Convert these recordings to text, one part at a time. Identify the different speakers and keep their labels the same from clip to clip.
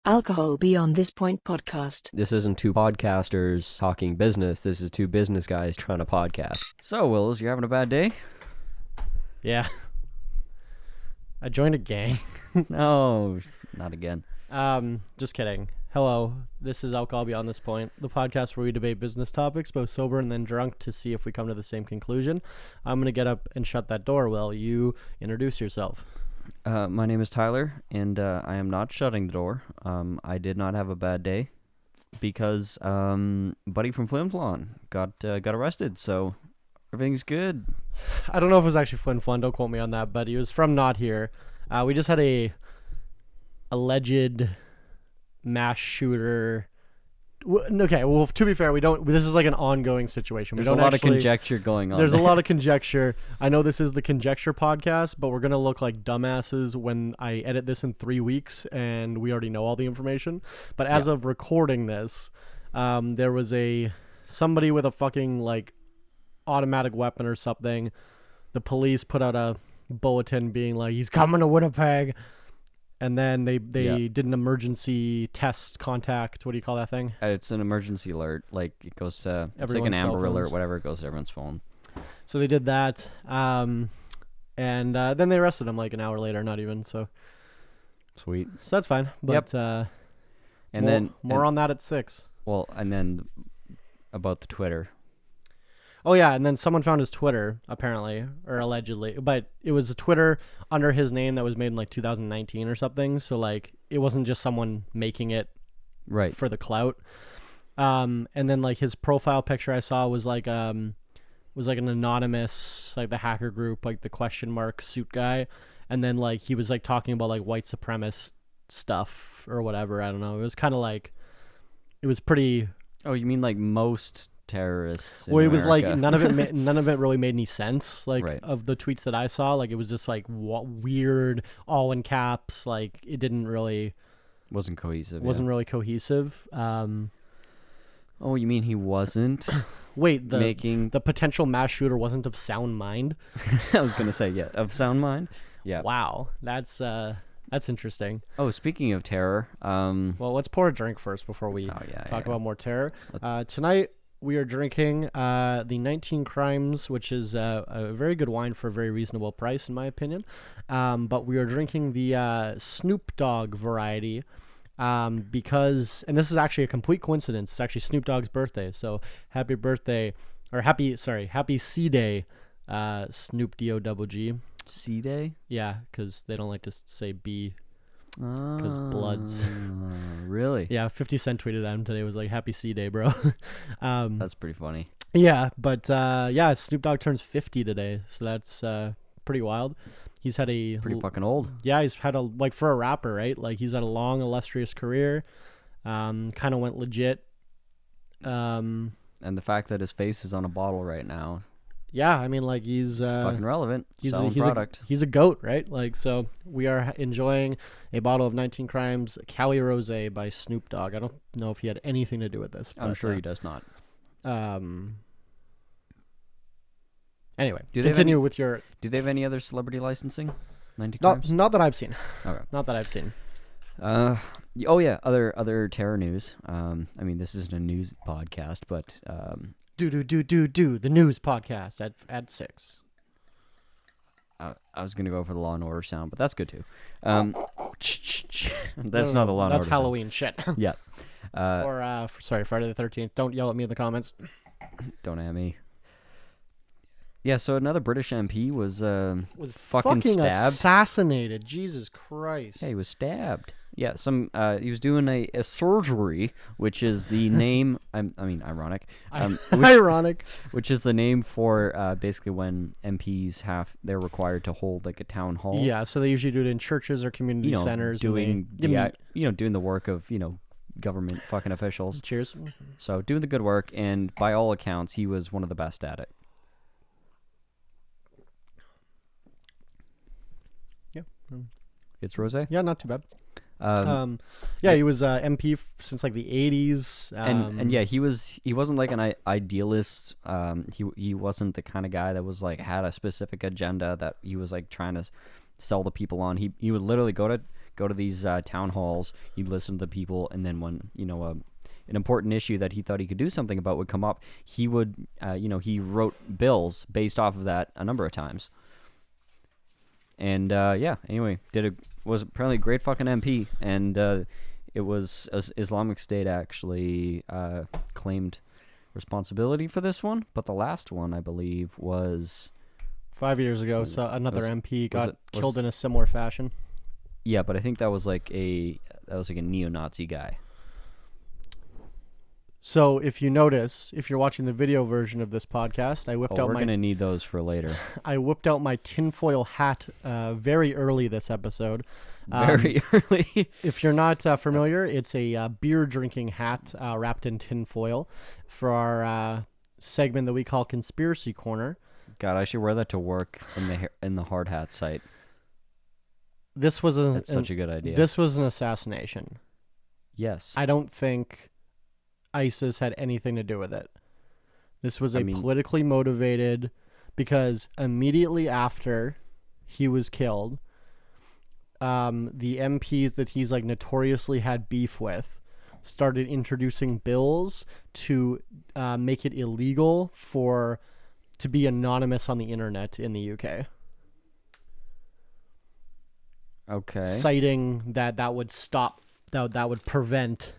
Speaker 1: Alcohol Beyond This Point podcast.
Speaker 2: This isn't two podcasters talking business. This is two business guys trying to podcast. So, Willows, you're having a bad day?
Speaker 3: Yeah. I joined a gang.
Speaker 2: No, not again.
Speaker 3: Just kidding. Hello, this is Alcohol Beyond This Point, the podcast where we debate business topics, both sober and then drunk, to see if we come to the same conclusion. I'm going to get up and shut that door while you introduce yourself.
Speaker 2: My name is Tyler, and I am not shutting the door. I did not have a bad day because buddy from Flim Flon got arrested, so everything's good.
Speaker 3: I don't know if it was actually Flin Flon, don't quote me on that, but he was from not here. We just had a alleged mass shooter. Okay, well, to be fair, we don't. This is like an ongoing situation.
Speaker 2: There's a lot of conjecture going on.
Speaker 3: There's a lot of conjecture. I know this is the conjecture podcast, but we're gonna look like dumbasses when I edit this in 3 weeks, and we already know all the information. But as of recording this, there was somebody with a fucking like automatic weapon or something. The police put out a bulletin being like, "He's coming to Winnipeg." And then they did an emergency test contact. What do you call that thing?
Speaker 2: It's an emergency alert. Like it goes to it's like an Amber Alert, whatever. It goes to everyone's phone.
Speaker 3: So they did that, and then they arrested him like an hour later. Not even so.
Speaker 2: Sweet.
Speaker 3: So that's fine. But
Speaker 2: and
Speaker 3: more on that at 6.
Speaker 2: Well, and then about the Twitter.
Speaker 3: Oh yeah, and then someone found his Twitter, apparently, or allegedly, but it was a Twitter under his name that was made in like 2019 or something, so like it wasn't just someone making it
Speaker 2: right
Speaker 3: for the clout. And then like his profile picture I saw was like an anonymous, like the hacker group, like the question mark suit guy, and then like he was like talking about like white supremacist stuff or whatever, I don't know. It was kind of like, it was pretty...
Speaker 2: Oh, you mean like most terrorists in
Speaker 3: Well, it was
Speaker 2: America.
Speaker 3: like none of it really made any sense, like right. Of the tweets that I saw, like it was just like weird, all in caps, like it didn't really
Speaker 2: wasn't cohesive.
Speaker 3: Really cohesive.
Speaker 2: Oh, you mean he wasn't?
Speaker 3: Wait, the potential mass shooter wasn't of sound mind?
Speaker 2: I was gonna say of sound mind. Yeah.
Speaker 3: Wow, that's interesting.
Speaker 2: Oh, speaking of terror,
Speaker 3: well, let's pour a drink first before we talk about more terror. Tonight we are drinking the 19 Crimes, which is a very good wine for a very reasonable price, in my opinion. But we are drinking the Snoop Dogg variety because, and this is actually a complete coincidence, it's actually Snoop Dogg's birthday. So happy birthday, or happy C-Day, Snoop D-O-G-G.
Speaker 2: C-Day?
Speaker 3: Yeah, because they don't like to say B. Because bloods.
Speaker 2: Really?
Speaker 3: Yeah, 50 Cent tweeted at him today, was like, happy C-Day, bro.
Speaker 2: That's pretty funny.
Speaker 3: Yeah, but Snoop Dogg turns 50 today, so that's pretty wild. He's had
Speaker 2: pretty fucking old.
Speaker 3: Yeah, he's had like for a rapper, right? Like he's had a long, illustrious career. Kind of went legit.
Speaker 2: And the fact that his face is on a bottle right now.
Speaker 3: Yeah, I mean, like he's
Speaker 2: fucking relevant.
Speaker 3: He's a goat, right? Like, so we are enjoying a bottle of 19 Crimes Cali Rosé by Snoop Dogg. I don't know if he had anything to do with this.
Speaker 2: I'm sure he does not.
Speaker 3: Anyway, continue with your...
Speaker 2: Do they have any other celebrity licensing? 19 Crimes?
Speaker 3: Not that I've seen.
Speaker 2: Okay.
Speaker 3: Not that I've seen.
Speaker 2: Oh yeah, other terror news. I mean, this isn't a news podcast, but...
Speaker 3: the news podcast at 6.
Speaker 2: I was gonna go for the Law and Order sound, but that's good too. That's not the Law and Order.
Speaker 3: That's Halloween shit.
Speaker 2: Yeah.
Speaker 3: Or Friday the 13th. Don't yell at me in the comments.
Speaker 2: Don't at me. Yeah. So another British MP was
Speaker 3: fucking
Speaker 2: stabbed,
Speaker 3: assassinated. Jesus Christ.
Speaker 2: Yeah, he was stabbed. Yeah, he was doing a surgery, which is the name. Ironic.
Speaker 3: Ironic.
Speaker 2: Which is the name for basically when MPs they're required to hold like a town hall.
Speaker 3: Yeah, so they usually do it in churches or community centers,
Speaker 2: doing the work of government fucking officials.
Speaker 3: Cheers.
Speaker 2: So doing the good work, and by all accounts, he was one of the best at it.
Speaker 3: Yeah.
Speaker 2: It's rosé.
Speaker 3: Yeah, not too bad. He was MP since like the 80s.
Speaker 2: And he wasn't like an idealist. He wasn't the kind of guy that was like had a specific agenda that he was like trying to sell the people on. He would literally go to go to these town halls. He'd listen to the people, and then when an important issue that he thought he could do something about would come up, he would he wrote bills based off of that a number of times. And anyway, was apparently a great fucking MP, and it was Islamic State actually claimed responsibility for this one, but the last one I believe was
Speaker 3: 5 years ago. So another MP got killed in a similar fashion.
Speaker 2: Yeah, but I think that was like a neo-Nazi guy.
Speaker 3: So if you notice, if you're watching the video version of this podcast, I whipped out
Speaker 2: we're
Speaker 3: my...
Speaker 2: going to need those for later.
Speaker 3: I whipped out my tinfoil hat very early this episode.
Speaker 2: Very early.
Speaker 3: If you're not familiar, it's a beer drinking hat wrapped in tinfoil for our segment that we call Conspiracy Corner.
Speaker 2: God, I should wear that to work in the hard hat site.
Speaker 3: That's
Speaker 2: such a good idea.
Speaker 3: This was an assassination.
Speaker 2: Yes.
Speaker 3: I don't think ISIS had anything to do with it. This was politically motivated, because immediately after he was killed, the MPs that he's like notoriously had beef with started introducing bills to make it illegal to be anonymous on the internet in the UK.
Speaker 2: Okay.
Speaker 3: Citing that would stop, that would prevent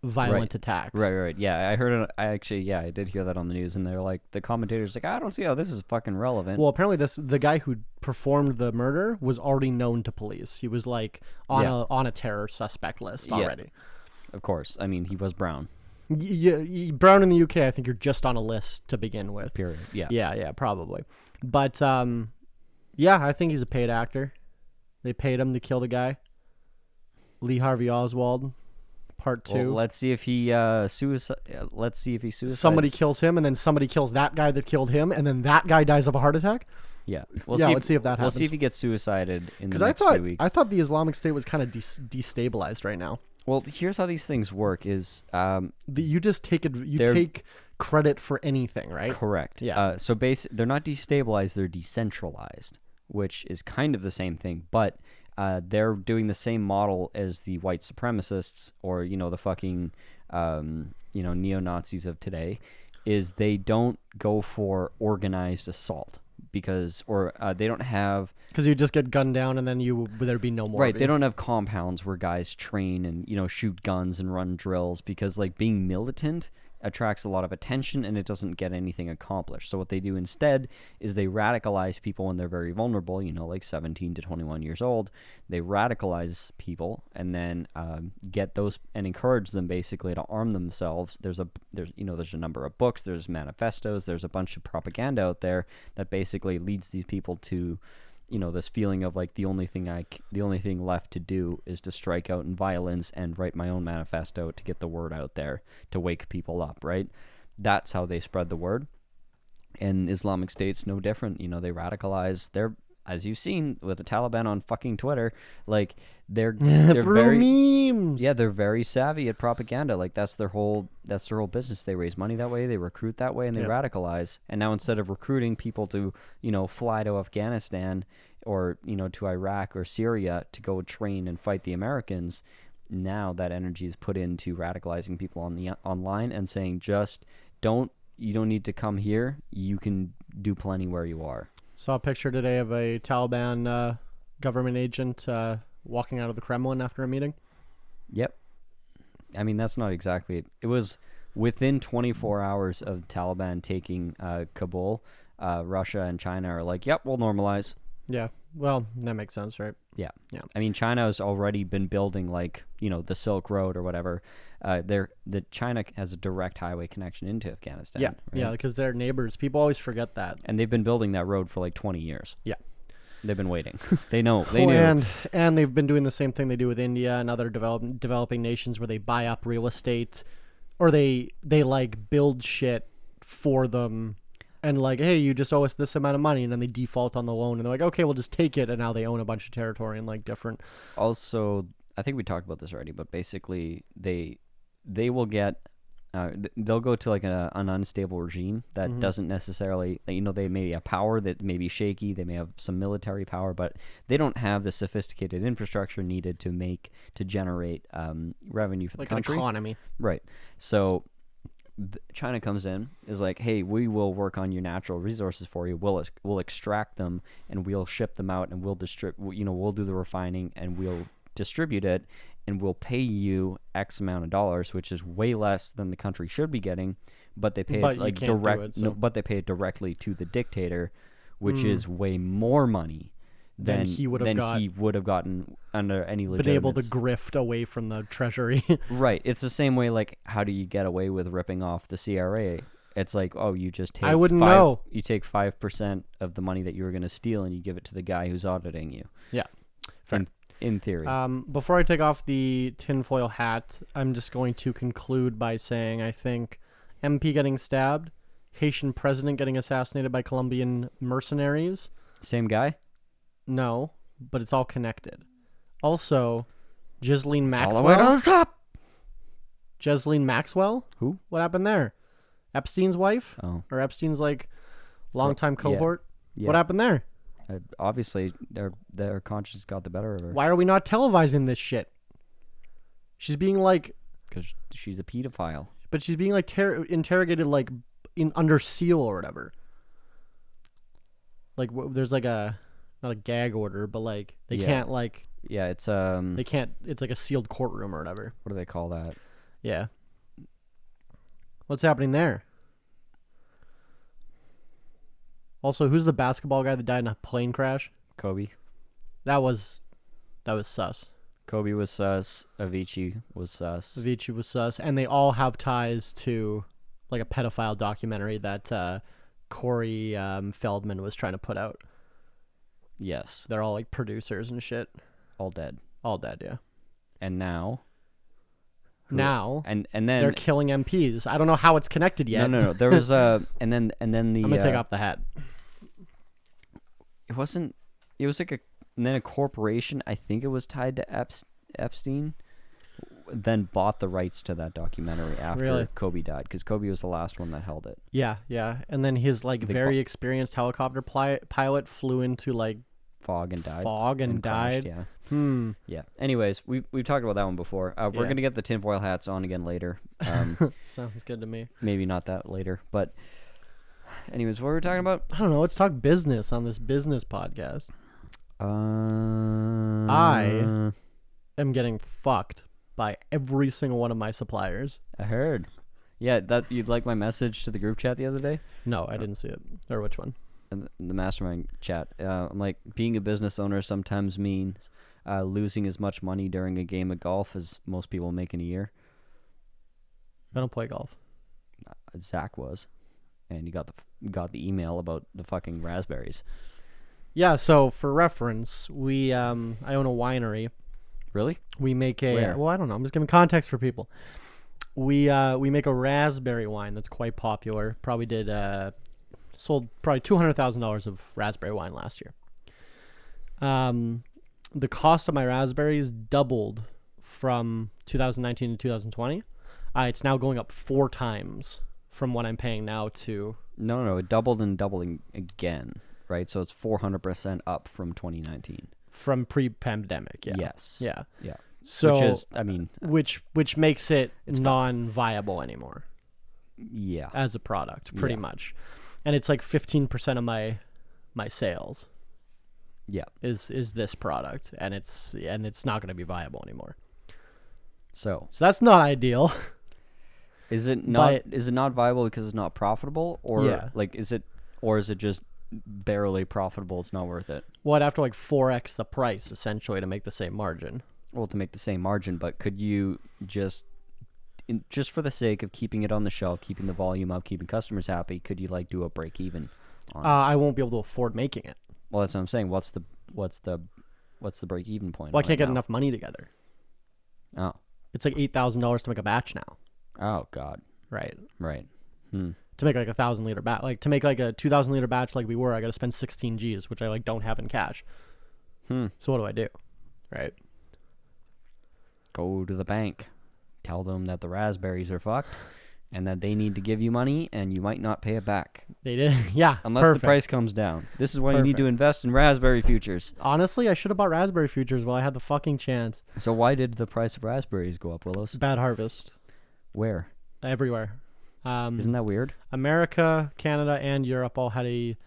Speaker 3: violent attacks.
Speaker 2: Right. Yeah, I heard it. I did hear that on the news, and they're like, the commentators like, I don't see how this is fucking relevant.
Speaker 3: Well, apparently the guy who performed the murder was already known to police. He was like on a terror suspect list already.
Speaker 2: Of course. I mean, he was brown.
Speaker 3: Brown in the UK, I think you're just on a list to begin with.
Speaker 2: Period. Yeah.
Speaker 3: Yeah, probably. But I think he's a paid actor. They paid him to kill the guy. Lee Harvey Oswald, part 2.
Speaker 2: Well, let's see if he suicides.
Speaker 3: Somebody kills him, and then somebody kills that guy that killed him, and then that guy dies of a heart attack.
Speaker 2: Yeah.
Speaker 3: Let's see if that happens.
Speaker 2: We'll see if he gets suicided in the next few weeks.
Speaker 3: I thought the Islamic State was kind of destabilized right now.
Speaker 2: Well, here's how these things work: is
Speaker 3: you just take credit for anything, right?
Speaker 2: Correct.
Speaker 3: Yeah.
Speaker 2: So they're not destabilized; they're decentralized, which is kind of the same thing, but they're doing the same model as the white supremacists, or the fucking neo-Nazis of today. Is they don't go for organized assault because they don't have,
Speaker 3: because you just get gunned down and then there'd be no more.
Speaker 2: Right. They don't have compounds where guys train and shoot guns and run drills, because like being militant attracts a lot of attention and it doesn't get anything accomplished. So what they do instead is they radicalize people when they're very vulnerable, like 17 to 21 years old. They radicalize people and then get those and encourage them basically to arm themselves. There's a number of books, there's manifestos, there's a bunch of propaganda out there that basically leads these people to this feeling of like the only thing left to do is to strike out in violence and write my own manifesto to get the word out there to wake people up, right? That's how they spread the word. And Islamic State's no different. They radicalize. They're, as you've seen with the Taliban on fucking Twitter, like they're very
Speaker 3: memes.
Speaker 2: Yeah, they're very savvy at propaganda. Like that's their whole business. They raise money that way, they recruit that way, and they radicalize. And now instead of recruiting people to, fly to Afghanistan or, to Iraq or Syria to go train and fight the Americans, now that energy is put into radicalizing people on the online and saying you don't need to come here. You can do plenty where you are.
Speaker 3: Saw a picture today of a Taliban government agent walking out of the Kremlin after a meeting.
Speaker 2: Yep. I mean, that's not exactly... It was within 24 hours of Taliban taking Kabul, Russia and China are like, yep, we'll normalize.
Speaker 3: Yeah. Well, that makes sense, right?
Speaker 2: Yeah.
Speaker 3: Yeah.
Speaker 2: I mean, China has already been building the Silk Road or whatever. China has a direct highway connection into Afghanistan.
Speaker 3: Yeah.
Speaker 2: Right?
Speaker 3: Yeah, because they're neighbors. People always forget that.
Speaker 2: And they've been building that road for like 20 years.
Speaker 3: Yeah.
Speaker 2: They've been waiting. They know. They knew.
Speaker 3: And they've been doing the same thing they do with India and other developing nations, where they buy up real estate, or they like build shit for them. And like, hey, you just owe us this amount of money, and then they default on the loan, and they're like, okay, we'll just take it, and now they own a bunch of territory and like different.
Speaker 2: Also, I think we talked about this already, but basically they will get they'll go to like an unstable regime that doesn't necessarily, they may have power that may be shaky, they may have some military power, but they don't have the sophisticated infrastructure needed to generate revenue for the country.
Speaker 3: Like an economy.
Speaker 2: Right. So China comes in, is like, hey, we will work on your natural resources for you. We'll extract them and we'll ship them out and we'll we'll do the refining and we'll distribute it. And we'll pay you X amount of dollars, which is way less than the country should be getting, but they pay it like but they pay it directly to the dictator, which is way more money than he would have gotten under any legitimate.
Speaker 3: Been able to grift away from the treasury.
Speaker 2: Right. It's the same way. Like, how do you get away with ripping off the CRA? It's like, oh, you just take.
Speaker 3: I wouldn't know.
Speaker 2: You take 5% of the money that you were going to steal, and you give it to the guy who's auditing you.
Speaker 3: Yeah. Fair.
Speaker 2: In theory.
Speaker 3: Before I take off the tinfoil hat, I'm just going to conclude by saying I think MP getting stabbed, Haitian president getting assassinated by Colombian mercenaries.
Speaker 2: Same guy?
Speaker 3: No, but it's all connected. Also, Ghislaine Maxwell.
Speaker 2: All the way to the top!
Speaker 3: Ghislaine Maxwell?
Speaker 2: Who?
Speaker 3: What happened there? Epstein's wife?
Speaker 2: Oh.
Speaker 3: Or Epstein's, longtime cohort?
Speaker 2: Yeah.
Speaker 3: What happened there?
Speaker 2: Obviously, their conscience got the better of her.
Speaker 3: Why are we not televising this shit? She's being
Speaker 2: because she's a pedophile.
Speaker 3: But she's being interrogated under seal or whatever. There's not a gag order, but they can't
Speaker 2: Yeah, it's
Speaker 3: they can't. It's like a sealed courtroom or whatever.
Speaker 2: What do they call that?
Speaker 3: Yeah. What's happening there? Also, who's the basketball guy that died in a plane crash?
Speaker 2: Kobe.
Speaker 3: That was sus.
Speaker 2: Kobe was sus. Avicii was sus.
Speaker 3: Avicii was sus. And they all have ties to a pedophile documentary that Corey Feldman was trying to put out.
Speaker 2: Yes.
Speaker 3: They're all producers and shit.
Speaker 2: All dead.
Speaker 3: All dead, yeah.
Speaker 2: And now...
Speaker 3: and then
Speaker 2: they're
Speaker 3: killing MPs. I don't know how it's connected yet.
Speaker 2: No. There was and then the
Speaker 3: I'm gonna take off the hat.
Speaker 2: It was and then a corporation, I think it was tied to Epstein, then bought the rights to that documentary after Kobe died, because Kobe was the last one that held it.
Speaker 3: Yeah. And then his very experienced helicopter pilot flew into
Speaker 2: fog and died.
Speaker 3: Died.
Speaker 2: Yeah. Yeah. Anyways, we've talked about that one before. We're gonna get the tinfoil hats on again later.
Speaker 3: Sounds good to me.
Speaker 2: Maybe not that later, but anyways, what were we talking about?
Speaker 3: I don't know. Let's talk business on this business podcast. I am getting fucked by every single one of my suppliers.
Speaker 2: I heard. Yeah, that you'd like my message to the group chat the other day?
Speaker 3: No, I didn't see it. Or which one?
Speaker 2: In the mastermind chat. I'm like, being a business owner sometimes means losing as much money during a game of golf as most people make in a year.
Speaker 3: I don't play golf.
Speaker 2: Zach was, and you got the email about the fucking raspberries.
Speaker 3: Yeah. So for reference, I own a winery.
Speaker 2: Really?
Speaker 3: We make
Speaker 2: Where?
Speaker 3: I don't know. I'm just giving context for people. We make a raspberry wine that's quite popular. Sold probably $200,000 of raspberry wine last year. The cost of my raspberries doubled from 2019 to 2020. It's now going up 4 times from what I'm paying now to...
Speaker 2: No, it doubled and doubling again, right? So it's 400% up from 2019.
Speaker 3: From pre-pandemic, yeah.
Speaker 2: Yes.
Speaker 3: Yeah.
Speaker 2: Yeah.
Speaker 3: So,
Speaker 2: which is,
Speaker 3: which makes it non-viable anymore.
Speaker 2: Yeah.
Speaker 3: As a product, pretty much. And it's 15% of my sales.
Speaker 2: Yeah.
Speaker 3: Is this product, and it's not going to be viable anymore.
Speaker 2: So
Speaker 3: that's not ideal.
Speaker 2: Is it not viable because it's not profitable, or is it just barely profitable? It's not worth it.
Speaker 3: Well, I'd have to 4x the price essentially to make the same margin.
Speaker 2: Well, to make the same margin, but could you just for the sake of keeping it on the shelf, keeping the volume up, keeping customers happy, could you do a break even?
Speaker 3: I won't be able to afford making it.
Speaker 2: Well, that's what I'm saying. What's the break even point?
Speaker 3: Well, I can't get enough money together.
Speaker 2: Oh,
Speaker 3: it's $8,000 to make a batch now.
Speaker 2: Oh God.
Speaker 3: Right.
Speaker 2: To
Speaker 3: make a 1,000 liter batch, to make a 2,000 liter batch I got to spend 16 G's, which I don't have in cash. So what do I do? Right.
Speaker 2: Go to the bank. Tell them that the raspberries are fucked, and that they need to give you money, and you might not pay it back.
Speaker 3: They did. Yeah.
Speaker 2: Unless
Speaker 3: perfect.
Speaker 2: the price comes down. This is why you need to
Speaker 3: Perfect.
Speaker 2: invest in raspberry futures.
Speaker 3: Honestly, I should have bought raspberry futures while I had the fucking chance.
Speaker 2: So why did the price of raspberries go up, Willows?
Speaker 3: Bad harvest.
Speaker 2: Where?
Speaker 3: Everywhere.
Speaker 2: Isn't that weird?
Speaker 3: America, Canada, and Europe all had a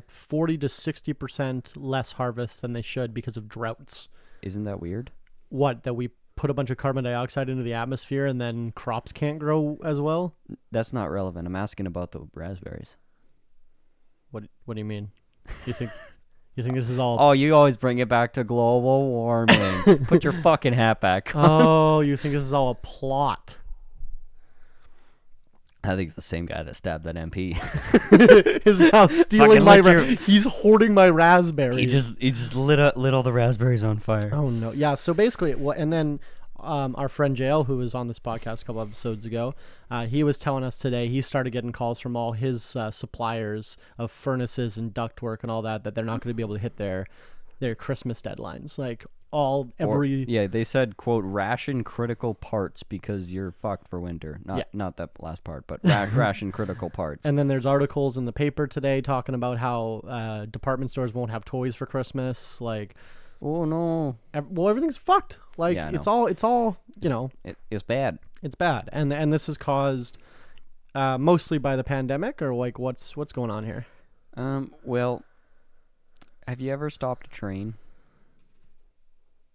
Speaker 3: 40 to 60% less harvest than they should because of droughts.
Speaker 2: Isn't that weird?
Speaker 3: What, that we put a bunch of carbon dioxide into the atmosphere and then crops can't grow as well?
Speaker 2: That's not relevant. I'm asking about the raspberries.
Speaker 3: What do you mean? You think this is all...
Speaker 2: Oh, you always bring it back to global warming. Put your fucking hat back on.
Speaker 3: Oh, you think this is all a plot?
Speaker 2: I think it's the same guy that stabbed that MP.
Speaker 3: Is now stealing
Speaker 2: Fucking
Speaker 3: my...
Speaker 2: lit your-
Speaker 3: He's hoarding my raspberries.
Speaker 2: he just lit all the raspberries on fire.
Speaker 3: Oh no! Yeah. So basically, and then our friend JL, who was on this podcast a couple episodes ago, he was telling us today he started getting calls from all his suppliers of furnaces and ductwork and all that they're not going to be able to hit their Christmas deadlines. Like
Speaker 2: Yeah, they said, quote, ration critical parts because you're fucked for winter. Not that last part, but ration critical parts.
Speaker 3: And then there's articles in the paper today talking about how department stores won't have toys for Christmas. Like,
Speaker 2: oh no.
Speaker 3: well, everything's fucked. Like,
Speaker 2: Yeah, I
Speaker 3: it's all
Speaker 2: It's bad.
Speaker 3: it's bad. And this is caused mostly by the pandemic, or like what's going on here?
Speaker 2: Well, have you ever stopped a train?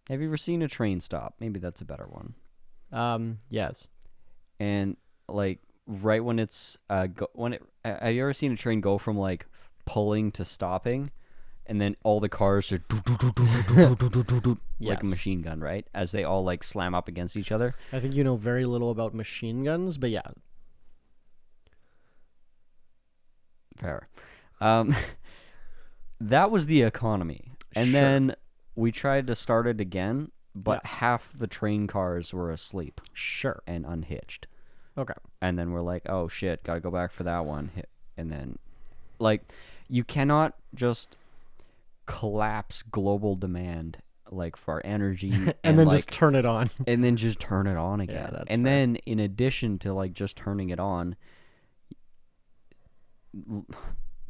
Speaker 2: Have you ever seen a train stop? Maybe that's a better one.
Speaker 3: Yes.
Speaker 2: And like right when it's have you ever seen a train go from like pulling to stopping, and then all the cars are like
Speaker 3: Yes.
Speaker 2: a machine gun, right? As they all like slam up against each other.
Speaker 3: I think you know very little about machine guns, but yeah.
Speaker 2: Fair. That was the economy. And
Speaker 3: Sure.
Speaker 2: then we tried to start it again, but
Speaker 3: Yeah.
Speaker 2: half the train cars were asleep
Speaker 3: Sure.
Speaker 2: and unhitched.
Speaker 3: Okay.
Speaker 2: And then we're like, oh shit, gotta go back for that one. And then, like, you cannot just collapse global demand, like, for energy
Speaker 3: and then
Speaker 2: like,
Speaker 3: just turn it on.
Speaker 2: and then just turn it on again.
Speaker 3: that's
Speaker 2: And
Speaker 3: fair.
Speaker 2: then, in addition to, like, just turning it on,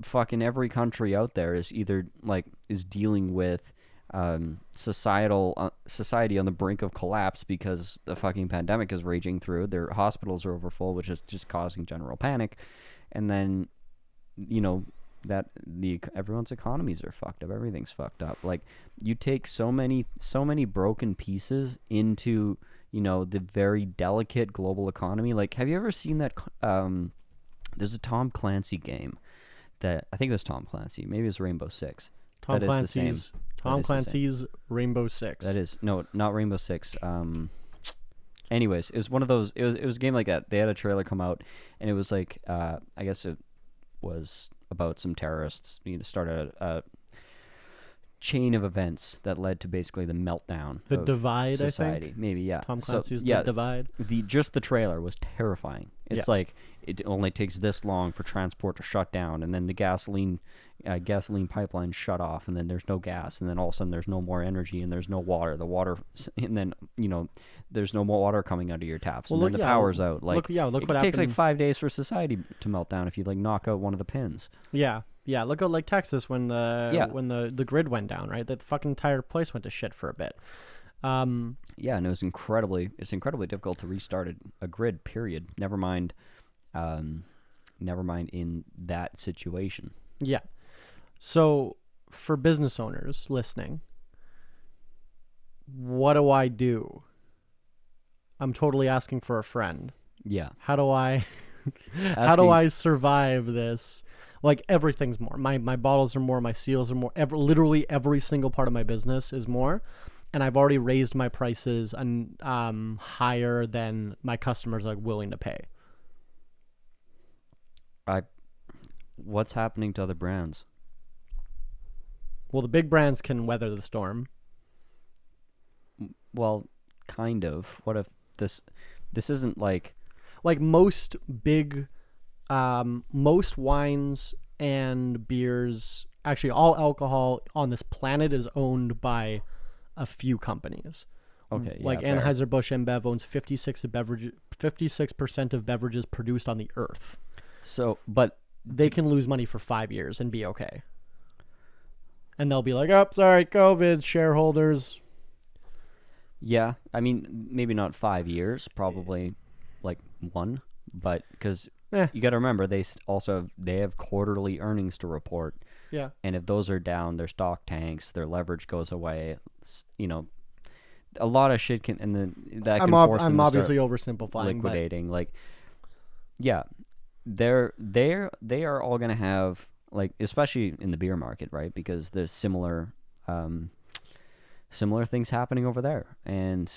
Speaker 2: fucking every country out there is either, like, is dealing with society on the brink of collapse because the fucking pandemic is raging through. Their hospitals are overfull, which is just causing general panic. And then, you know, that everyone's economies are fucked up. Everything's fucked up. Like, you take so many broken pieces into, you know, the very delicate global economy. Like, have you ever seen that? There's a Tom Clancy game that I think it was Tom Clancy. Maybe it was Rainbow Six.
Speaker 3: Tom
Speaker 2: That is the same.
Speaker 3: Clancy's Tom
Speaker 2: That is the same.
Speaker 3: Clancy's Rainbow Six.
Speaker 2: That is not Rainbow Six. Anyways, it was one of those. It was a game like that. They had a trailer come out, and it was like I guess it was about some terrorists, you know, started a chain of events that led to basically the meltdown.
Speaker 3: The
Speaker 2: of
Speaker 3: Divide,
Speaker 2: society.
Speaker 3: I think.
Speaker 2: Maybe, yeah.
Speaker 3: Tom
Speaker 2: So,
Speaker 3: Clancy's
Speaker 2: yeah,
Speaker 3: The Divide.
Speaker 2: just the trailer was terrifying. It's
Speaker 3: Yeah.
Speaker 2: like it only takes this long for transport to shut down, and then the gasoline pipeline shut off, and then there's no gas, and then all of a sudden there's no more energy, and there's no water. And then, you know, there's no more water coming out of your taps,
Speaker 3: Well,
Speaker 2: and then
Speaker 3: look-
Speaker 2: the
Speaker 3: yeah,
Speaker 2: power's out. Like,
Speaker 3: look
Speaker 2: it
Speaker 3: what
Speaker 2: takes like
Speaker 3: happened.
Speaker 2: 5 days for society to melt down if you like knock out one of the pins.
Speaker 3: Yeah. Yeah, look at like Texas when
Speaker 2: Yeah.
Speaker 3: the grid went down, right? That fucking entire place went to shit for a bit.
Speaker 2: Yeah, and it's incredibly difficult to restart a grid. Period. Never mind in that situation.
Speaker 3: Yeah. So for business owners listening, what do I do? I'm totally asking for a friend.
Speaker 2: Yeah.
Speaker 3: How do I I survive this? Like, everything's more. My bottles are more, my seals are more. Literally every single part of my business is more. And I've already raised my prices higher than my customers are willing to pay.
Speaker 2: What's happening to other brands?
Speaker 3: Well, the big brands can weather the storm.
Speaker 2: Well, kind of. What if this isn't like
Speaker 3: Most big, most wines and beers, actually all alcohol on this planet is owned by a few companies.
Speaker 2: Okay,
Speaker 3: Like
Speaker 2: yeah, fair.
Speaker 3: Anheuser-Busch InBev owns 56% of beverages produced on the earth.
Speaker 2: So, but
Speaker 3: They can lose money for 5 years and be okay. And they'll be like, "Oh, sorry, COVID, shareholders."
Speaker 2: yeah, I mean, maybe not 5 years, probably like one, but because
Speaker 3: Eh,
Speaker 2: you got to remember they have quarterly earnings to report,
Speaker 3: yeah.
Speaker 2: and if those are down, their stock tanks, their leverage goes away. A lot of shit can, and then that can force them
Speaker 3: I'm
Speaker 2: to
Speaker 3: obviously
Speaker 2: start
Speaker 3: oversimplifying, but
Speaker 2: liquidating. Like, yeah, they are all gonna have, like, especially in the beer market, right? Because there's similar things happening over there, and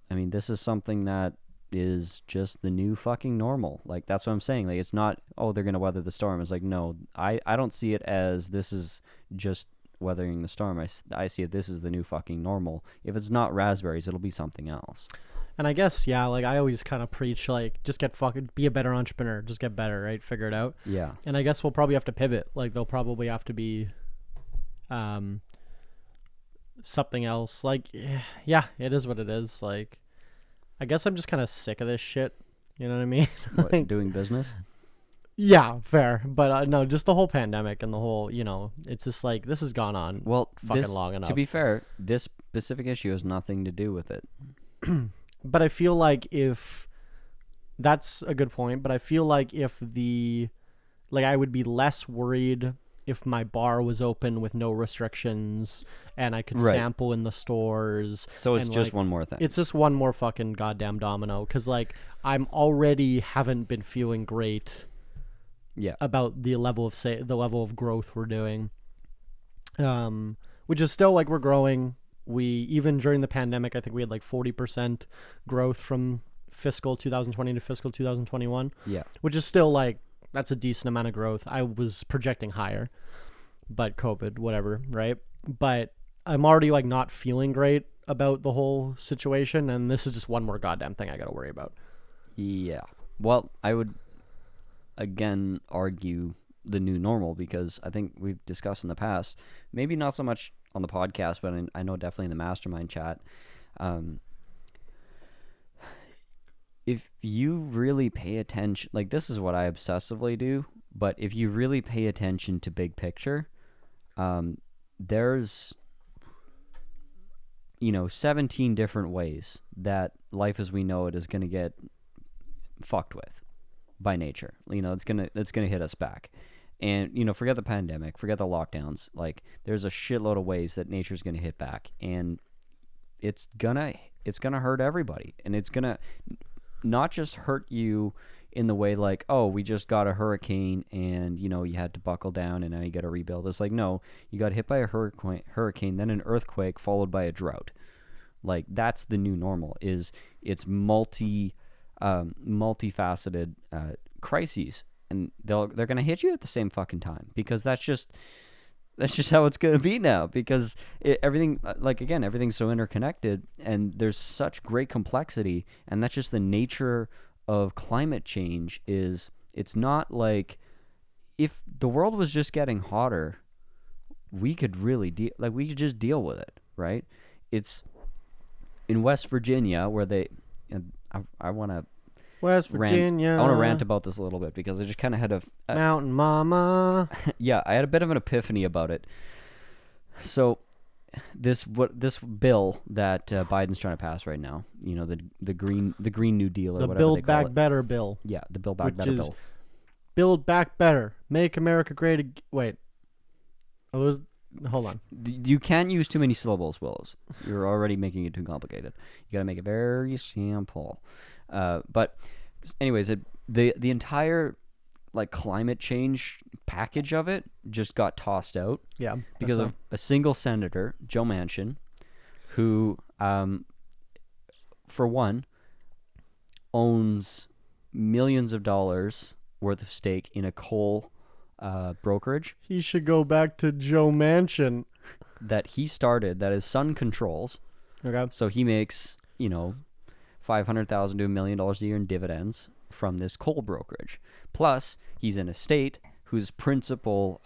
Speaker 2: I mean, this is something that is just the new fucking normal. Like, that's what I'm saying. Like, it's not, oh, they're gonna weather the storm. It's like, no, I don't see it as this is just weathering the storm. I see it, this is the new fucking normal. If it's not raspberries, it'll be something else.
Speaker 3: and I guess yeah, like I always kind of preach like just be a better entrepreneur, just get better, right? Figure it out.
Speaker 2: Yeah.
Speaker 3: And I guess we'll probably have to pivot. Like they'll probably have to be something else. Like yeah, it is what it is. Like I guess I'm just kind of sick of this shit. You know what I mean?
Speaker 2: What,
Speaker 3: Like,
Speaker 2: doing business?
Speaker 3: yeah, fair. But no, just the whole pandemic and the whole, it's just like this has gone on
Speaker 2: Well,
Speaker 3: fucking long enough.
Speaker 2: to be fair, this specific issue has nothing to do with it.
Speaker 3: But I feel like if that's a good point, but I feel like I would be less worried if my bar was open with no restrictions and I could
Speaker 2: Right.
Speaker 3: sample in the stores.
Speaker 2: So it's
Speaker 3: and,
Speaker 2: just
Speaker 3: like,
Speaker 2: one more thing.
Speaker 3: It's just one more fucking goddamn domino. Because, like, I'm already haven't been feeling great
Speaker 2: Yeah.
Speaker 3: about the level of growth we're doing. Which is still, like, we're growing. Even during the pandemic, I think we had, like, 40% growth from fiscal 2020 to fiscal 2021.
Speaker 2: Yeah.
Speaker 3: Which is still, like, that's a decent amount of growth. I was projecting higher, but COVID, whatever, right? But I'm already, like, not feeling great about the whole situation, and this is just one more goddamn thing I gotta worry about.
Speaker 2: Yeah. Well, I would again argue the new normal, because I think we've discussed in the past, maybe not so much on the podcast, but I know definitely in the mastermind chat, if you really pay attention, like, this is what I obsessively do, but if you really pay attention to big picture, there's 17 different ways that life as we know it is going to get fucked with by nature. It's gonna hit us back. And forget the pandemic, forget the lockdowns. Like, there's a shitload of ways that nature's gonna hit back, and it's gonna hurt everybody. And it's gonna not just hurt you in the way like, oh, we just got a hurricane and you had to buckle down and now you got to rebuild. It's like, no, you got hit by a hurricane, then an earthquake followed by a drought. Like, that's the new normal. It's multifaceted crises, and they're gonna hit you at the same fucking time, because that's just how it's gonna be now, because everything's so interconnected, and there's such great complexity, and that's just the nature of climate change. It's not like, if the world was just getting hotter, we could really we could just deal with it, right? It's in West Virginia where I want to
Speaker 3: West Virginia.
Speaker 2: I want to rant about this a little bit, because I just kind of had
Speaker 3: Mountain Mama.
Speaker 2: yeah, I had a bit of an epiphany about it. So this bill that Biden's trying to pass right now, the green New Deal, or
Speaker 3: The
Speaker 2: whatever
Speaker 3: Build
Speaker 2: they call
Speaker 3: Back
Speaker 2: it.
Speaker 3: Better bill.
Speaker 2: Yeah, the Build Back
Speaker 3: Which
Speaker 2: Better
Speaker 3: is-
Speaker 2: bill.
Speaker 3: Build Back Better. Make America Great Again. Wait. Hold on.
Speaker 2: You can't use too many syllables, Willows. You're already making it too complicated. You got to make it very simple. But anyways, the entire climate change package of it just got tossed out
Speaker 3: Yeah.
Speaker 2: because of a single senator, Joe Manchin, who, for one, owns millions of dollars worth of stake in a coal brokerage
Speaker 3: He should go back to Joe Manchin.
Speaker 2: that he started, that his son controls.
Speaker 3: Okay.
Speaker 2: So he makes, $500,000 to $1 million a year in dividends from this coal brokerage. Plus, he's in a state whose principal,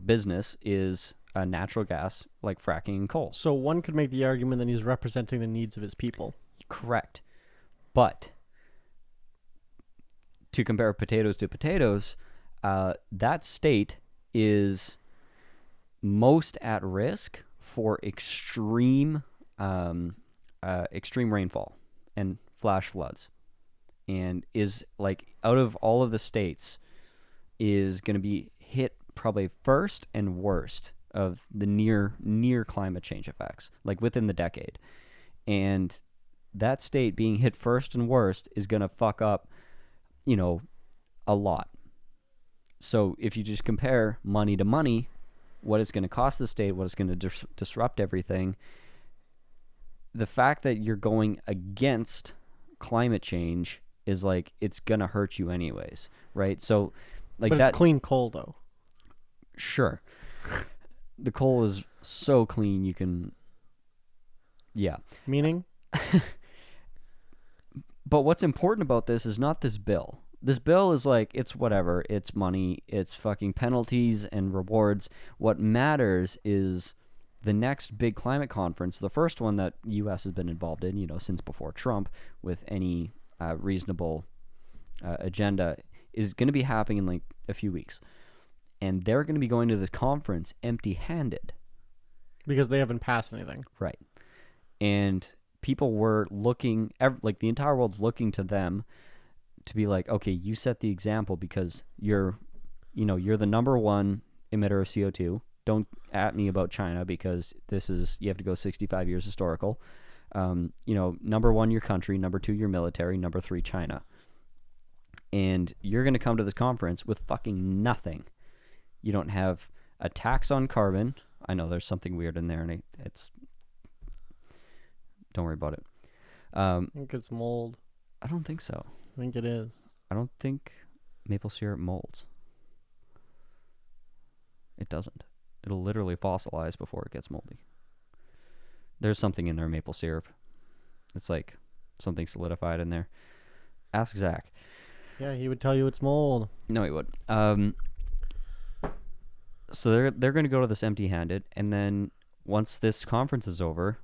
Speaker 2: business is natural gas, like fracking and coal.
Speaker 3: So one could make the argument that he's representing the needs of his people.
Speaker 2: Correct. But to compare potatoes to potatoes, that state is most at risk for extreme rainfall and flash floods, and is like out of all of the states is going to be hit probably first and worst of the near climate change effects, like within the decade. And that state being hit first and worst is going to fuck up, a lot. So if you just compare money to money, what it's going to cost the state, what it's going to disrupt everything, the fact that you're going against climate change is like, it's going to hurt you anyways, right? So like
Speaker 3: but
Speaker 2: that.
Speaker 3: It's clean coal though.
Speaker 2: Sure. The coal is so clean you can, yeah.
Speaker 3: Meaning?
Speaker 2: But what's important about this is not this bill. This bill is like, it's whatever. It's money. It's fucking penalties and rewards. What matters is the next big climate conference, the first one that U.S. has been involved in, since before Trump, with any reasonable agenda, is going to be happening in like a few weeks. And they're going to be going to this conference empty-handed.
Speaker 3: Because they haven't passed anything.
Speaker 2: Right. And people were looking, like the entire world's looking to them to be like, okay, you set the example because you're the number one emitter of CO2. Don't at me about China because you have to go 65 years historical. Number one, your country. Number two, your military. Number three, China. And you're going to come to this conference with fucking nothing. You don't have a tax on carbon. I know there's something weird in there, and it's... Don't worry about it.
Speaker 3: I think it's mold.
Speaker 2: I don't think so.
Speaker 3: I think it is.
Speaker 2: I don't think maple syrup molds. It doesn't. It'll literally fossilize before it gets moldy. There's something in there, maple syrup. It's like something solidified in there. Ask Zach.
Speaker 3: Yeah, he would tell you it's mold.
Speaker 2: No, he would. So they're going to go to this empty-handed, and then once this conference is over,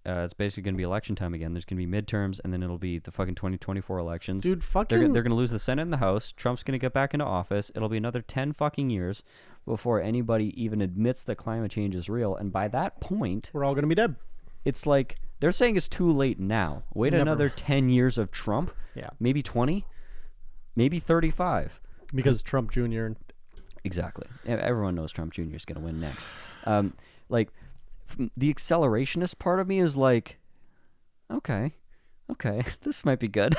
Speaker 2: it's basically going to be election time again. There's going to be midterms, and then it'll be the fucking 2024 elections.
Speaker 3: Dude, fucking...
Speaker 2: They're going to lose the Senate and the House. Trump's going to get back into office. It'll be another 10 fucking years before anybody even admits that climate change is real. And by that point...
Speaker 3: We're all going to be dead.
Speaker 2: It's like, they're saying it's too late now. Wait
Speaker 3: Never.
Speaker 2: Another 10 years of Trump?
Speaker 3: Yeah.
Speaker 2: Maybe 20? Maybe 35?
Speaker 3: Because Trump Jr.
Speaker 2: Exactly. Everyone knows Trump Jr. is going to win next. The accelerationist part of me is like, okay, this might be good.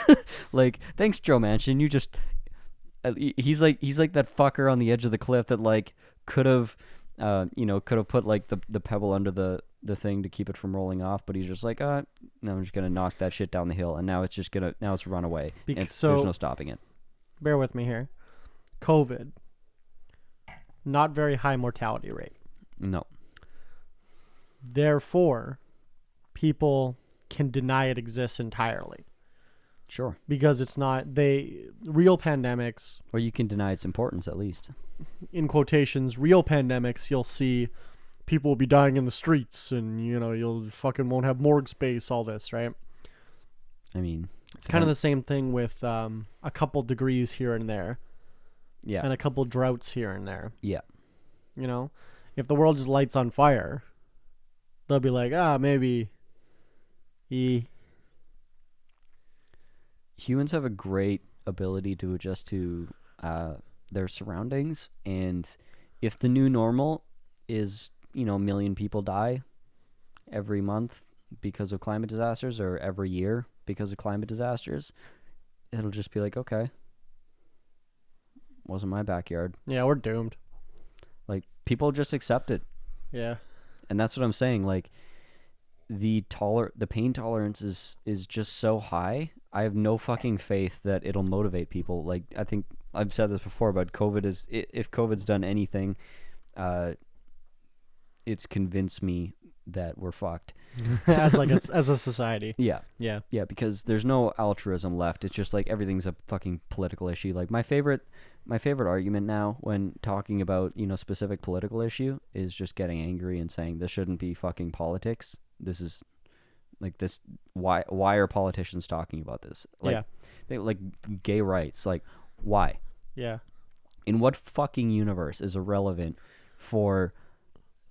Speaker 2: Like, thanks, Joe Manchin. You just, he's like that fucker on the edge of the cliff that like could have put like the pebble under the thing to keep it from rolling off, but he's just like, no, I'm just gonna knock that shit down the hill, and now it's run away. There's no stopping it.
Speaker 3: Bear with me here. COVID, not very high mortality rate.
Speaker 2: No.
Speaker 3: Therefore, people can deny it exists entirely.
Speaker 2: Sure.
Speaker 3: Because it's not real pandemics.
Speaker 2: Or you can deny its importance at least.
Speaker 3: In quotations, real pandemics, you'll see people will be dying in the streets, and you'll fucking won't have morgue space, all this, right?
Speaker 2: I mean,
Speaker 3: it's kind of the same thing with a couple degrees here and there.
Speaker 2: Yeah.
Speaker 3: And a couple droughts here and there.
Speaker 2: Yeah.
Speaker 3: If the world just lights on fire, they'll be like, maybe.
Speaker 2: Humans have a great ability to adjust to their surroundings, and if the new normal is, a million people die every month because of climate disasters, or every year because of climate disasters, it'll just be like, okay, wasn't my backyard.
Speaker 3: Yeah, we're doomed.
Speaker 2: Like, people just accept it.
Speaker 3: Yeah.
Speaker 2: And that's what I'm saying. Like, the pain tolerance is just so high. I have no fucking faith that it'll motivate people. Like, I think I've said this before, but if COVID's done anything, it's convinced me that we're fucked.
Speaker 3: as a society.
Speaker 2: Yeah.
Speaker 3: Yeah.
Speaker 2: Yeah, because there's no altruism left. It's just like everything's a fucking political issue. Like my favorite argument now when talking about, specific political issue is just getting angry and saying this shouldn't be fucking politics. This is like this. Why are politicians talking about this? Like,
Speaker 3: Yeah.
Speaker 2: they like gay rights. Like why?
Speaker 3: Yeah.
Speaker 2: In what fucking universe is it relevant for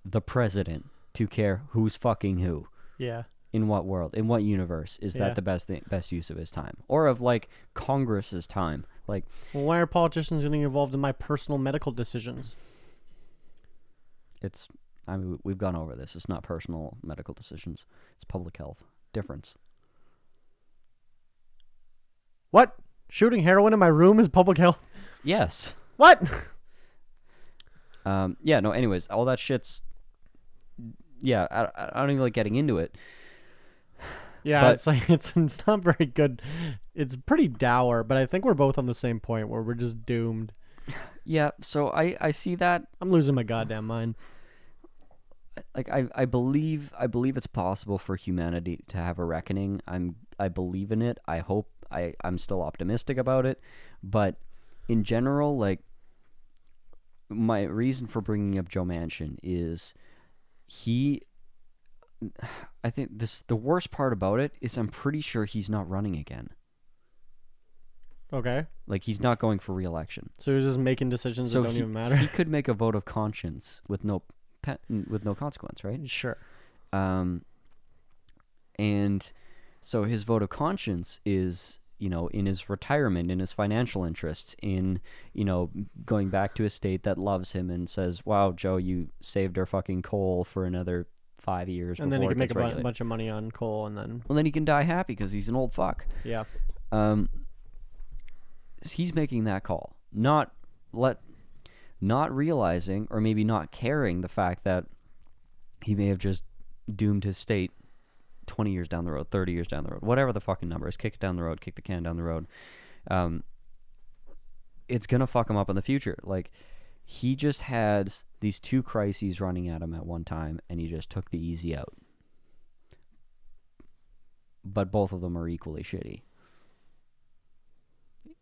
Speaker 2: the president to care who's fucking who?
Speaker 3: Yeah.
Speaker 2: In what world? In what universe is
Speaker 3: Yeah.
Speaker 2: that the best use of his time, or of like Congress's time? Like,
Speaker 3: Well, why are politicians getting involved in my personal medical decisions?
Speaker 2: we've gone over this. It's not personal medical decisions. It's public health. Difference.
Speaker 3: What? Shooting heroin in my room is public health?
Speaker 2: Yes.
Speaker 3: What?
Speaker 2: Yeah. No. Anyways, all that shit's. Yeah. I don't even like getting into it.
Speaker 3: Yeah,
Speaker 2: But-
Speaker 3: it's like it's not very good. It's pretty dour, but I think we're both on the same point where we're just doomed.
Speaker 2: Yeah. So I see that.
Speaker 3: I'm losing my goddamn mind.
Speaker 2: Like I believe it's possible for humanity to have a reckoning. I believe in it. I hope I'm still optimistic about it, but in general, like my reason for bringing up Joe Manchin is I think the worst part about it is I'm pretty sure he's not running again.
Speaker 3: Okay.
Speaker 2: Like he's not going for re-election.
Speaker 3: So he's just making decisions that don't even matter.
Speaker 2: He could make a vote of conscience with no consequence, right?
Speaker 3: Sure.
Speaker 2: And so his vote of conscience is, in his retirement, in his financial interests, in, going back to a state that loves him and says, wow, Joe, you saved our fucking coal for another 5 years.
Speaker 3: And then he
Speaker 2: before
Speaker 3: can
Speaker 2: it
Speaker 3: make
Speaker 2: gets
Speaker 3: a
Speaker 2: regulated."
Speaker 3: bunch of money on coal and then...
Speaker 2: Well, then he can die happy because he's an old fuck.
Speaker 3: Yeah.
Speaker 2: He's making that call, not realizing or maybe not caring the fact that he may have just doomed his state 20 years down the road, 30 years down the road, whatever the fucking number is. Kick it down the road, kick the can down the road. It's gonna fuck him up in the future. Like, he just had these two crises running at him at one time, and he just took the easy out. But both of them are equally shitty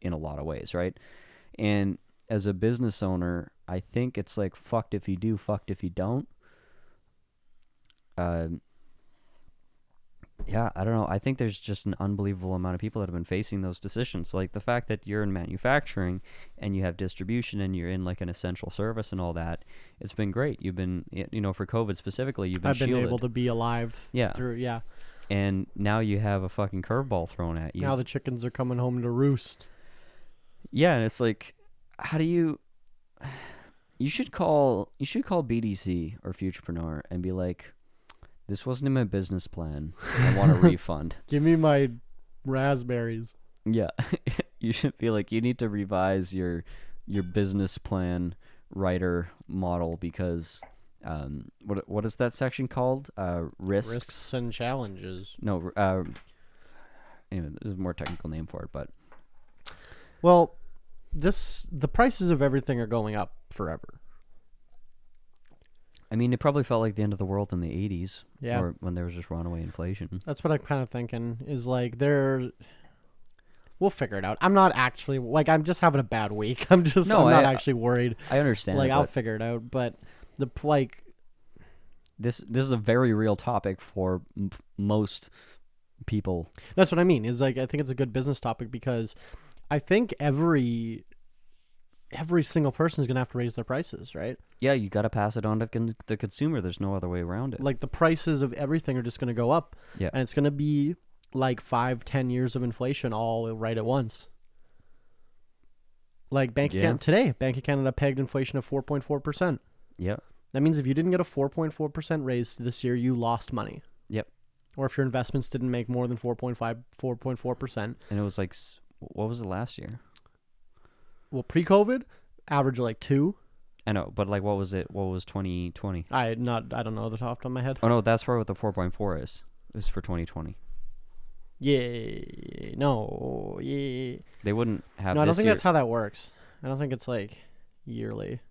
Speaker 2: in a lot of ways, right? And as a business owner, I think it's like fucked if you do, fucked if you don't. Yeah, I don't know. I think there's just an unbelievable amount of people that have been facing those decisions. Like the fact that you're in manufacturing and you have distribution and you're in like an essential service and all that, it's been great. You've been, for COVID specifically, you've been
Speaker 3: I've been
Speaker 2: shielded.
Speaker 3: able to be alive.
Speaker 2: Yeah.
Speaker 3: Yeah.
Speaker 2: And now you have a fucking curveball thrown at you.
Speaker 3: Now the chickens are coming home to roost.
Speaker 2: Yeah, and it's like, how do you... You should call BDC or Futurepreneur and be like, this wasn't in my business plan. I want a refund.
Speaker 3: Give me my raspberries.
Speaker 2: Yeah. You should be like, you need to revise your business plan writer model because what is that section called? Risks
Speaker 3: and challenges.
Speaker 2: No, anyway, there's a more technical name for it, but
Speaker 3: Well, the prices of everything are going up forever.
Speaker 2: I mean, it probably felt like the end of the world in the 80s.
Speaker 3: Yeah.
Speaker 2: Or when there was just runaway inflation.
Speaker 3: That's what I'm kind of thinking is like we'll figure it out. I'm not actually I'm just having a bad week. I'm not actually worried.
Speaker 2: I understand.
Speaker 3: I'll figure it out, but
Speaker 2: this is a very real topic for most people.
Speaker 3: That's what I mean. Is I think it's a good business topic because I think every single person is going to have to raise their prices, right?
Speaker 2: Yeah, you got to pass it on to the consumer. There's no other way around it.
Speaker 3: Like the prices of everything are just going to go up.
Speaker 2: Yeah.
Speaker 3: And it's going to be like 5-10 years of inflation all right at once. Like Bank of Canada pegged inflation of 4.4%.
Speaker 2: Yeah.
Speaker 3: That means if you didn't get a 4.4% raise this year, you lost money.
Speaker 2: Yep.
Speaker 3: Or if your investments didn't make more than 4.4%.
Speaker 2: And it was like, what was it last year?
Speaker 3: Well, pre-COVID, average like 2.
Speaker 2: I know, but like, what was it? What was 2020?
Speaker 3: I don't know the top of my head.
Speaker 2: Oh no, that's where what the 4.4 is. Is for 2020.
Speaker 3: Yeah, no, yeah.
Speaker 2: They wouldn't have.
Speaker 3: No, I don't
Speaker 2: this
Speaker 3: think
Speaker 2: year.
Speaker 3: that's how that works. I don't think it's like yearly.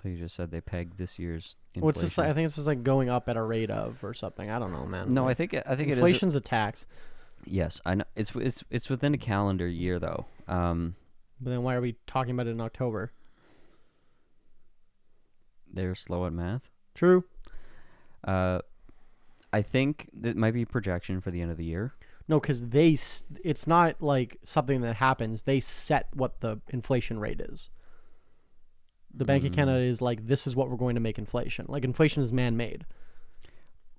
Speaker 2: So you just said they pegged this year's inflation.
Speaker 3: Well, it's just I think it's just like going up at a rate of or something. I don't know, man.
Speaker 2: No,
Speaker 3: Like,
Speaker 2: I think it is.
Speaker 3: inflation's a tax.
Speaker 2: Yes, I know. It's within a calendar year though.
Speaker 3: But then why are we talking about it in October?
Speaker 2: They're slow at math.
Speaker 3: True.
Speaker 2: I think it might be projection for the end of the year.
Speaker 3: No, because it's not like something that happens. They set what the inflation rate is. The Bank of Canada is like, this is what we're going to make inflation. Like, inflation is man-made.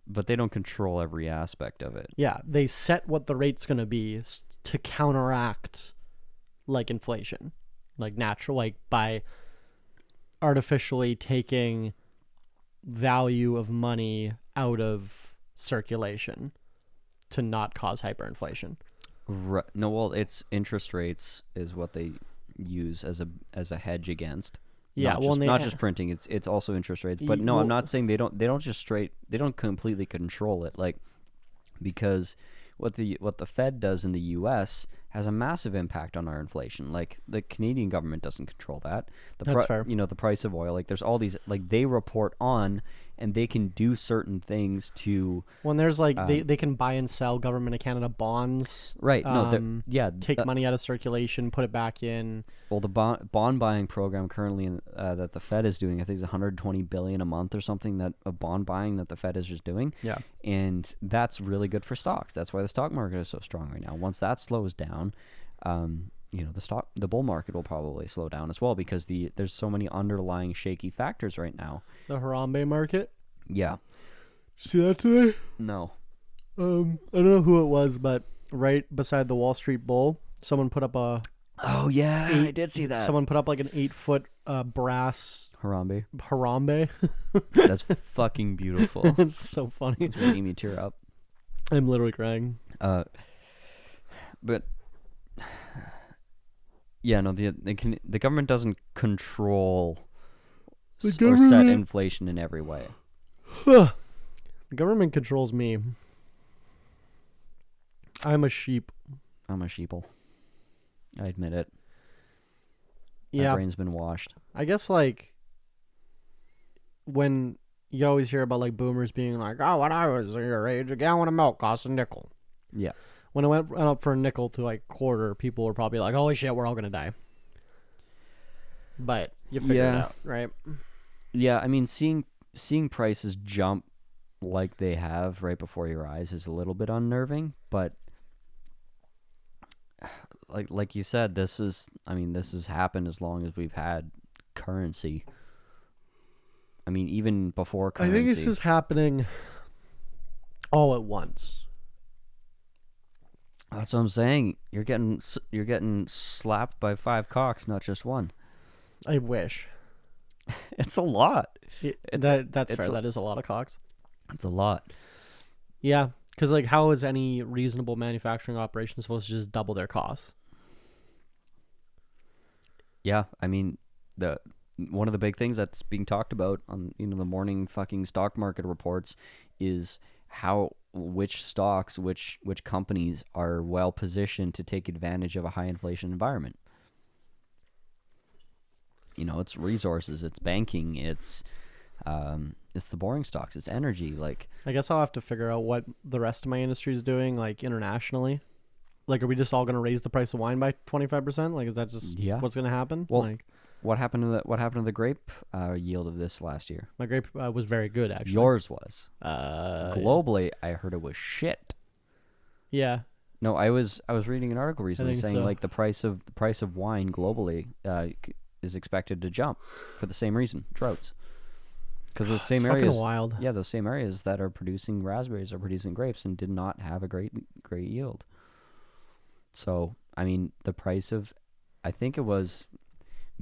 Speaker 2: But they don't control every aspect of it.
Speaker 3: Yeah, they set what the rate's going to be to counteract, like, inflation. Like, natural, like, by artificially taking value of money out of circulation to not cause hyperinflation.
Speaker 2: Right. No, well, it's interest rates is what they use as a hedge against.
Speaker 3: Yeah,
Speaker 2: not just printing. It's also interest rates. But no, I'm not saying they don't completely control it. Like, because what the Fed does in the U.S. has a massive impact on our inflation. Like, the Canadian government doesn't control that.
Speaker 3: That's fair.
Speaker 2: You know, the price of oil. Like, there's all these, like, they report on, and they can do certain things to.
Speaker 3: When there's like they can buy and sell Government of Canada bonds.
Speaker 2: Right.
Speaker 3: Take money out of circulation, put it back in.
Speaker 2: Well, the bond buying program currently that the Fed is doing, I think, is $120 billion a month or something, that of bond buying that the Fed is just doing.
Speaker 3: Yeah.
Speaker 2: And that's really good for stocks. That's why the stock market is so strong right now. Once that slows down, you know, the bull market will probably slow down as well, because there's so many underlying shaky factors right now.
Speaker 3: The Harambe market.
Speaker 2: Yeah.
Speaker 3: See that today?
Speaker 2: No.
Speaker 3: I don't know who it was, but right beside the Wall Street Bull, someone put up a.
Speaker 2: Oh yeah, I did see that.
Speaker 3: Someone put up like an 8-foot brass
Speaker 2: Harambe.
Speaker 3: Harambe.
Speaker 2: That's fucking beautiful.
Speaker 3: It's so funny.
Speaker 2: It's making me tear up.
Speaker 3: I'm literally crying.
Speaker 2: But yeah, no, the government doesn't control or set inflation in every way.
Speaker 3: The government controls me. I'm a sheep.
Speaker 2: I'm a sheeple. I admit it.
Speaker 3: Yeah.
Speaker 2: My brain's been washed.
Speaker 3: I guess, like, when you always hear about, like, boomers being like, oh, when I was your age, a gallon of milk cost a nickel.
Speaker 2: Yeah.
Speaker 3: When it went up for a nickel to, like, quarter, people were probably like, holy shit, we're all going to die. But you figure it out, right?
Speaker 2: Yeah, I mean, seeing prices jump like they have right before your eyes is a little bit unnerving, but like you said, this has happened as long as we've had currency. I mean, even before currency.
Speaker 3: I think this is happening all at once.
Speaker 2: That's what I'm saying. You're getting slapped by 5 cocks, not just one.
Speaker 3: I wish.
Speaker 2: It's a lot.
Speaker 3: That's fair. That is a lot of cocks.
Speaker 2: It's a lot.
Speaker 3: Yeah, because, like, how is any reasonable manufacturing operation supposed to just double their costs?
Speaker 2: Yeah, I mean, one of the big things that's being talked about on the morning fucking stock market reports is which stocks, which companies are well positioned to take advantage of a high inflation environment. You know, it's resources, it's banking, it's the boring stocks, it's energy. Like,
Speaker 3: I guess I'll have to figure out what the rest of my industry is doing, like, internationally. Like, are we just all going to raise the price of wine by 25%? Like, is that just what's going to happen?
Speaker 2: Well,
Speaker 3: like,
Speaker 2: what happened to the grape yield of this last year?
Speaker 3: My grape was very good, actually.
Speaker 2: Yours was. Globally, I heard it was shit.
Speaker 3: Yeah.
Speaker 2: No, I was reading an article recently saying like the price of wine globally is expected to jump for the same reason, droughts. Because those same areas,
Speaker 3: fucking wild.
Speaker 2: Yeah, those same areas that are producing raspberries are producing grapes and did not have a great yield. So, I mean, the price of, I think it was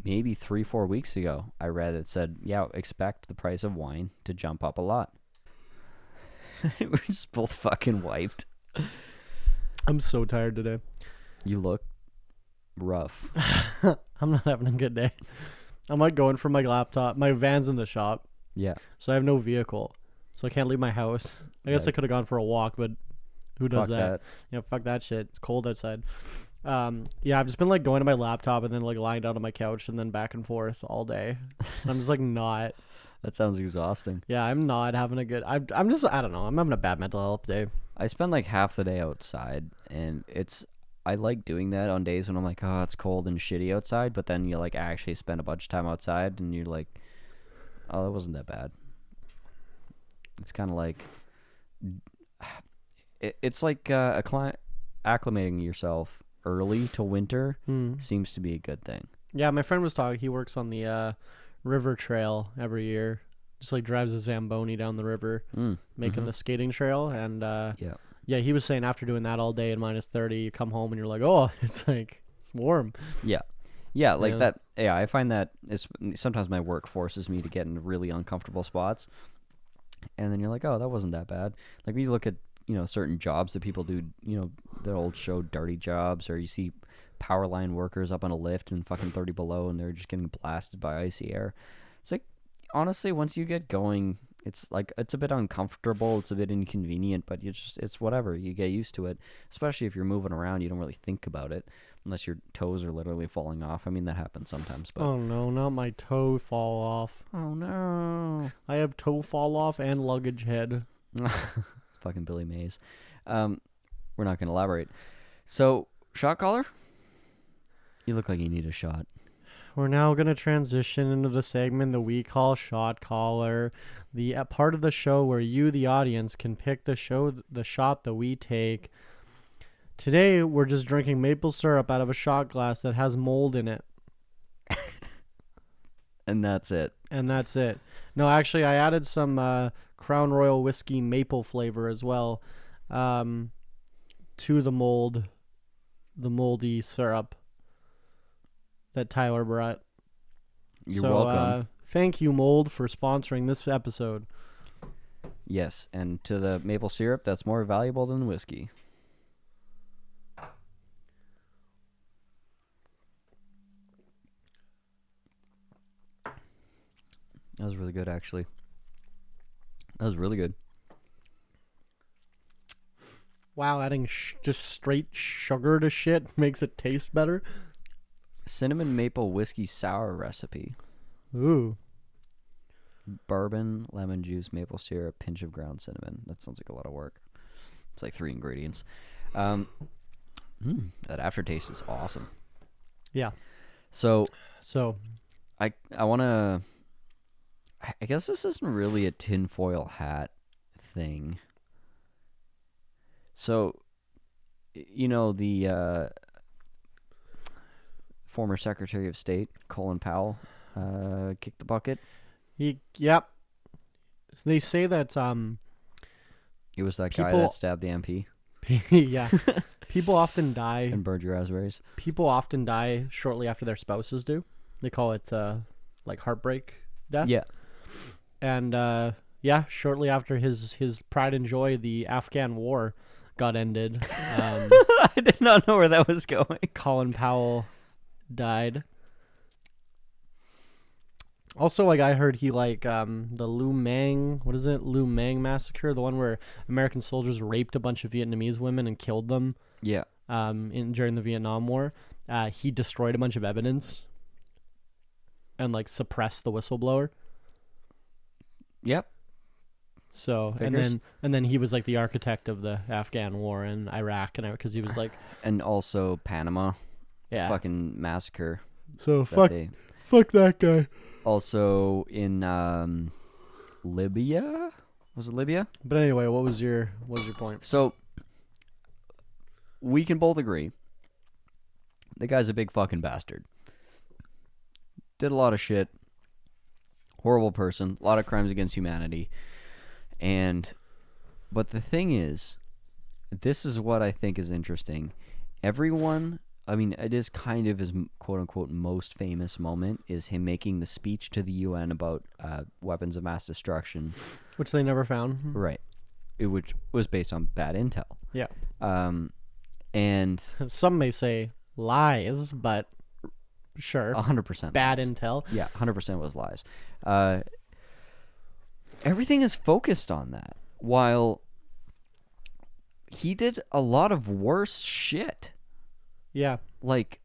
Speaker 2: maybe 3-4 weeks ago, I read it said, yeah, expect the price of wine to jump up a lot. We're just both fucking wiped.
Speaker 3: I'm so tired today.
Speaker 2: You look rough.
Speaker 3: I'm not having a good day. I'm like going from my laptop. My van's in the shop.
Speaker 2: Yeah.
Speaker 3: So I have no vehicle. So I can't leave my house. I guess I could have gone for a walk, but who does
Speaker 2: Fuck that.
Speaker 3: Yeah, fuck that shit. It's cold outside. Yeah, I've just been like going to my laptop and then like lying down on my couch and then back and forth all day. I'm just like not.
Speaker 2: That sounds exhausting.
Speaker 3: Yeah, I'm not having a good. I'm just. I don't know. I'm having a bad mental health day.
Speaker 2: I spend like half the day outside, and I like doing that on days when I'm like, oh, it's cold and shitty outside, but then you like actually spend a bunch of time outside, and you're like, oh, that wasn't that bad. It's kind of like, it's like acclimating yourself early to winter seems to be a good thing.
Speaker 3: Yeah, my friend was talking. He works on the river trail every year. Just like drives a Zamboni down the river, making the skating trail. And yeah, he was saying after doing that all day in -30, you come home and you're like, oh, it's warm.
Speaker 2: Yeah, like that. Yeah, I find that sometimes my work forces me to get in really uncomfortable spots, and then you're like, oh, that wasn't that bad. Like when you look at certain jobs that people do, the old show Dirty Jobs, or you see power line workers up on a lift and fucking 30 below, and they're just getting blasted by icy air. It's like, honestly, once you get going, it's a bit uncomfortable, it's a bit inconvenient, but it's whatever. You get used to it, especially if you're moving around. You don't really think about it unless your toes are literally falling off. I mean, that happens sometimes, but
Speaker 3: oh no, not my toe fall off.
Speaker 2: Oh no,
Speaker 3: I have toe fall off and luggage head.
Speaker 2: Fucking Billy Mays. We're not going to elaborate. So, shot caller? You look like you need a shot.
Speaker 3: We're now going to transition into the segment that we call Shot Caller, the part of the show where you, the audience, can pick the shot that we take. Today, we're just drinking maple syrup out of a shot glass that has mold in it.
Speaker 2: And that's it.
Speaker 3: No, actually, I added some Crown Royal whiskey maple flavor as well to the moldy syrup that Tyler brought.
Speaker 2: You're welcome.
Speaker 3: Thank you, Mold, for sponsoring this episode.
Speaker 2: Yes, and to the maple syrup, that's more valuable than whiskey. That was really good, actually. That was really good.
Speaker 3: Wow, adding just straight sugar to shit makes it taste better.
Speaker 2: Cinnamon maple whiskey sour recipe.
Speaker 3: Ooh.
Speaker 2: Bourbon, lemon juice, maple syrup, pinch of ground cinnamon. That sounds like a lot of work. It's like 3 ingredients. That aftertaste is awesome.
Speaker 3: Yeah.
Speaker 2: So I want to... I guess this isn't really a tinfoil hat thing. So, the former Secretary of State, Colin Powell, kicked the bucket.
Speaker 3: Yep. They say that
Speaker 2: It was that guy that stabbed the MP.
Speaker 3: Yeah. People often die
Speaker 2: and burned your raspberries.
Speaker 3: People often die shortly after their spouses do. They call it like heartbreak death.
Speaker 2: Yeah.
Speaker 3: And shortly after his pride and joy, the Afghan war got ended.
Speaker 2: I did not know where that was going.
Speaker 3: Colin Powell died. Also, like, I heard he the Lu Mang massacre, the one where American soldiers raped a bunch of Vietnamese women and killed them.
Speaker 2: Yeah.
Speaker 3: During the Vietnam War, he destroyed a bunch of evidence and like suppressed the whistleblower.
Speaker 2: Yep.
Speaker 3: So
Speaker 2: Figures.
Speaker 3: and then he was like the architect of the Afghan war in Iraq, and because he was like,
Speaker 2: and also Panama.
Speaker 3: Yeah.
Speaker 2: Fucking massacre.
Speaker 3: So fuck that guy.
Speaker 2: Also in Libya. Was it Libya?
Speaker 3: But anyway, what was your point?
Speaker 2: So we can both agree the guy's a big fucking bastard. Did a lot of shit. Horrible person. A lot of crimes against humanity. But the thing is, this is what I think is interesting. Everyone, I mean, it is kind of his quote-unquote most famous moment is him making the speech to the UN about weapons of mass destruction.
Speaker 3: Which they never found.
Speaker 2: Right. Which was based on bad intel.
Speaker 3: Yeah.
Speaker 2: And
Speaker 3: some may say lies, but sure.
Speaker 2: 100%
Speaker 3: bad
Speaker 2: lies.
Speaker 3: intel.
Speaker 2: Yeah, 100% was lies. Everything is focused on that, while he did a lot of worse shit.
Speaker 3: Yeah.
Speaker 2: like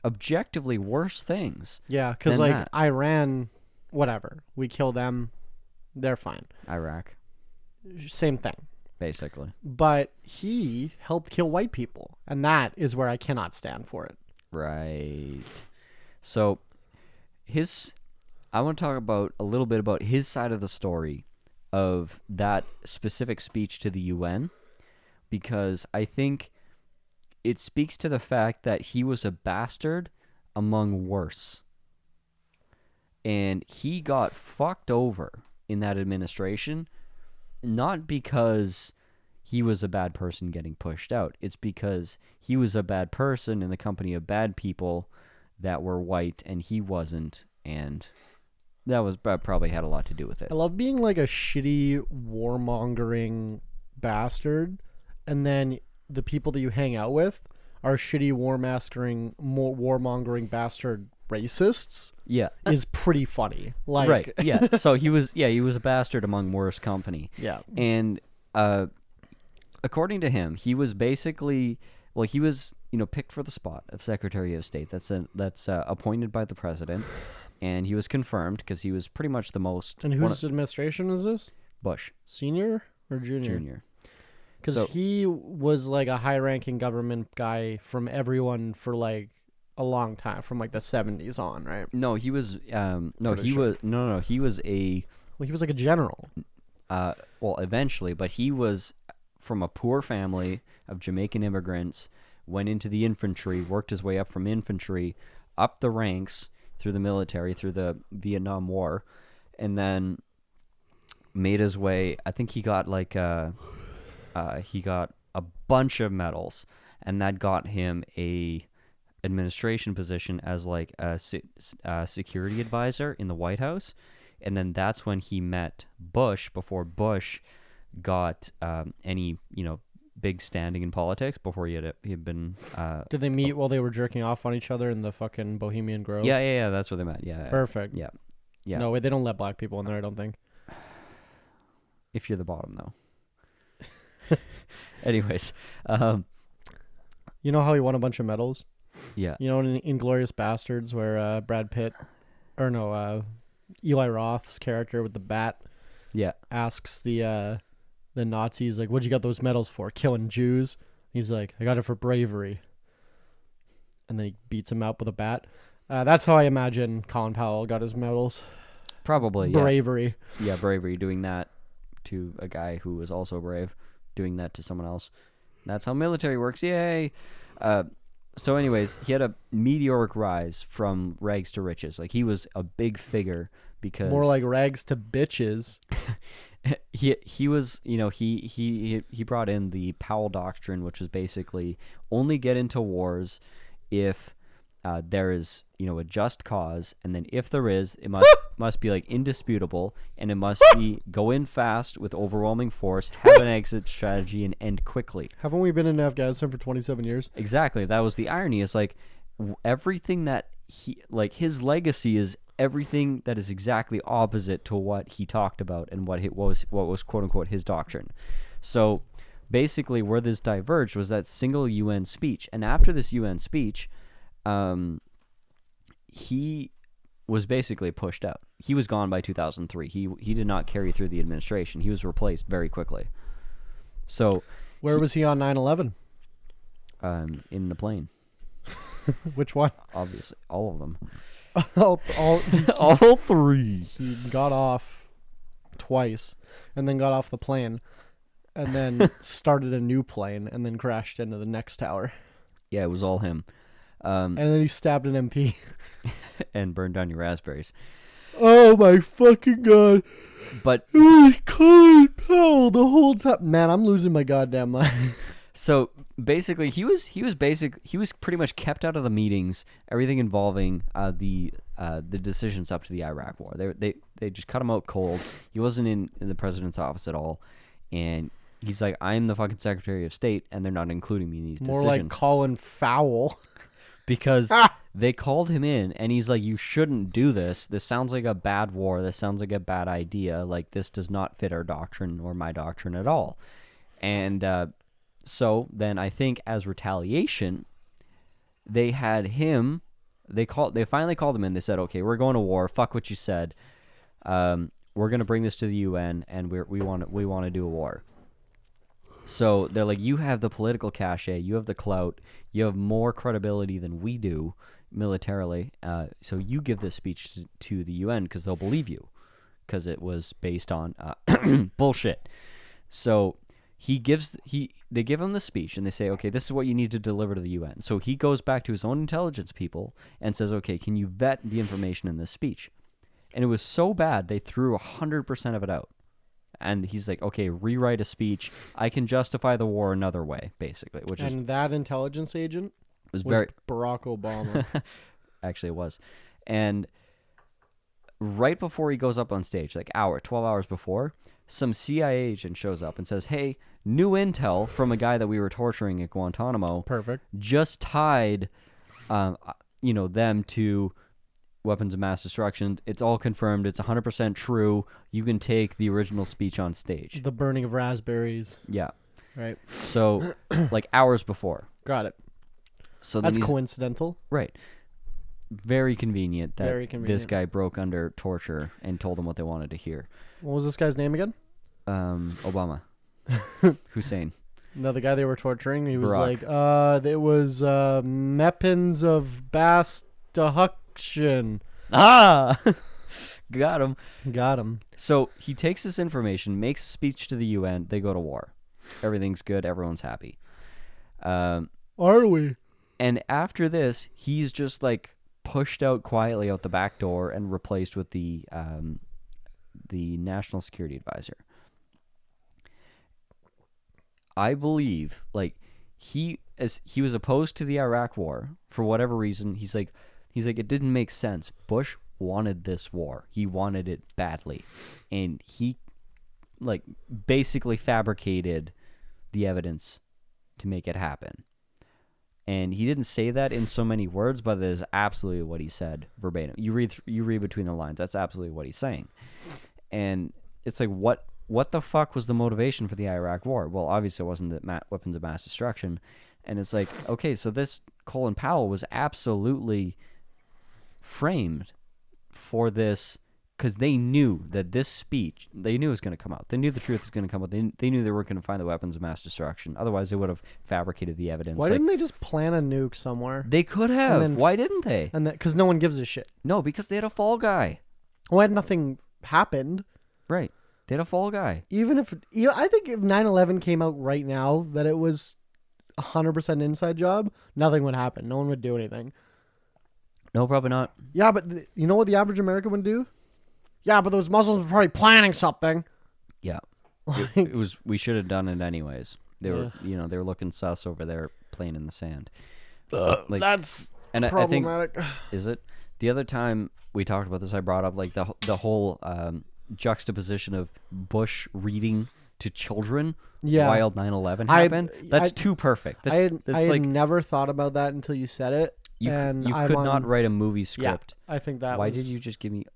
Speaker 2: objectively worse things.
Speaker 3: Yeah, because
Speaker 2: than
Speaker 3: like
Speaker 2: that.
Speaker 3: Iran, whatever, we kill them, they're fine.
Speaker 2: Iraq,
Speaker 3: Same thing.
Speaker 2: basically.
Speaker 3: But he helped kill white people, and that is where I cannot stand for it.
Speaker 2: Right. So I want to talk about a little bit about his side of the story of that specific speech to the UN, because I think it speaks to the fact that he was a bastard among worse. And he got fucked over in that administration, not because he was a bad person getting pushed out. It's because he was a bad person in the company of bad people that were white and he wasn't, and that probably had a lot to do with it.
Speaker 3: I love being like a shitty warmongering bastard, and then the people that you hang out with are shitty warmongering bastard racists.
Speaker 2: Yeah.
Speaker 3: Is pretty funny. Like,
Speaker 2: right. Yeah. So he was a bastard among worse company.
Speaker 3: Yeah.
Speaker 2: And according to him, he was basically, well, he was, picked for the spot of Secretary of State. That's appointed by the president, and he was confirmed because he was pretty much the most.
Speaker 3: And whose administration is this?
Speaker 2: Bush.
Speaker 3: Senior or junior?
Speaker 2: Junior.
Speaker 3: Because he was like a high-ranking government guy from everyone for like a long time, from like the 70s on, right?
Speaker 2: No, he was. He was a.
Speaker 3: Well, he was like a general.
Speaker 2: Eventually, but he was from a poor family of Jamaican immigrants. Went into the infantry, worked his way up from infantry, up the ranks through the military, through the Vietnam War, and then made his way. I think he got he got a bunch of medals, and that got him a administration position as like a security advisor in the White House. And then that's when he met Bush, before Bush got any big standing in politics, before he had been.
Speaker 3: Did they meet while they were jerking off on each other in the fucking Bohemian Grove?
Speaker 2: Yeah. That's where they met. Yeah.
Speaker 3: Perfect.
Speaker 2: Yeah.
Speaker 3: No, wait, they don't let black people in there, I don't think.
Speaker 2: If you're the bottom, though. Anyways,
Speaker 3: you know how he won a bunch of medals?
Speaker 2: Yeah.
Speaker 3: You know, in Inglourious Bastards, where Eli Roth's character with the bat, asks the Nazis, like, what'd you got those medals for? Killing Jews? He's like, I got it for bravery. And then he beats him up with a bat. That's how I imagine Colin Powell got his medals.
Speaker 2: Probably,
Speaker 3: bravery.
Speaker 2: Yeah, bravery, doing that to a guy who was also brave, doing that to someone else. That's how military works. Yay! So anyways, he had a meteoric rise from rags to riches. Like, he was a big figure because...
Speaker 3: More like rags to bitches.
Speaker 2: he was, he brought in the Powell Doctrine, which was basically only get into wars if there is, a just cause, and then if there is, it must be like indisputable, and it must be go in fast with overwhelming force, have an exit strategy, and end quickly.
Speaker 3: Haven't we been in Afghanistan for 27 years?
Speaker 2: Exactly. That was the irony. It's like everything that his legacy is everything that is exactly opposite to what he talked about and what was quote unquote his doctrine. So basically, where this diverged was that single UN speech, and after this UN speech, he was basically pushed out. He was gone by 2003. He did not carry through the administration. He was replaced very quickly. So
Speaker 3: where was he on 9/11?
Speaker 2: In the plane.
Speaker 3: Which one?
Speaker 2: Obviously, all of them.
Speaker 3: all three. He got off twice, and then got off the plane, and then started a new plane, and then crashed into the next tower.
Speaker 2: Yeah, it was all him.
Speaker 3: And then he stabbed an MP.
Speaker 2: And burned down your raspberries.
Speaker 3: Oh my fucking god.
Speaker 2: But
Speaker 3: Colin Powell the whole time. Man, I'm losing my goddamn mind.
Speaker 2: So basically, he was pretty much kept out of the meetings, everything involving the decisions up to the Iraq War. They just cut him out cold. He wasn't in the president's office at all, and he's like, I'm the fucking Secretary of State, and they're not including me in these decisions.
Speaker 3: More like Colin Fowl.
Speaker 2: Because they called him in, and he's like, you shouldn't do this. This sounds like a bad war. This sounds like a bad idea. Like, this does not fit our doctrine or my doctrine at all. And so then I think as retaliation, they had him. They finally called him in. They said, "Okay, we're going to war. Fuck what you said. We're gonna bring this to the UN, and we want to do a war." So they're like, "You have the political cachet. You have the clout. You have more credibility than we do militarily. So you give this speech to the UN because they'll believe you, because it was based on bullshit." So they give him the speech and they say, "Okay, this is what you need to deliver to the UN." So he goes back to his own intelligence people and says, "Okay, can you vet the information in this speech?" And it was so bad they threw 100% of it out. And he's like, "Okay, rewrite a speech. I can justify the war another way," basically.
Speaker 3: That intelligence agent
Speaker 2: was
Speaker 3: Barack Obama.
Speaker 2: Actually, it was. And right before he goes up on stage, like 12 hours before, some CIA agent shows up and says, "Hey, new intel from a guy that we were torturing at Guantanamo.
Speaker 3: Perfect.
Speaker 2: Just tied, them to weapons of mass destruction. It's all confirmed. It's 100% true. You can take the original speech on stage."
Speaker 3: The burning of raspberries.
Speaker 2: Yeah.
Speaker 3: Right.
Speaker 2: So, like hours before.
Speaker 3: Got it.
Speaker 2: So
Speaker 3: that's coincidental.
Speaker 2: Right. Very convenient that
Speaker 3: Very convenient.
Speaker 2: this guy broke under torture and told them what they wanted to hear.
Speaker 3: What was this guy's name again?
Speaker 2: Obama. Hussein.
Speaker 3: No, the guy they were torturing. He was
Speaker 2: Barack.
Speaker 3: like, it was weapons of mass destruction.
Speaker 2: Ah! Got him.
Speaker 3: Got him.
Speaker 2: So he takes this information, makes a speech to the UN. They go to war. Everything's good. Everyone's happy.
Speaker 3: Are we?
Speaker 2: And after this, he's just like pushed out quietly out the back door and replaced with the National Security Advisor. I believe he was opposed to the Iraq War for whatever reason. He's like it didn't make sense. Bush wanted this war. He wanted it badly, and he basically fabricated the evidence to make it happen. And he didn't say that in so many words, but it is absolutely what he said verbatim. You read between the lines. That's absolutely what he's saying. And it's like, what the fuck was the motivation for the Iraq War? Well, obviously it wasn't the weapons of mass destruction. And it's like, okay, so this Colin Powell was absolutely framed for this because they knew that this speech, they knew it was going to come out. They knew the truth was going to come out. They knew they weren't going to find the weapons of mass destruction. Otherwise, they would have fabricated the evidence.
Speaker 3: Why didn't they just plant a nuke somewhere?
Speaker 2: They could have. Why didn't they?
Speaker 3: And because no one gives a shit.
Speaker 2: No, because they had a fall guy.
Speaker 3: Why had nothing happened?
Speaker 2: Right. They had a fall guy.
Speaker 3: I think if 9/11 came out right now, that it was 100% inside job, nothing would happen. No one would do anything.
Speaker 2: No, probably not.
Speaker 3: Yeah, but you know what the average American would do? Yeah, but those Muslims were probably planning something.
Speaker 2: Yeah. It was. We should have done it anyways. They were, they were looking sus over there, playing in the sand.
Speaker 3: That's
Speaker 2: I
Speaker 3: problematic.
Speaker 2: think, is it? The other time we talked about this, I brought up the whole juxtaposition of Bush reading to children while 9/11 happened. That's too perfect.
Speaker 3: I had never thought about that until you said it.
Speaker 2: You could not write a movie script.
Speaker 3: Yeah, I think that.
Speaker 2: Why did you just give me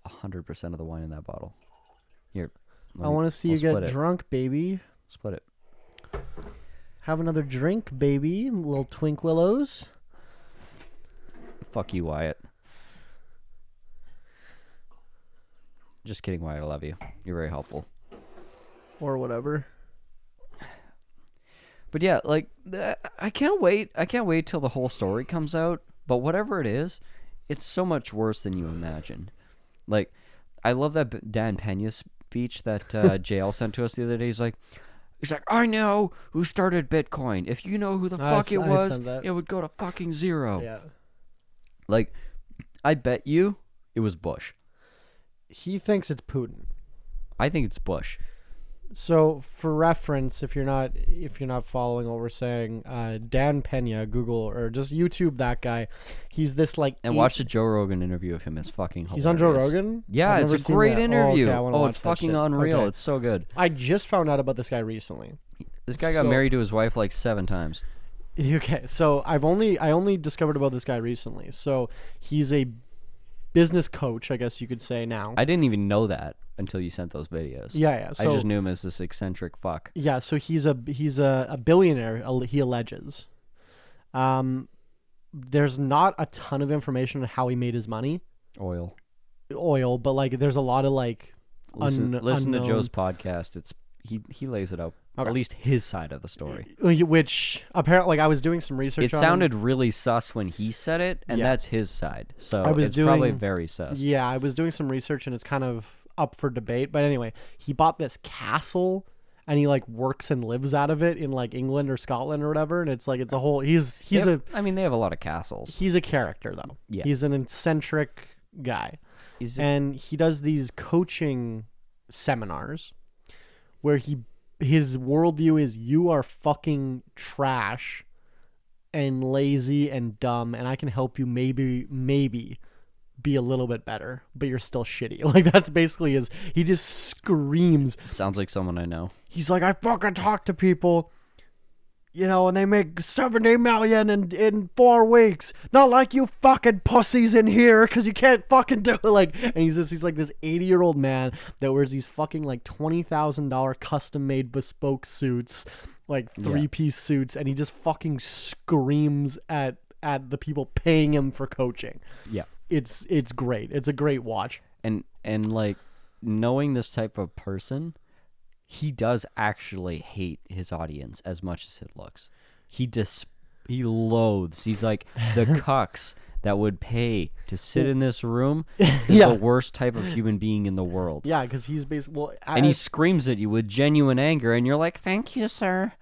Speaker 2: 100% of the wine in that bottle? Here,
Speaker 3: I want to see you get drunk, baby.
Speaker 2: Split it.
Speaker 3: Have another drink, baby. Little Twink Willows.
Speaker 2: Fuck you, Wyatt. Just kidding, Wyatt. I love you. You're very helpful.
Speaker 3: Or whatever.
Speaker 2: But yeah, I can't wait. I can't wait till the whole story comes out. But whatever it is, it's so much worse than you imagine. I love that Dan Pena speech that JL sent to us the other day. He's like, I know who started Bitcoin. If you know who the fuck it was, it would go to fucking zero.
Speaker 3: Yeah.
Speaker 2: I bet you it was Bush.
Speaker 3: He thinks it's Putin.
Speaker 2: I think it's Bush.
Speaker 3: So, for reference, if you're not following what we're saying, Dan Pena, Google or just YouTube that guy. He's this
Speaker 2: and watch the Joe Rogan interview of him. It's fucking hilarious.
Speaker 3: He's on Joe Rogan?
Speaker 2: Yeah, it's a great interview.
Speaker 3: Oh,
Speaker 2: it's fucking unreal. Okay. It's so good.
Speaker 3: I just found out about this guy recently.
Speaker 2: This guy got married to his wife 7 times.
Speaker 3: Okay, so I only discovered about this guy recently. So he's a business coach, I guess you could say now.
Speaker 2: I didn't even know that until you sent those videos.
Speaker 3: Yeah. So,
Speaker 2: I just knew him as this eccentric fuck.
Speaker 3: Yeah, so he's a billionaire, he alleges. there's not a ton of information on how he made his money.
Speaker 2: Oil.
Speaker 3: But like there's a lot of like
Speaker 2: Listen to
Speaker 3: unknown-
Speaker 2: Joe's podcast. It's he lays it out.
Speaker 3: Okay.
Speaker 2: At least his side of the story.
Speaker 3: which apparently, like I was doing some research.
Speaker 2: It sounded really sus when he said it, and
Speaker 3: Yeah.
Speaker 2: that's his side. So
Speaker 3: I was
Speaker 2: it's probably
Speaker 3: doing-
Speaker 2: very sus.
Speaker 3: Yeah, I was doing some research, and it's kind of up for debate. But anyway, he bought this castle, and he like works and lives out of it in like England or Scotland or whatever. And it's like it's a whole. He's
Speaker 2: I mean, they have a lot of castles.
Speaker 3: he's a character though.
Speaker 2: Yeah.
Speaker 3: He's an eccentric guy,
Speaker 2: He's
Speaker 3: and he does these coaching seminars where his worldview is you are fucking trash and lazy and dumb, and I can help you maybe be a little bit better, but you're still shitty. Like that's basically he just screams.
Speaker 2: sounds like someone I know.
Speaker 3: He's like, I fucking talk to people, and they make 70 million in 4 weeks. Not like you fucking pussies in here, because you can't fucking do it. Like, and he's like this 80-year-old man that wears these fucking like $20,000 custom-made bespoke suits, like 3-piece suits, and he just fucking screams at the people paying him for coaching.
Speaker 2: Yeah.
Speaker 3: It's great. It's a great watch.
Speaker 2: And like knowing this type of person, he does actually hate his audience as much as it looks. He loathes. He's like the cucks that would pay to sit in this room is
Speaker 3: Yeah.
Speaker 2: the worst type of human being in the world.
Speaker 3: Yeah, because he's basically
Speaker 2: And he screams at you with genuine anger, and you're like, "Thank you, sir,"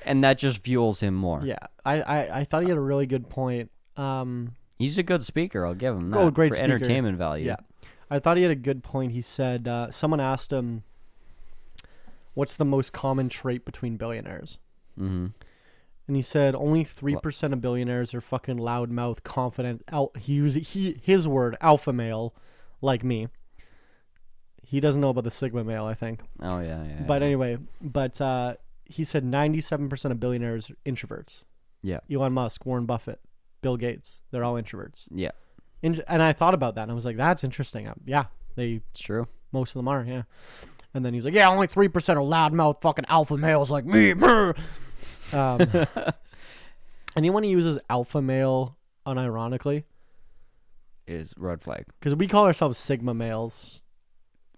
Speaker 2: and that just fuels him more.
Speaker 3: yeah. I thought he had a really good point.
Speaker 2: He's a good speaker. I'll give him that.
Speaker 3: Great
Speaker 2: for
Speaker 3: speaker.
Speaker 2: entertainment value.
Speaker 3: Yeah, I thought he had a good point. He said someone asked him, "What's the most common trait between billionaires?"
Speaker 2: Mm-hmm.
Speaker 3: And he said only 3% of billionaires are fucking loudmouth, confident. His word, alpha male, like me. He doesn't know about the sigma male, I think.
Speaker 2: Oh yeah.
Speaker 3: But anyway, he said 97% of billionaires are introverts.
Speaker 2: Yeah.
Speaker 3: Elon Musk, Warren Buffett, Bill Gates, they're all introverts.
Speaker 2: Yeah,
Speaker 3: And I thought about that, and I was like, that's interesting. Yeah,
Speaker 2: it's true.
Speaker 3: most of them are, yeah. And then he's like, yeah, only 3% are loudmouth fucking alpha males like me. Anyone who uses alpha male unironically,
Speaker 2: Is red flag,
Speaker 3: because we call ourselves sigma males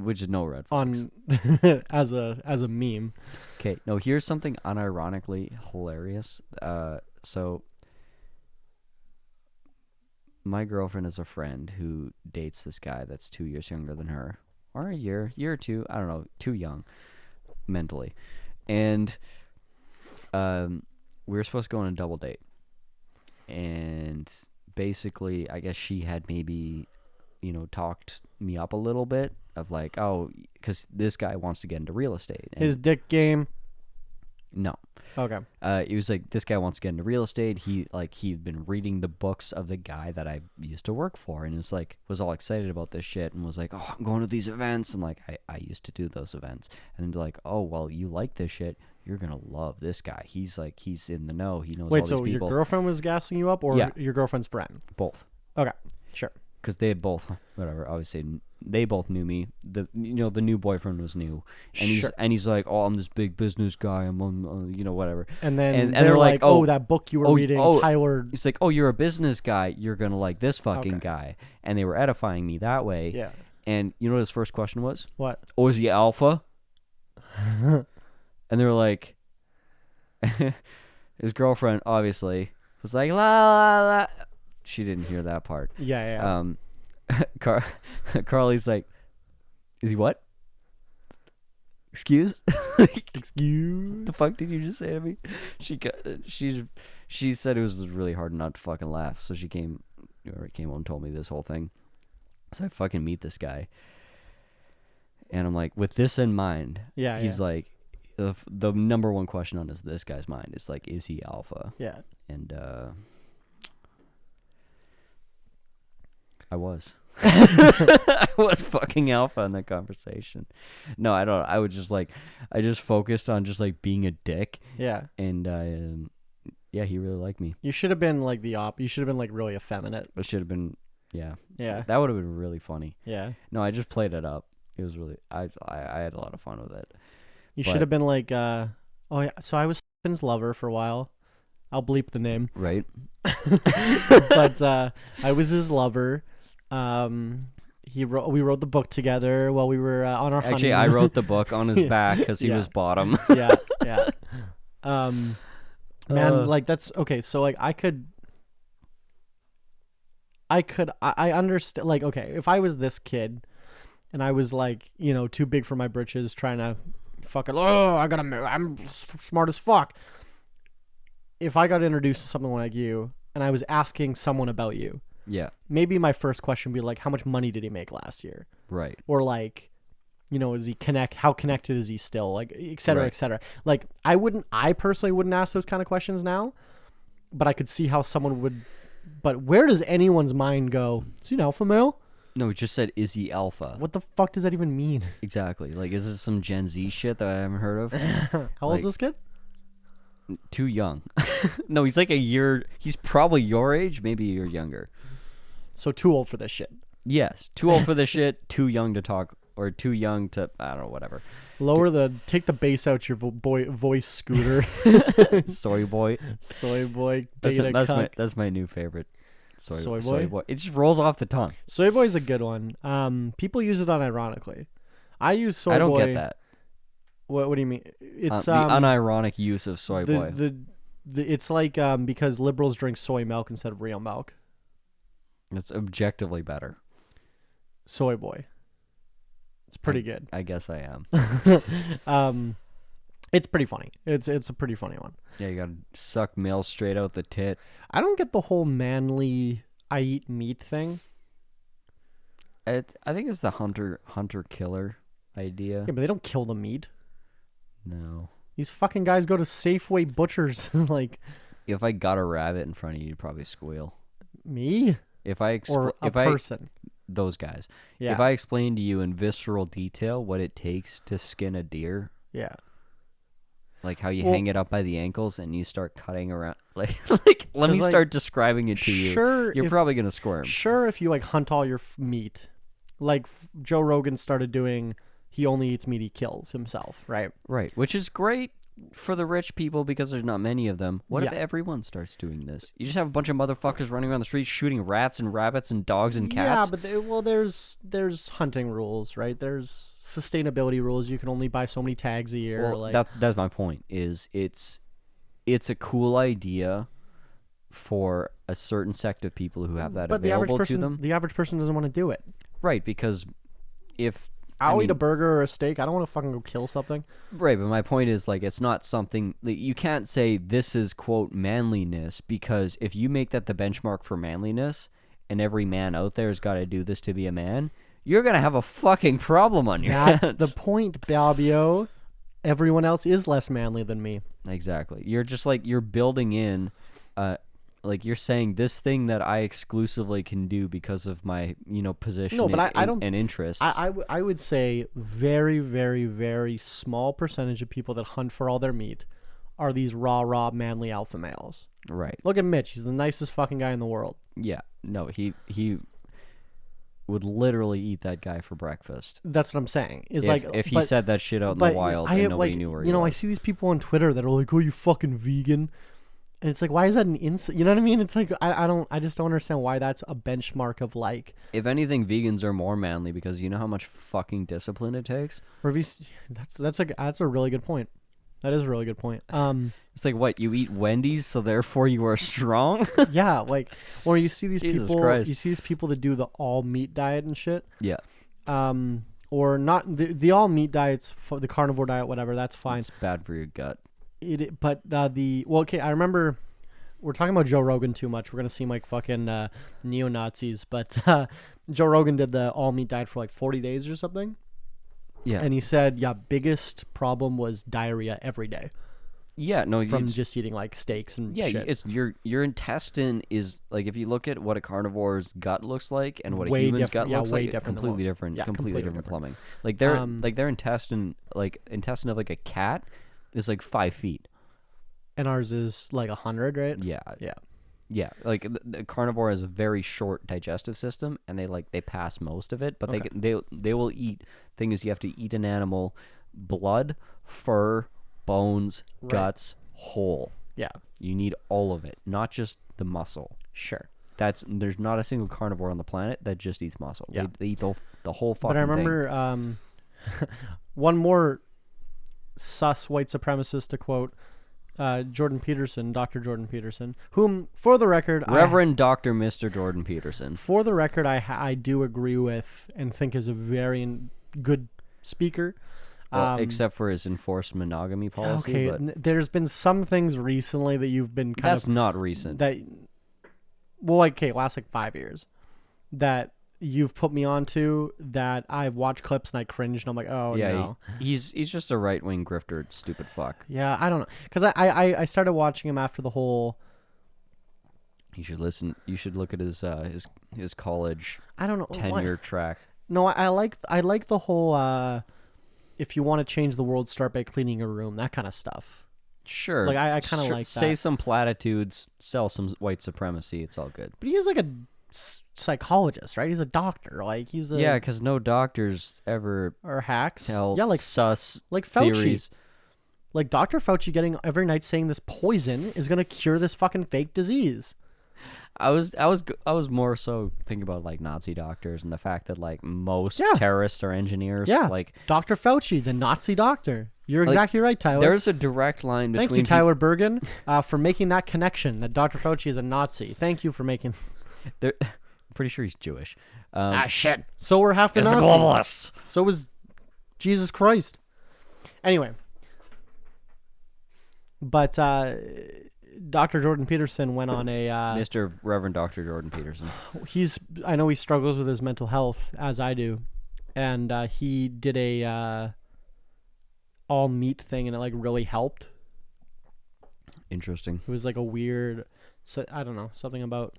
Speaker 2: which is no red flags.
Speaker 3: on as a meme.
Speaker 2: Okay, no, here's something unironically hilarious. So my girlfriend is a friend who dates this guy that's 2 years younger than her, or a year or two. I don't know, too young mentally, and we were supposed to go on a double date, and basically, I guess she had maybe, talked me up a little bit of like, oh, because this guy wants to get into real estate. And
Speaker 3: His dick game.
Speaker 2: no.
Speaker 3: Okay.
Speaker 2: It was like this guy wants to get into real estate. He'd been reading the books of the guy that I used to work for, and was all excited about this shit, and was like, oh, I'm going to these events, and like I used to do those events, and then like, oh, well, you like this shit, you're gonna love this guy. He's in the know. He knows
Speaker 3: Wait,
Speaker 2: all
Speaker 3: so
Speaker 2: these
Speaker 3: your
Speaker 2: people.
Speaker 3: girlfriend was gassing you up, or
Speaker 2: Yeah.
Speaker 3: your girlfriend's friend?
Speaker 2: Both,
Speaker 3: Okay, sure.
Speaker 2: because they had both, whatever. Obviously, they both knew me. The new boyfriend was new, and
Speaker 3: Sure.
Speaker 2: he's like, oh, I'm this big business guy. I'm on, whatever.
Speaker 3: And then
Speaker 2: And
Speaker 3: they're
Speaker 2: they're
Speaker 3: like,
Speaker 2: like,
Speaker 3: oh,
Speaker 2: oh,
Speaker 3: that book you were
Speaker 2: oh,
Speaker 3: reading,
Speaker 2: oh,
Speaker 3: Tyler.
Speaker 2: He's like, oh, you're a business guy. You're going to like this fucking
Speaker 3: Okay.
Speaker 2: guy. And they were edifying me that way.
Speaker 3: Yeah.
Speaker 2: And you know what his first question was?
Speaker 3: What?
Speaker 2: Oh, is he alpha? And they were like, his girlfriend, obviously, was like, la, la, la. She didn't hear that part.
Speaker 3: Yeah.
Speaker 2: Carly's like, is he what? Excuse?
Speaker 3: Excuse.
Speaker 2: The fuck did you just say to me? She said it was really hard not to fucking laugh, so she came home and told me this whole thing. So I fucking meet this guy, and I'm like, with this in mind,
Speaker 3: Yeah.
Speaker 2: he's like, the number one question on this guy's mind is like, is he alpha?
Speaker 3: Yeah.
Speaker 2: And I was. I was fucking alpha in that conversation. No, I don't. I just focused on just like being a dick,
Speaker 3: Yeah.
Speaker 2: and yeah, he really liked me.
Speaker 3: You should have been like the op. You should have been like really effeminate.
Speaker 2: It should have been, yeah.
Speaker 3: Yeah.
Speaker 2: That would have been really funny.
Speaker 3: Yeah.
Speaker 2: No, I just played it up. It was really, I had a lot of fun with it.
Speaker 3: You
Speaker 2: But-
Speaker 3: should have been like, oh yeah. So I was Finn's lover for a while, I'll bleep the name.
Speaker 2: Right.
Speaker 3: But I was his lover. We wrote the book together while we were on our
Speaker 2: Actually,
Speaker 3: honeymoon.
Speaker 2: I wrote the book on his back because he
Speaker 3: Yeah.
Speaker 2: was bottom.
Speaker 3: Yeah. Man, like that's okay. So like I understand. Like, okay, if I was this kid, and I was like, too big for my britches, trying to fucking, I'm smart as fuck. If I got introduced to something like you, and I was asking someone about you,
Speaker 2: Yeah.
Speaker 3: maybe my first question would be like, how much money did he make last year?
Speaker 2: Right.
Speaker 3: Or like, is he how connected is he still? Like, et cetera,
Speaker 2: Right.
Speaker 3: et cetera. Like, I personally wouldn't ask those kind of questions now, but I could see how someone would. But where does anyone's mind go? Is he an alpha male?
Speaker 2: No, it just said, is he alpha?
Speaker 3: What the fuck does that even mean?
Speaker 2: Exactly. Like, is this some Gen Z shit that I haven't heard of?
Speaker 3: How old's this kid?
Speaker 2: Too young. No, he's like a year. He's probably your age, maybe a year younger.
Speaker 3: So too old for this shit.
Speaker 2: Yes. Too old for this shit. Too young to talk, or too young to, I don't know, whatever.
Speaker 3: Take the bass out your voice, Scooter.
Speaker 2: Soy boy.
Speaker 3: Soy boy.
Speaker 2: That's
Speaker 3: Beta cuck.
Speaker 2: that's my new favorite.
Speaker 3: Soy
Speaker 2: Soy
Speaker 3: boy?
Speaker 2: boy. It just rolls off the tongue.
Speaker 3: Soy boy's a good one. People use it unironically. I use soy boy.
Speaker 2: I don't get that.
Speaker 3: What do you mean? It's
Speaker 2: The unironic use of soy boy.
Speaker 3: It's like because liberals drink soy milk instead of real milk.
Speaker 2: It's objectively better.
Speaker 3: Soy boy. It's pretty good.
Speaker 2: I guess I am.
Speaker 3: It's pretty funny. It's a pretty funny one.
Speaker 2: Yeah, you gotta suck milk straight out the tit.
Speaker 3: I don't get the whole manly I eat meat thing.
Speaker 2: I think it's the hunter killer idea.
Speaker 3: Yeah, but they don't kill the meat.
Speaker 2: No.
Speaker 3: These fucking guys go to Safeway butchers like
Speaker 2: If I got a rabbit in front of you, you'd probably squeal.
Speaker 3: me or a person.
Speaker 2: Those guys.
Speaker 3: Yeah.
Speaker 2: If I explained to you in visceral detail what it takes to skin a deer,
Speaker 3: Yeah.
Speaker 2: like how you hang it up by the ankles and you start cutting around, like let me start describing it to you.
Speaker 3: Sure,
Speaker 2: You're probably gonna squirm.
Speaker 3: Sure, if you like hunt all your meat, like Joe Rogan started doing, he only eats meat he kills himself, right?
Speaker 2: Right, which is great for the rich people because there's not many of them. What if
Speaker 3: Yeah.
Speaker 2: everyone starts doing this? You just have a bunch of motherfuckers running around the streets shooting rats and rabbits and dogs and cats.
Speaker 3: Yeah, but there's hunting rules, right? There's sustainability rules. You can only buy so many tags a year.
Speaker 2: Well,
Speaker 3: like
Speaker 2: that's my point. Is it's a cool idea for a certain sect of people who have that
Speaker 3: but
Speaker 2: available to them.
Speaker 3: the average person doesn't want to do it.
Speaker 2: Right, because if
Speaker 3: I'll eat a burger or a steak. I don't want to fucking go kill something.
Speaker 2: Right, but my point is, like, it's not something that you can't say this is, quote, manliness, because if you make that the benchmark for manliness and every man out there has got to do this to be a man, you're going to have a fucking problem on your
Speaker 3: That's
Speaker 2: hands.
Speaker 3: the point, Babio. Everyone else is less manly than me.
Speaker 2: Exactly. You're just like, you're building in, like you're saying this thing that I exclusively can do because of my, position
Speaker 3: I don't,
Speaker 2: and interests.
Speaker 3: I would say very, very, very small percentage of people that hunt for all their meat are these raw, manly alpha males.
Speaker 2: Right.
Speaker 3: Look at Mitch. He's the nicest fucking guy in the world.
Speaker 2: Yeah. No, he would literally eat that guy for breakfast.
Speaker 3: That's what I'm saying.
Speaker 2: If he said that shit out in the wild and nobody knew where he was.
Speaker 3: I see these people on Twitter that are like, "Oh, you fucking vegan," and it's like, why is that an insult? You know what I mean? It's like I just don't understand why that's a benchmark of like.
Speaker 2: If anything, vegans are more manly because you know how much fucking discipline it takes.
Speaker 3: That's a really good point. That is a really good point.
Speaker 2: It's like, what, you eat Wendy's, so therefore you are strong?
Speaker 3: Yeah, like, or you see these
Speaker 2: Jesus
Speaker 3: people.
Speaker 2: Christ.
Speaker 3: You see these people that do the all meat diet and shit.
Speaker 2: Yeah.
Speaker 3: Or not the all meat diets, the carnivore diet, whatever. That's fine.
Speaker 2: It's bad for your gut.
Speaker 3: Okay, I remember we're talking about Joe Rogan too much. We're gonna seem like fucking neo-Nazis, but Joe Rogan did the all meat diet for like 40 days or something.
Speaker 2: Yeah.
Speaker 3: And he said, biggest problem was diarrhea every day.
Speaker 2: Yeah, no,
Speaker 3: from just eating like steaks and shit.
Speaker 2: It's your intestine is like, if you look at what a carnivore's gut looks like and what a
Speaker 3: Way
Speaker 2: human's
Speaker 3: different.
Speaker 2: gut looks
Speaker 3: way
Speaker 2: like,
Speaker 3: different
Speaker 2: completely different.
Speaker 3: Yeah,
Speaker 2: completely
Speaker 3: completely
Speaker 2: different
Speaker 3: different.
Speaker 2: plumbing. Like their intestine of like a cat is like 5 feet.
Speaker 3: And ours is like 100, right?
Speaker 2: Yeah.
Speaker 3: Yeah.
Speaker 2: Yeah, like the carnivore has a very short digestive system, and they pass most of it, but they will eat things. You have to eat an animal, blood, fur, bones, guts, whole.
Speaker 3: Yeah.
Speaker 2: You need all of it, not just the muscle.
Speaker 3: Sure.
Speaker 2: There's not a single carnivore on the planet that just eats muscle.
Speaker 3: Yeah.
Speaker 2: They eat the whole fucking
Speaker 3: But I
Speaker 2: thing.
Speaker 3: remember one more sus white supremacist to quote Jordan Peterson, Dr. Jordan Peterson, whom, for the record,
Speaker 2: Reverend Dr. Mr. Jordan Peterson.
Speaker 3: For the record, I do agree with and think is a very good speaker.
Speaker 2: Well, except for his enforced monogamy policy.
Speaker 3: Okay,
Speaker 2: but
Speaker 3: there's been some things recently that you've been
Speaker 2: that's not recent.
Speaker 3: Last like 5 years that you've put me onto that I've watched clips and I cringed and I'm like, oh
Speaker 2: yeah,
Speaker 3: no.
Speaker 2: He's just a right wing grifter, stupid fuck.
Speaker 3: Yeah, I don't know, because I started watching him after the whole.
Speaker 2: You should listen. You should look at his college.
Speaker 3: I don't know
Speaker 2: tenure track.
Speaker 3: No, I like the whole. If you want to change the world, start by cleaning your room. That kind of stuff.
Speaker 2: Sure.
Speaker 3: Like I kind of like that.
Speaker 2: Say some platitudes, sell some white supremacy. It's all good.
Speaker 3: But he's like a psychologist, right? He's a doctor. Like he's a
Speaker 2: because no doctors ever
Speaker 3: or hacks.
Speaker 2: tell
Speaker 3: like
Speaker 2: sus
Speaker 3: like Fauci.
Speaker 2: theories.
Speaker 3: Like Dr. Fauci getting every night saying this poison is gonna cure this fucking fake disease.
Speaker 2: I was more so thinking about like Nazi doctors and the fact that like most terrorists are engineers.
Speaker 3: Yeah,
Speaker 2: like
Speaker 3: Dr. Fauci, the Nazi doctor. You're exactly right, Tyler.
Speaker 2: There's a direct line between.
Speaker 3: Thank you, Tyler Bergen, for making that connection that Dr. Fauci is a Nazi. Thank you for making.
Speaker 2: I'm pretty sure he's Jewish.
Speaker 3: Shit. So we're half the Nazis.
Speaker 2: The globalists.
Speaker 3: So was Jesus Christ. Anyway, but Dr. Jordan Peterson went on a
Speaker 2: Mr. Reverend Dr. Jordan Peterson.
Speaker 3: I know he struggles with his mental health, as I do, and he did a all meat thing, and it like really helped.
Speaker 2: Interesting.
Speaker 3: It was like a weird, I don't know, something about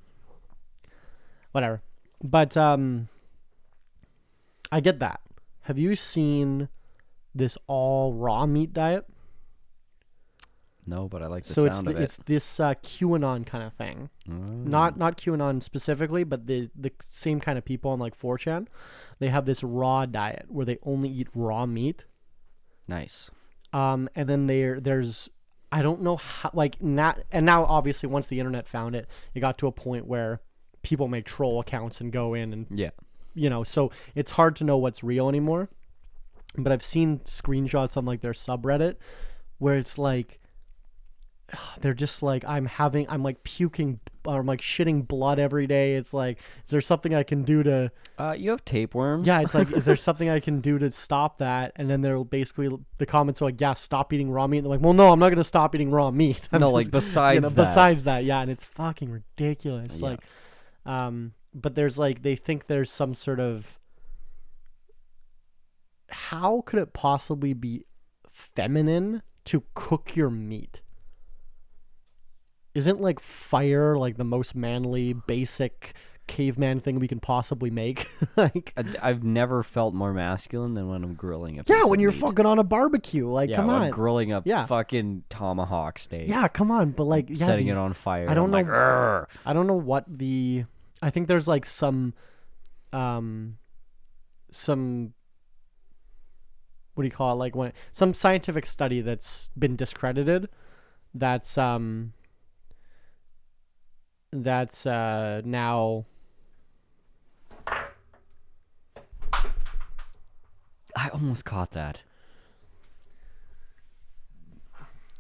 Speaker 3: whatever. But I get that. Have you seen this all raw meat diet?
Speaker 2: No, but I like the sound of it.
Speaker 3: It's this QAnon kind of thing. Not QAnon specifically, but the same kind of people on like 4chan. They have this raw diet where they only eat raw meat.
Speaker 2: Nice.
Speaker 3: And then there's I don't know how now obviously once the internet found it, it got to a point where people make troll accounts and go in and so it's hard to know what's real anymore. But I've seen screenshots on like their subreddit where it's like they're just like I'm like puking or I'm like shitting blood every day. It's like, is there something I can do to
Speaker 2: you have tapeworms?
Speaker 3: Yeah, it's like, is there something I can do to stop that? And then they'll basically the comments are like, yeah, stop eating raw meat. And they're like, well, no, I'm not gonna stop eating raw meat. Besides that, yeah, and it's fucking ridiculous.
Speaker 2: Yeah.
Speaker 3: Like but there's like they think there's some sort of, how could it possibly be feminine to cook your meat? Isn't like fire like the most manly, basic caveman thing we can possibly make? Like
Speaker 2: I've never felt more masculine than when I'm grilling a piece
Speaker 3: yeah, when
Speaker 2: of
Speaker 3: you're
Speaker 2: meat.
Speaker 3: fucking on a barbecue. Like, come on.
Speaker 2: I'm grilling a fucking tomahawk steak.
Speaker 3: Yeah, come on. But like
Speaker 2: setting it on fire.
Speaker 3: I don't know.
Speaker 2: Like,
Speaker 3: I don't know what the. I think there's like some what do you call it? Like when some scientific study that's been discredited. That's now.
Speaker 2: I almost caught that.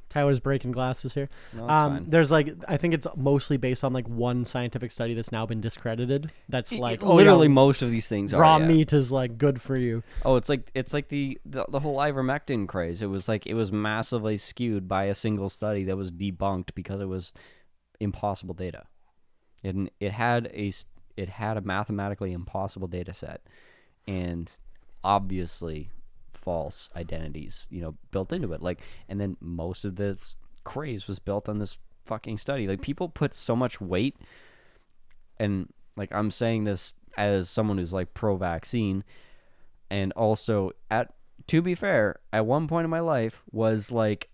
Speaker 3: Tyler's breaking glasses here.
Speaker 2: No, it's fine.
Speaker 3: There's like, I think it's mostly based on like one scientific study that's now been discredited. That's like
Speaker 2: literally most of these things
Speaker 3: raw
Speaker 2: are
Speaker 3: meat is like good for you.
Speaker 2: Oh, it's like the whole ivermectin craze. It was massively skewed by a single study that was debunked because it was impossible data. It had a mathematically impossible data set, and obviously false identities, built into it. Like, and then most of this craze was built on this fucking study. Like, people put so much weight, and like I'm saying this as someone who's like pro-vaccine, and also to be fair, at one point in my life was like,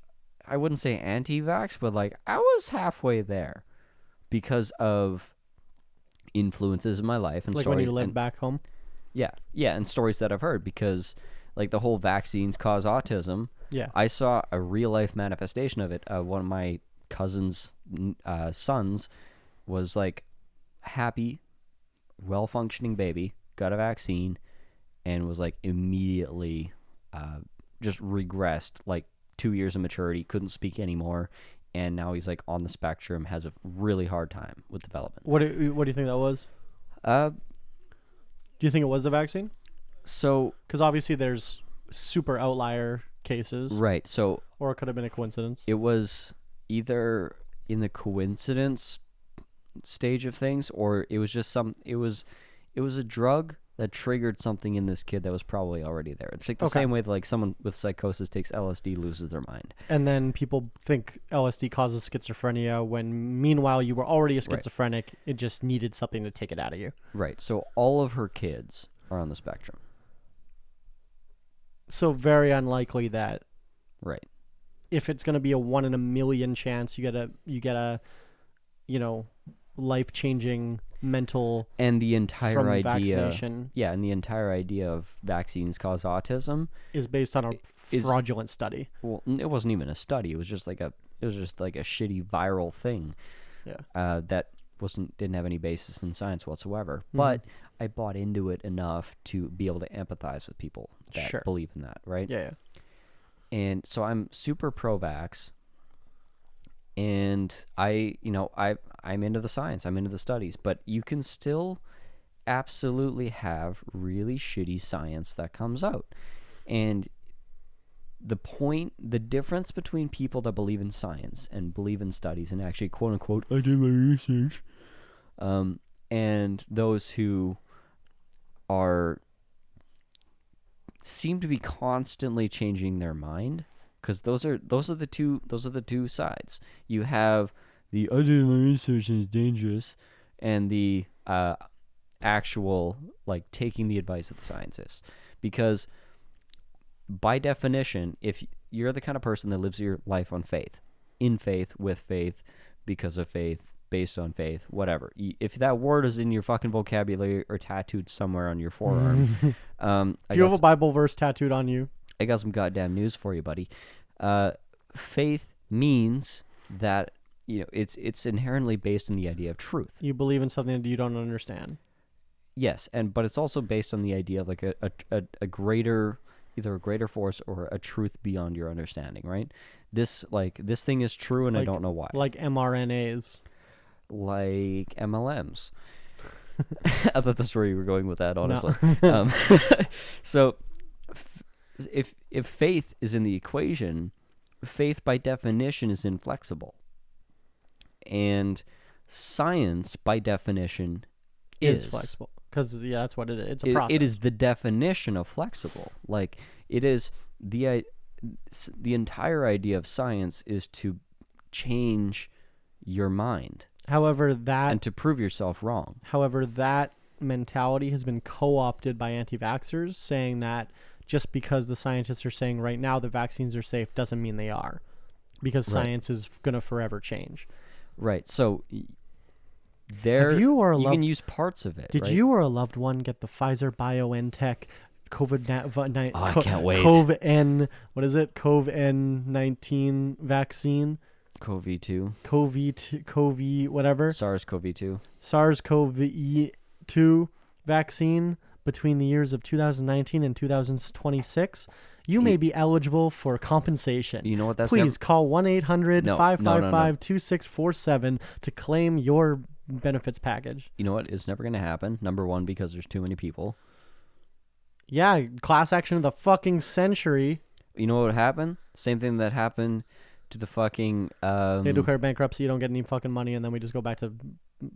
Speaker 2: I wouldn't say anti-vax, but like I was halfway there because of influences in my life and
Speaker 3: like
Speaker 2: stories.
Speaker 3: When you lived back home.
Speaker 2: Yeah, and stories that I've heard, because like the whole vaccines cause autism.
Speaker 3: Yeah.
Speaker 2: I saw a real life manifestation of it. One of my cousin's sons was like happy, well-functioning baby, got a vaccine, and was like immediately just regressed, like 2 years of maturity, couldn't speak anymore, and now he's like on the spectrum, has a really hard time with development.
Speaker 3: What do you think that was? Do you think it was the vaccine?
Speaker 2: So,
Speaker 3: because obviously there's super outlier cases,
Speaker 2: right? So,
Speaker 3: or it could have been a coincidence.
Speaker 2: it was either in the coincidence stage of things, or it was just it was a drug that triggered something in this kid that was probably already there. It's like the same way that like someone with psychosis takes LSD, loses their mind.
Speaker 3: And then people think LSD causes schizophrenia when meanwhile you were already a schizophrenic. Right. It just needed something to take it out of you.
Speaker 2: Right. So all of her kids are on the spectrum.
Speaker 3: So very unlikely that
Speaker 2: right.
Speaker 3: If it's going to be a 1 in a million chance, you get a life-changing mental
Speaker 2: and the entire
Speaker 3: from
Speaker 2: idea
Speaker 3: vaccination
Speaker 2: and the entire idea of vaccines cause autism
Speaker 3: is based on a fraudulent study.
Speaker 2: Well, it wasn't even a study. It was just like a shitty viral thing.
Speaker 3: Yeah.
Speaker 2: That didn't have any basis in science whatsoever. Mm-hmm. But I bought into it enough to be able to empathize with people that believe in that, right?
Speaker 3: Yeah.
Speaker 2: And so I'm super pro-vax. And I'm into the science, I'm into the studies, but you can still absolutely have really shitty science that comes out. And the difference between people that believe in science and believe in studies and actually quote unquote, I did my research, and those who seem to be constantly changing their mind. Because those are the two sides. You have the I did my research and it's dangerous, and the actual like taking the advice of the scientists. Because by definition, if you're the kind of person that lives your life on faith, in faith, with faith, because of faith, based on faith, whatever. If that word is in your fucking vocabulary or tattooed somewhere on your forearm,
Speaker 3: if you have a Bible verse tattooed on you,
Speaker 2: I got some goddamn news for you, buddy. Faith means that it's inherently based in the idea of truth.
Speaker 3: You believe in something that you don't understand.
Speaker 2: Yes, but it's also based on the idea of like a greater, either a greater force or a truth beyond your understanding, right? This thing is true, and I don't know why.
Speaker 3: Like mRNAs,
Speaker 2: like MLMs. I thought that's where you were going with that, honestly.
Speaker 3: No.
Speaker 2: So. If faith is in the equation, faith by definition is inflexible. And science by definition is
Speaker 3: flexible. Because that's what it is. It's a process.
Speaker 2: It is the definition of flexible. Like it is the entire idea of science is to change your mind. And to prove yourself wrong.
Speaker 3: However, that mentality has been co-opted by anti-vaxxers, saying that just because the scientists are saying right now the vaccines are safe doesn't mean they are, because science is going to forever change. Right. So you
Speaker 2: can use parts of it.
Speaker 3: Did you or a loved one get the Pfizer BioNTech COVID-19?
Speaker 2: I can't wait.
Speaker 3: What is it? COVID-19 vaccine?
Speaker 2: COVID
Speaker 3: whatever.
Speaker 2: SARS-CoV-2.
Speaker 3: SARS-CoV-2 vaccine. Between the years of 2019 and 2026, you may be eligible for compensation.
Speaker 2: You know what?
Speaker 3: Please call 1-800-555-2647 to claim your benefits package.
Speaker 2: You know what? It's never going to happen. Number one, because there's too many people.
Speaker 3: Yeah, class action of the fucking century.
Speaker 2: You know what would happen? Same thing that happened to the fucking...
Speaker 3: they declare bankruptcy, you don't get any fucking money, and then we just go back to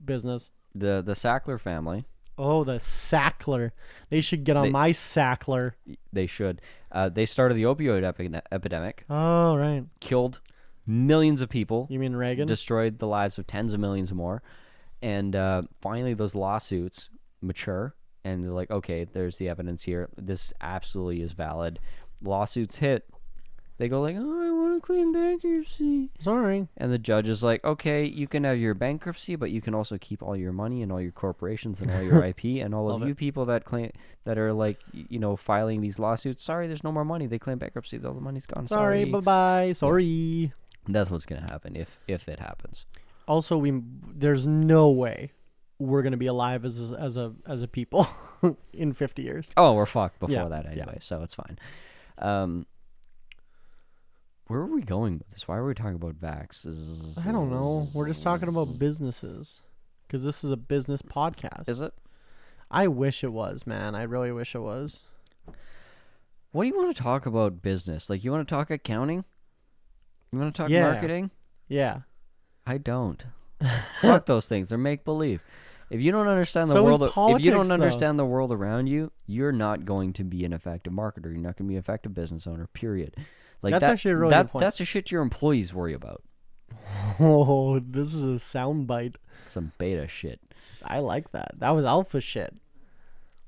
Speaker 3: business.
Speaker 2: The Sackler family...
Speaker 3: Oh, the Sackler. They should get on my Sackler.
Speaker 2: They should. They started the opioid epidemic.
Speaker 3: Oh, right.
Speaker 2: Killed millions of people.
Speaker 3: You mean Reagan?
Speaker 2: Destroyed the lives of tens of millions more. And finally, those lawsuits mature. And they're like, okay, there's the evidence here. This absolutely is valid. Lawsuits hit. They go like, oh, I want to claim bankruptcy.
Speaker 3: Sorry.
Speaker 2: And the judge is like, okay, you can have your bankruptcy, but you can also keep all your money and all your corporations and all your IP and all of you people that are like, filing these lawsuits. Sorry, there's no more money. They claim bankruptcy. All the money's gone.
Speaker 3: Sorry, bye-bye. Sorry.
Speaker 2: That's what's gonna happen if it happens.
Speaker 3: Also, there's no way we're gonna be alive as a people in 50 years.
Speaker 2: Oh, we're fucked before
Speaker 3: Yeah,
Speaker 2: that
Speaker 3: yeah.
Speaker 2: anyway, so it's fine. Where are we going with this? Why are we talking about vax?
Speaker 3: I don't know. We're just talking about businesses because this is a business podcast.
Speaker 2: Is it?
Speaker 3: I wish it was, man. I really wish it was.
Speaker 2: What do you want to talk about business? Like, you want to talk accounting? You want to talk
Speaker 3: Yeah.
Speaker 2: marketing?
Speaker 3: Yeah.
Speaker 2: I don't. Fuck those things. They're make believe. If you don't understand the
Speaker 3: So is
Speaker 2: world, if you
Speaker 3: politics,
Speaker 2: don't
Speaker 3: though.
Speaker 2: understand the world around you, you're not going to be an effective marketer. You're not going to be an effective business owner. Period. Like
Speaker 3: That's actually a really good point.
Speaker 2: That's the shit your employees worry about.
Speaker 3: Oh, this is a sound bite.
Speaker 2: Some beta shit.
Speaker 3: I like that. That was alpha shit.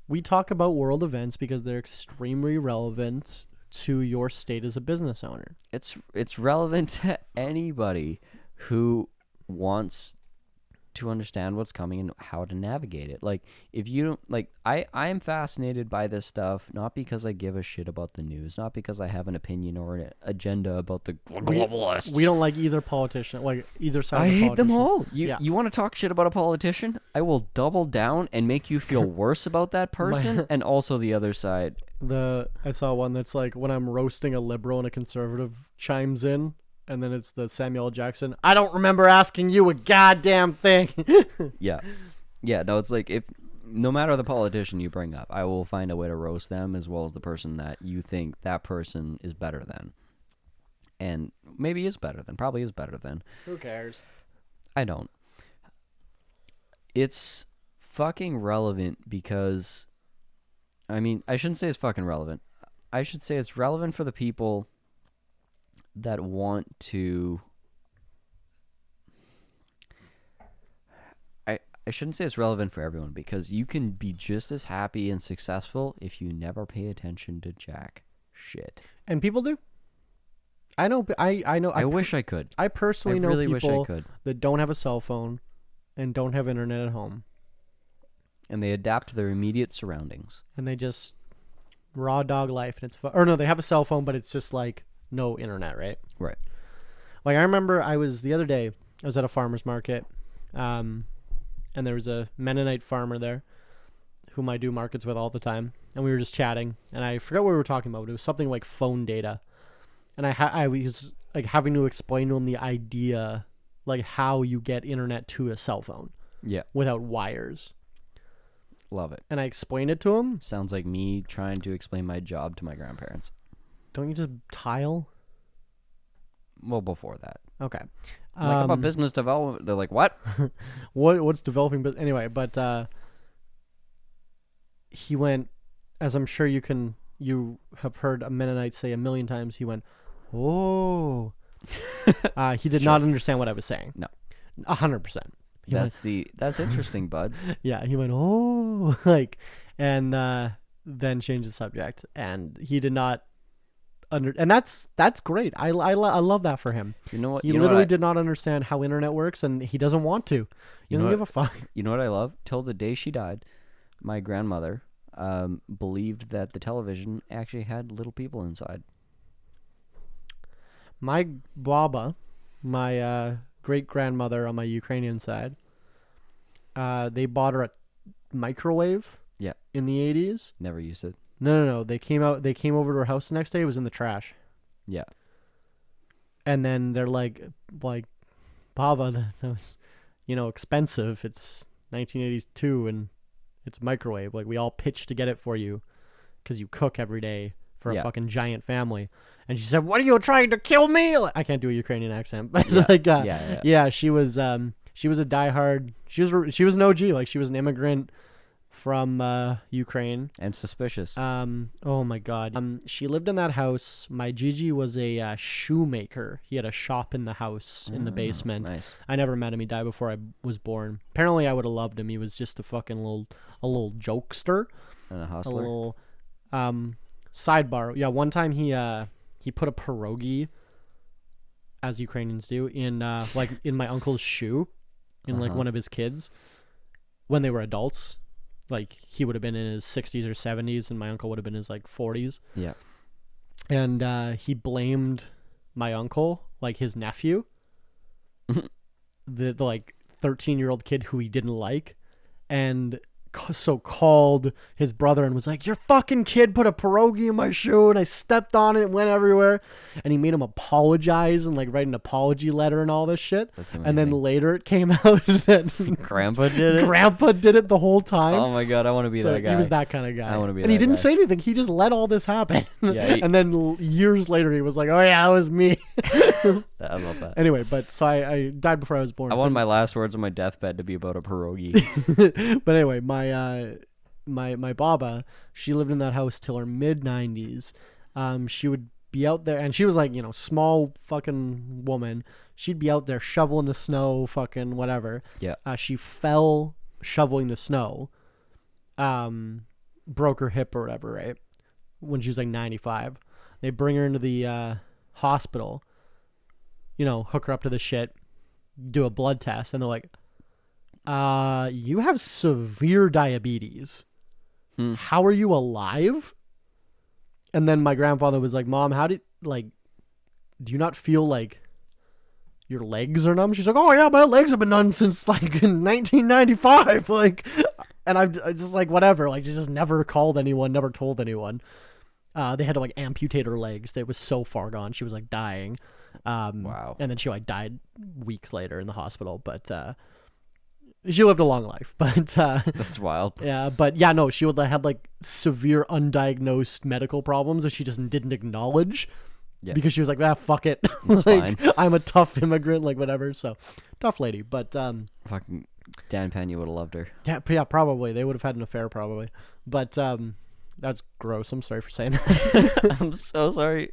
Speaker 3: We talk about world events because they're extremely relevant to your state as a business owner.
Speaker 2: It's relevant to anybody who wants to understand what's coming and how to navigate it. Like, if you don't, like, I am fascinated by this stuff, not because I give a shit about the news, not because I have an opinion or an agenda about the globalists.
Speaker 3: We don't like either politician, like either side.
Speaker 2: I
Speaker 3: of the
Speaker 2: hate them
Speaker 3: politician.
Speaker 2: all. You want to talk shit about a politician? I will double down and make you feel worse about that person and also the other side.
Speaker 3: I saw one that's like when I'm roasting a liberal and a conservative chimes in, and then it's the Samuel L. Jackson. I don't remember asking you a goddamn thing.
Speaker 2: Yeah. No, it's like, if no matter the politician you bring up, I will find a way to roast them as well as the person that you think that person is better than. And maybe is better than, probably is better than.
Speaker 3: Who cares?
Speaker 2: I don't. It's fucking relevant because, I mean, I shouldn't say it's fucking relevant. I should say it's relevant for the people that want to... I shouldn't say it's relevant for everyone, because you can be just as happy and successful if you never pay attention to jack shit.
Speaker 3: And people do. I know. I know.
Speaker 2: I wish I could.
Speaker 3: I personally
Speaker 2: I
Speaker 3: know
Speaker 2: really wish I
Speaker 3: people
Speaker 2: could.
Speaker 3: that don't have a cell phone and don't have internet at home,
Speaker 2: And they adapt to their immediate surroundings.
Speaker 3: and they just raw dog life, and it's fun. Or no, they have a cell phone, but it's just like no internet, right?
Speaker 2: Right.
Speaker 3: Like, I remember the other day, I was at a farmer's market, and there was a Mennonite farmer there whom I do markets with all the time, and we were just chatting, and I forgot what we were talking about. It was something like phone data, and I was like having to explain to him the idea, like how you get internet to a cell phone
Speaker 2: Yeah.
Speaker 3: without wires.
Speaker 2: Love it.
Speaker 3: And I explained it to him.
Speaker 2: Sounds like me trying to explain my job to my grandparents.
Speaker 3: Don't you just tile?
Speaker 2: Well, before that.
Speaker 3: Okay.
Speaker 2: I'm like, how about business development? They're like, what?
Speaker 3: What's developing? But anyway, he went, as I'm sure you have heard a Mennonite say a million times. He went, oh. He did not understand what I was saying.
Speaker 2: No.
Speaker 3: 100%.
Speaker 2: That's interesting, bud.
Speaker 3: Yeah, he went, oh, like, and then changed the subject, and he did not and that's great. I love that for him.
Speaker 2: You know what?
Speaker 3: He literally did not understand how internet works, and he doesn't want to. He doesn't give a fuck.
Speaker 2: You know what I love? Till the day she died, my grandmother believed that the television actually had little people inside.
Speaker 3: My baba, my great grandmother on my Ukrainian side, they bought her a microwave.
Speaker 2: Yeah.
Speaker 3: In the 80s.
Speaker 2: Never used it.
Speaker 3: No. They came over to her house the next day. It was in the trash.
Speaker 2: Yeah.
Speaker 3: And then they're like, Baba, that was, expensive. It's 1982 and it's a microwave. Like, we all pitched to get it for you because you cook every day for a fucking giant family. And she said, "What are you trying to kill me?" I can't do a Ukrainian accent, but yeah, she was a diehard. She was an OG. Like, she was an immigrant from Ukraine.
Speaker 2: And suspicious.
Speaker 3: Oh my God. She lived in that house. My Gigi was a shoemaker. He had a shop in the house in the basement.
Speaker 2: Nice.
Speaker 3: I never met him. He died before I was born. Apparently, I would have loved him. He was just a fucking little jokester.
Speaker 2: And a hustler.
Speaker 3: A little sidebar. Yeah, one time he put a pierogi, as Ukrainians do, in in my uncle's shoe, in like one of his kids, when they were adults. Like, he would have been in his 60s or 70s, and my uncle would have been in his, 40s.
Speaker 2: Yeah.
Speaker 3: And he blamed my uncle, like his nephew, the like 13-year-old kid who he didn't like, and so called his brother and was like, your fucking kid put a pierogi in my shoe and I stepped on it and went everywhere, and he made him apologize and like write an apology letter and all this shit.
Speaker 2: That's amazing.
Speaker 3: And then later it came out that
Speaker 2: Grandpa did it.
Speaker 3: Grandpa did it the whole time.
Speaker 2: Oh my god, I want to be
Speaker 3: So
Speaker 2: that guy.
Speaker 3: he was that kind of guy.
Speaker 2: I want to be
Speaker 3: and
Speaker 2: that
Speaker 3: he didn't
Speaker 2: guy.
Speaker 3: say anything. He just let all this happen.
Speaker 2: Yeah,
Speaker 3: and then years later he was like, oh yeah, it was me.
Speaker 2: I love that.
Speaker 3: Anyway, but so I died before I was born.
Speaker 2: I want my last words on my deathbed to be about a pierogi.
Speaker 3: But anyway, my baba, she lived in that house till her mid-90s. She would be out there, and she was like, small fucking woman. She'd be out there shoveling the snow, fucking whatever.
Speaker 2: Yeah.
Speaker 3: She fell shoveling the snow, broke her hip or whatever, right? When she was like 95. They bring her into the hospital, hook her up to the shit, do a blood test, and they're like, you have severe diabetes. How are you alive? And then my grandfather was like, Mom, do you not feel like your legs are numb? She's like, oh yeah, my legs have been numb since like in 1995. Like, and I just like, whatever. Like, she just never called anyone, never told anyone. They had to like amputate her legs. They was so far gone. She was like dying.
Speaker 2: Wow.
Speaker 3: And then she like died weeks later in the hospital. But she lived a long life. But
Speaker 2: That's wild.
Speaker 3: yeah, but yeah, no, she would have like severe undiagnosed medical problems that she just didn't acknowledge.
Speaker 2: Yeah.
Speaker 3: Because she was like, fuck it.
Speaker 2: It's
Speaker 3: like,
Speaker 2: fine.
Speaker 3: I'm a tough immigrant, like whatever. So tough lady. But
Speaker 2: Fucking Dan Penn, you would have loved her.
Speaker 3: yeah, probably. They would have had an affair probably. But that's gross. I'm sorry for saying that.
Speaker 2: I'm so sorry.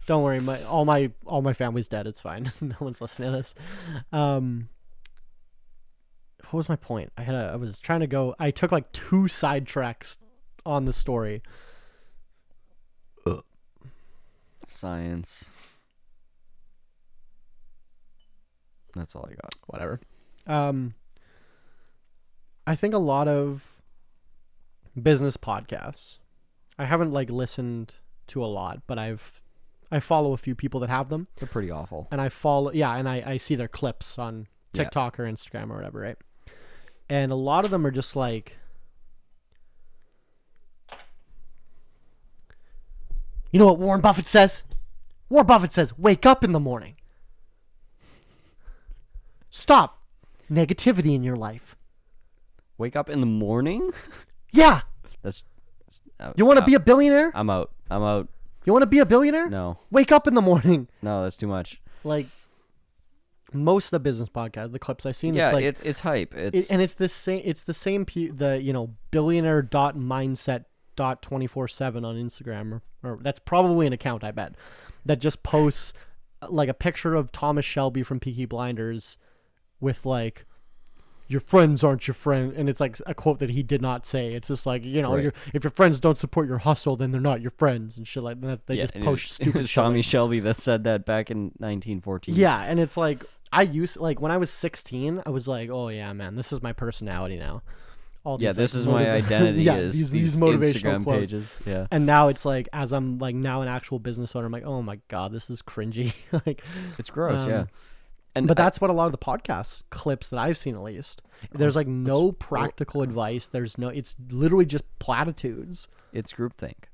Speaker 3: Don't worry, all my family's dead. It's fine. No one's listening to this. What was my point? I was trying to go. I took like 2 sidetracks on the story.
Speaker 2: Science. That's all I got.
Speaker 3: Whatever. I think a lot of business podcasts. I haven't like listened to a lot, but I follow a few people that have them.
Speaker 2: They're pretty awful.
Speaker 3: And I follow, yeah, and I see their clips on TikTok or Instagram or whatever, right? And a lot of them are just like, you know what Warren Buffett says? Warren Buffett says, wake up in the morning. Stop negativity in your life.
Speaker 2: Wake up in the morning?
Speaker 3: Yeah.
Speaker 2: That's.
Speaker 3: You want to be a billionaire?
Speaker 2: I'm out.
Speaker 3: You want to be a billionaire?
Speaker 2: No.
Speaker 3: Wake up in the morning.
Speaker 2: No, that's too much.
Speaker 3: Like, most of the business podcasts, the clips I've seen,
Speaker 2: Yeah,
Speaker 3: it's like,
Speaker 2: it's hype. It's
Speaker 3: and it's the same. It's the same. Billionaire.mindset.247 on Instagram, or that's probably an account, I bet, that just posts like a picture of Thomas Shelby from Peaky Blinders with like, your friends aren't your friend, and it's like a quote that he did not say. It's just like,
Speaker 2: Right.
Speaker 3: if your friends don't support your hustle, then they're not your friends and shit like that. They just
Speaker 2: and
Speaker 3: post
Speaker 2: it
Speaker 3: stupid
Speaker 2: was
Speaker 3: shit.
Speaker 2: Tommy
Speaker 3: like-
Speaker 2: Shelby that said that back in 1914.
Speaker 3: Yeah, and it's like, when I was 16, I was like, oh yeah, man, this is my personality now. All these,
Speaker 2: Yeah, this
Speaker 3: like,
Speaker 2: is my identity.
Speaker 3: yeah,
Speaker 2: is
Speaker 3: these motivational
Speaker 2: Instagram
Speaker 3: quotes.
Speaker 2: pages. Yeah.
Speaker 3: And now it's like, as I'm like now an actual business owner, I'm like, oh my god, this is cringy. Like,
Speaker 2: It's gross. Yeah.
Speaker 3: but that's what a lot of the podcast clips that I've seen, at least. There's like no practical advice. It's literally just platitudes.
Speaker 2: It's groupthink.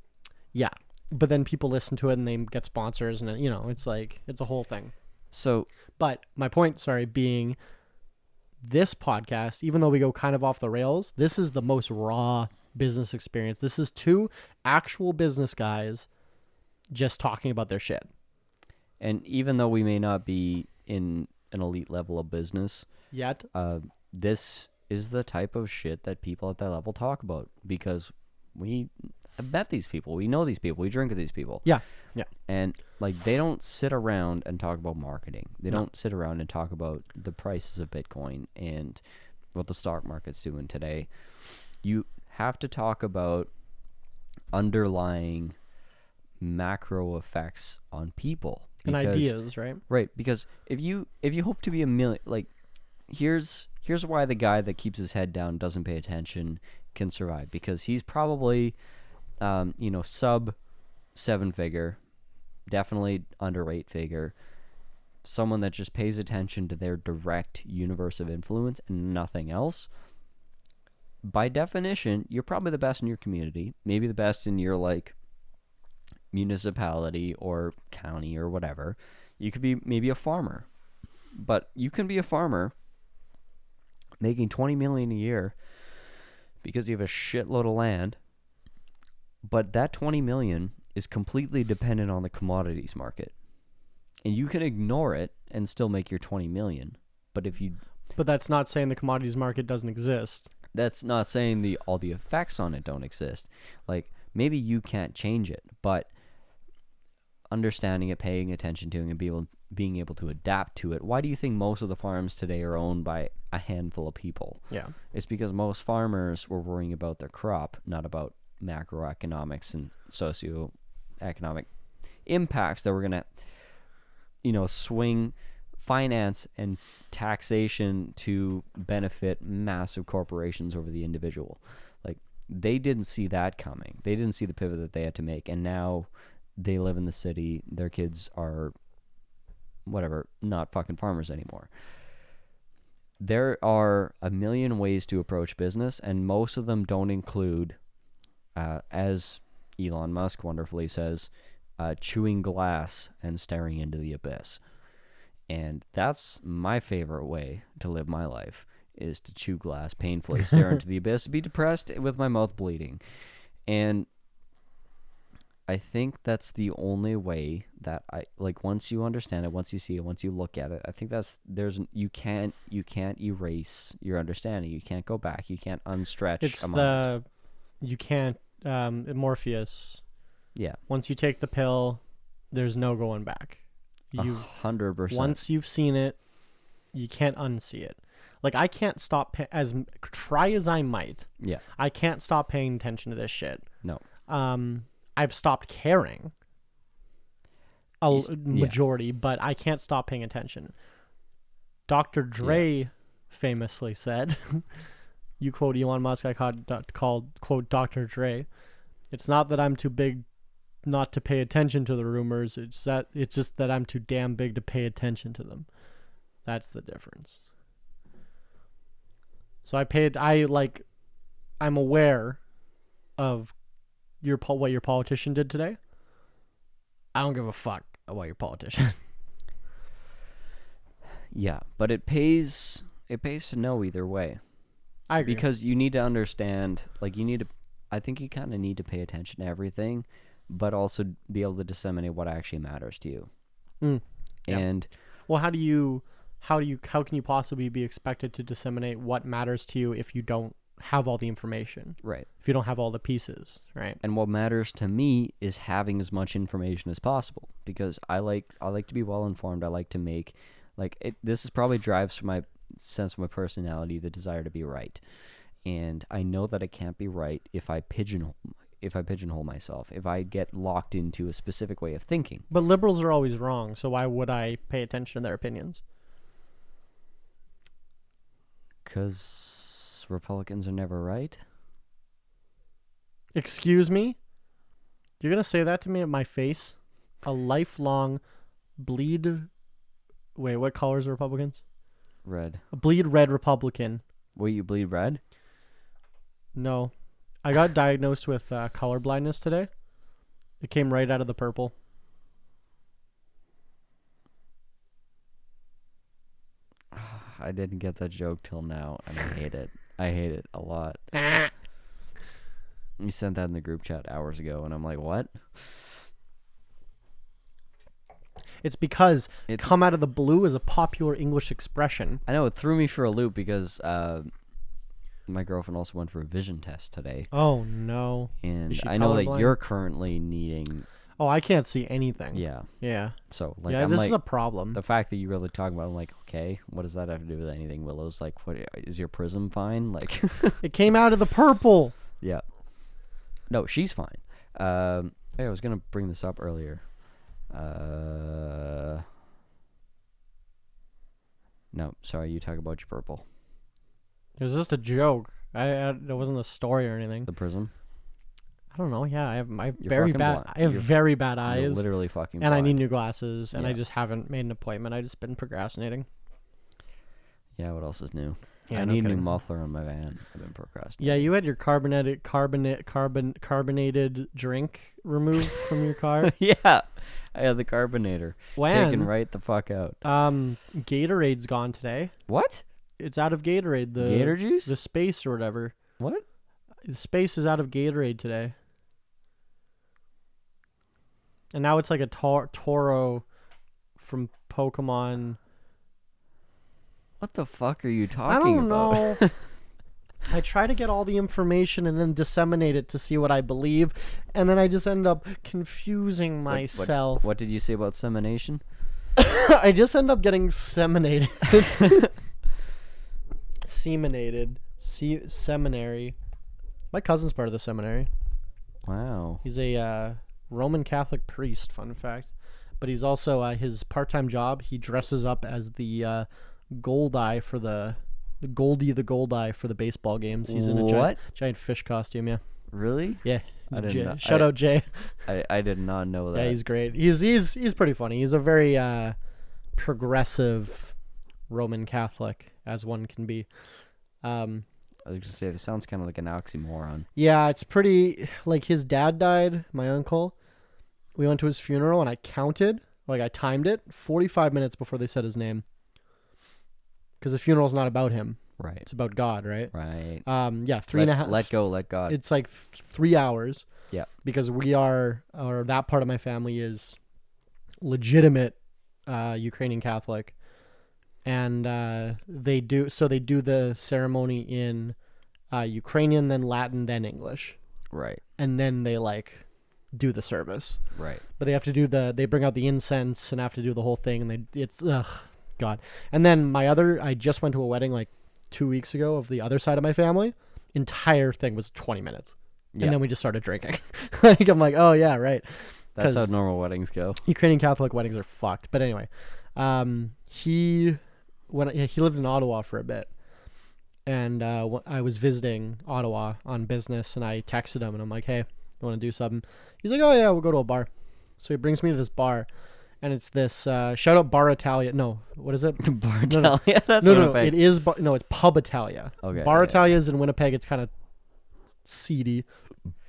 Speaker 3: Yeah. But then people listen to it and they get sponsors, and it's like, it's a whole thing.
Speaker 2: So
Speaker 3: But my point, being this podcast, even though we go kind of off the rails, this is the most raw business experience. This is 2 actual business guys just talking about their shit.
Speaker 2: and even though we may not be in an elite level of business,
Speaker 3: Yet.
Speaker 2: this is the type of shit that people at that level talk about, because we have met these people, we know these people, we drink with these people.
Speaker 3: Yeah. Yeah.
Speaker 2: And like, they don't sit around and talk about marketing. They don't sit around and talk about the prices of Bitcoin and what the stock market's doing today. You have to talk about underlying macro effects on people
Speaker 3: And ideas, right?
Speaker 2: Right, because if you hope to be a million, like, here's why the guy that keeps his head down, doesn't pay attention, can survive, because he's probably sub 7-figure, definitely under 8-figure, someone that just pays attention to their direct universe of influence and nothing else, by definition, you're probably the best in your community, maybe the best in your like municipality or county or whatever. You could be maybe a farmer, but you can be a farmer making $20 million a year because you have a shitload of land, but that $20 million is completely dependent on the commodities market, and you can ignore it and still make your $20 million. But
Speaker 3: that's not saying the commodities market doesn't exist.
Speaker 2: That's not saying all the effects on it don't exist. Like, maybe you can't change it, but understanding it, paying attention to it, and being able to adapt to it. Why do you think most of the farms today are owned by a handful of people?
Speaker 3: Yeah.
Speaker 2: It's because most farmers were worrying about their crop, not about macroeconomics and socioeconomic impacts that were going to, swing finance and taxation to benefit massive corporations over the individual. Like, they didn't see that coming. They didn't see the pivot that they had to make, and now they live in the city. Their kids are whatever, not fucking farmers anymore. There are a million ways to approach business, and most of them don't include, as Elon Musk wonderfully says, chewing glass and staring into the abyss. And that's my favorite way to live my life, is to chew glass painfully, stare into the abyss, be depressed with my mouth bleeding. And I think that's the only way that once you understand it, once you see it, once you look at it, I think you can't erase your understanding. You can't go back. You can't unstretch.
Speaker 3: Morpheus.
Speaker 2: Yeah.
Speaker 3: Once you take the pill, there's no going back.
Speaker 2: 100%.
Speaker 3: Once you've seen it, you can't unsee it. Like, I can't stop try as I might.
Speaker 2: Yeah.
Speaker 3: I can't stop paying attention to this shit.
Speaker 2: No.
Speaker 3: I've stopped caring. Majority, but I can't stop paying attention. Dr. Dre famously said, you quote Elon Musk, I quote Dr. Dre, "It's not that I'm too big not to pay attention to the rumors, it's just that I'm too damn big to pay attention to them." That's the difference. So I'm aware of what your politician did today. I don't give a fuck about your politician.
Speaker 2: Yeah, but it pays to know either way.
Speaker 3: I agree. Because
Speaker 2: you need to understand, I think you kind of need to pay attention to everything, but also be able to disseminate what actually matters to you.
Speaker 3: Yeah.
Speaker 2: And
Speaker 3: well, how can you possibly be expected to disseminate what matters to you if you don't have all the information?
Speaker 2: Right.
Speaker 3: If you don't have all the pieces, right? And
Speaker 2: what matters to me is having as much information as possible, because I like to be well informed. I like to make this is probably drives my sense of my personality, the desire to be right. And I know that I can't be right if I pigeonhole myself, if I get locked into a specific way of thinking.
Speaker 3: But liberals are always wrong, so why would I pay attention to their opinions?
Speaker 2: Because Republicans are never right.
Speaker 3: Excuse me? You're going to say that to me at my face? A lifelong bleed... Wait, what color is the Republicans?
Speaker 2: Red.
Speaker 3: A bleed red Republican.
Speaker 2: Will you bleed red?
Speaker 3: No. I got diagnosed with color blindness today. It came right out of the purple.
Speaker 2: I didn't get that joke till now, and I hate it. I hate it a lot. You sent that in the group chat hours ago, and I'm like, what?
Speaker 3: It's because come out of the blue is a popular English expression.
Speaker 2: I know, it threw me for a loop because my girlfriend also went for a vision test today.
Speaker 3: Oh, no.
Speaker 2: And I know that you're currently needing...
Speaker 3: Oh, I can't see anything.
Speaker 2: Yeah.
Speaker 3: Yeah.
Speaker 2: So,
Speaker 3: this is a problem.
Speaker 2: The fact that you really talk about it, I'm like, okay, what does that have to do with anything, Willows? Like, what is your prism fine? Like,
Speaker 3: it came out of the purple.
Speaker 2: Yeah. No, she's fine. Hey, I was going to bring this up earlier. No, sorry, you talk about your purple.
Speaker 3: It was just a joke. It wasn't a story or anything.
Speaker 2: The prism?
Speaker 3: I don't know. Yeah, I have
Speaker 2: You're
Speaker 3: very
Speaker 2: fucking
Speaker 3: bad.
Speaker 2: blind.
Speaker 3: I have very bad
Speaker 2: You're
Speaker 3: eyes,
Speaker 2: literally fucking
Speaker 3: and I need
Speaker 2: blind.
Speaker 3: new glasses, and I
Speaker 2: Yeah.
Speaker 3: just haven't made an appointment. I just been procrastinating.
Speaker 2: Yeah, what else is new?
Speaker 3: Yeah,
Speaker 2: I
Speaker 3: no
Speaker 2: need a new
Speaker 3: kidding.
Speaker 2: muffler on my van. I've been procrastinating.
Speaker 3: Yeah, you had your carbonated drink removed from your car.
Speaker 2: Yeah, I had the carbonator taken
Speaker 3: When
Speaker 2: right the fuck out.
Speaker 3: Gatorade's gone today.
Speaker 2: What?
Speaker 3: It's out of Gatorade. The
Speaker 2: Gator juice?
Speaker 3: the space or whatever.
Speaker 2: What?
Speaker 3: The space is out of Gatorade today. And now it's like a Toro from Pokemon.
Speaker 2: What the fuck are you
Speaker 3: I
Speaker 2: talking
Speaker 3: don't
Speaker 2: about?
Speaker 3: know. I try to get all the information and then disseminate it to see what I believe, and then I just end up confusing myself.
Speaker 2: What did you say about semination?
Speaker 3: I just end up getting seminated. Seminary. My cousin's part of the seminary.
Speaker 2: Wow.
Speaker 3: He's a Roman Catholic priest, fun fact. But he's also, his part-time job, he dresses up as the Goldeye for the Goldeye for the baseball games. He's in a giant fish costume, yeah.
Speaker 2: Really?
Speaker 3: Yeah.
Speaker 2: I didn't know.
Speaker 3: Shout out Jay.
Speaker 2: I did not know that.
Speaker 3: Yeah, he's great. He's pretty funny. He's a very progressive Roman Catholic, as one can be.
Speaker 2: I was just say, it sounds kind of like an oxymoron.
Speaker 3: Yeah, it's pretty, like, his dad died, my uncle. We went to his funeral, and I counted, like, I timed it, 45 minutes before they said his name. Because the funeral's not about him.
Speaker 2: Right.
Speaker 3: It's about God, right?
Speaker 2: Right.
Speaker 3: Yeah, 3.5.
Speaker 2: Let go, let God.
Speaker 3: It's like 3 hours.
Speaker 2: Yeah.
Speaker 3: Because we are, or that part of my family is legitimate Ukrainian Catholic. And they do the ceremony in Ukrainian, then Latin, then English.
Speaker 2: Right.
Speaker 3: And then they, like, do the service.
Speaker 2: Right.
Speaker 3: But they have to do they bring out the incense and have to do the whole thing, and it's God. And then I just went to a wedding like 2 weeks ago of the other side of my family. Entire thing was 20 minutes.
Speaker 2: Yeah.
Speaker 3: And then we just started drinking. Like, I'm like, oh yeah, right.
Speaker 2: That's how normal weddings go.
Speaker 3: Ukrainian Catholic weddings are fucked. But anyway, he lived in Ottawa for a bit. And I was visiting Ottawa on business, and I texted him, and I'm like, hey, you want to do something? He's like, oh yeah, we'll go to a bar. So he brings me to this bar, and it's this shout out Bar Italia. No, what is it?
Speaker 2: Bar Italia? That's
Speaker 3: no,
Speaker 2: Winnipeg.
Speaker 3: it is. It's Pub Italia.
Speaker 2: Okay.
Speaker 3: Bar Italia is in Winnipeg. It's kind of seedy,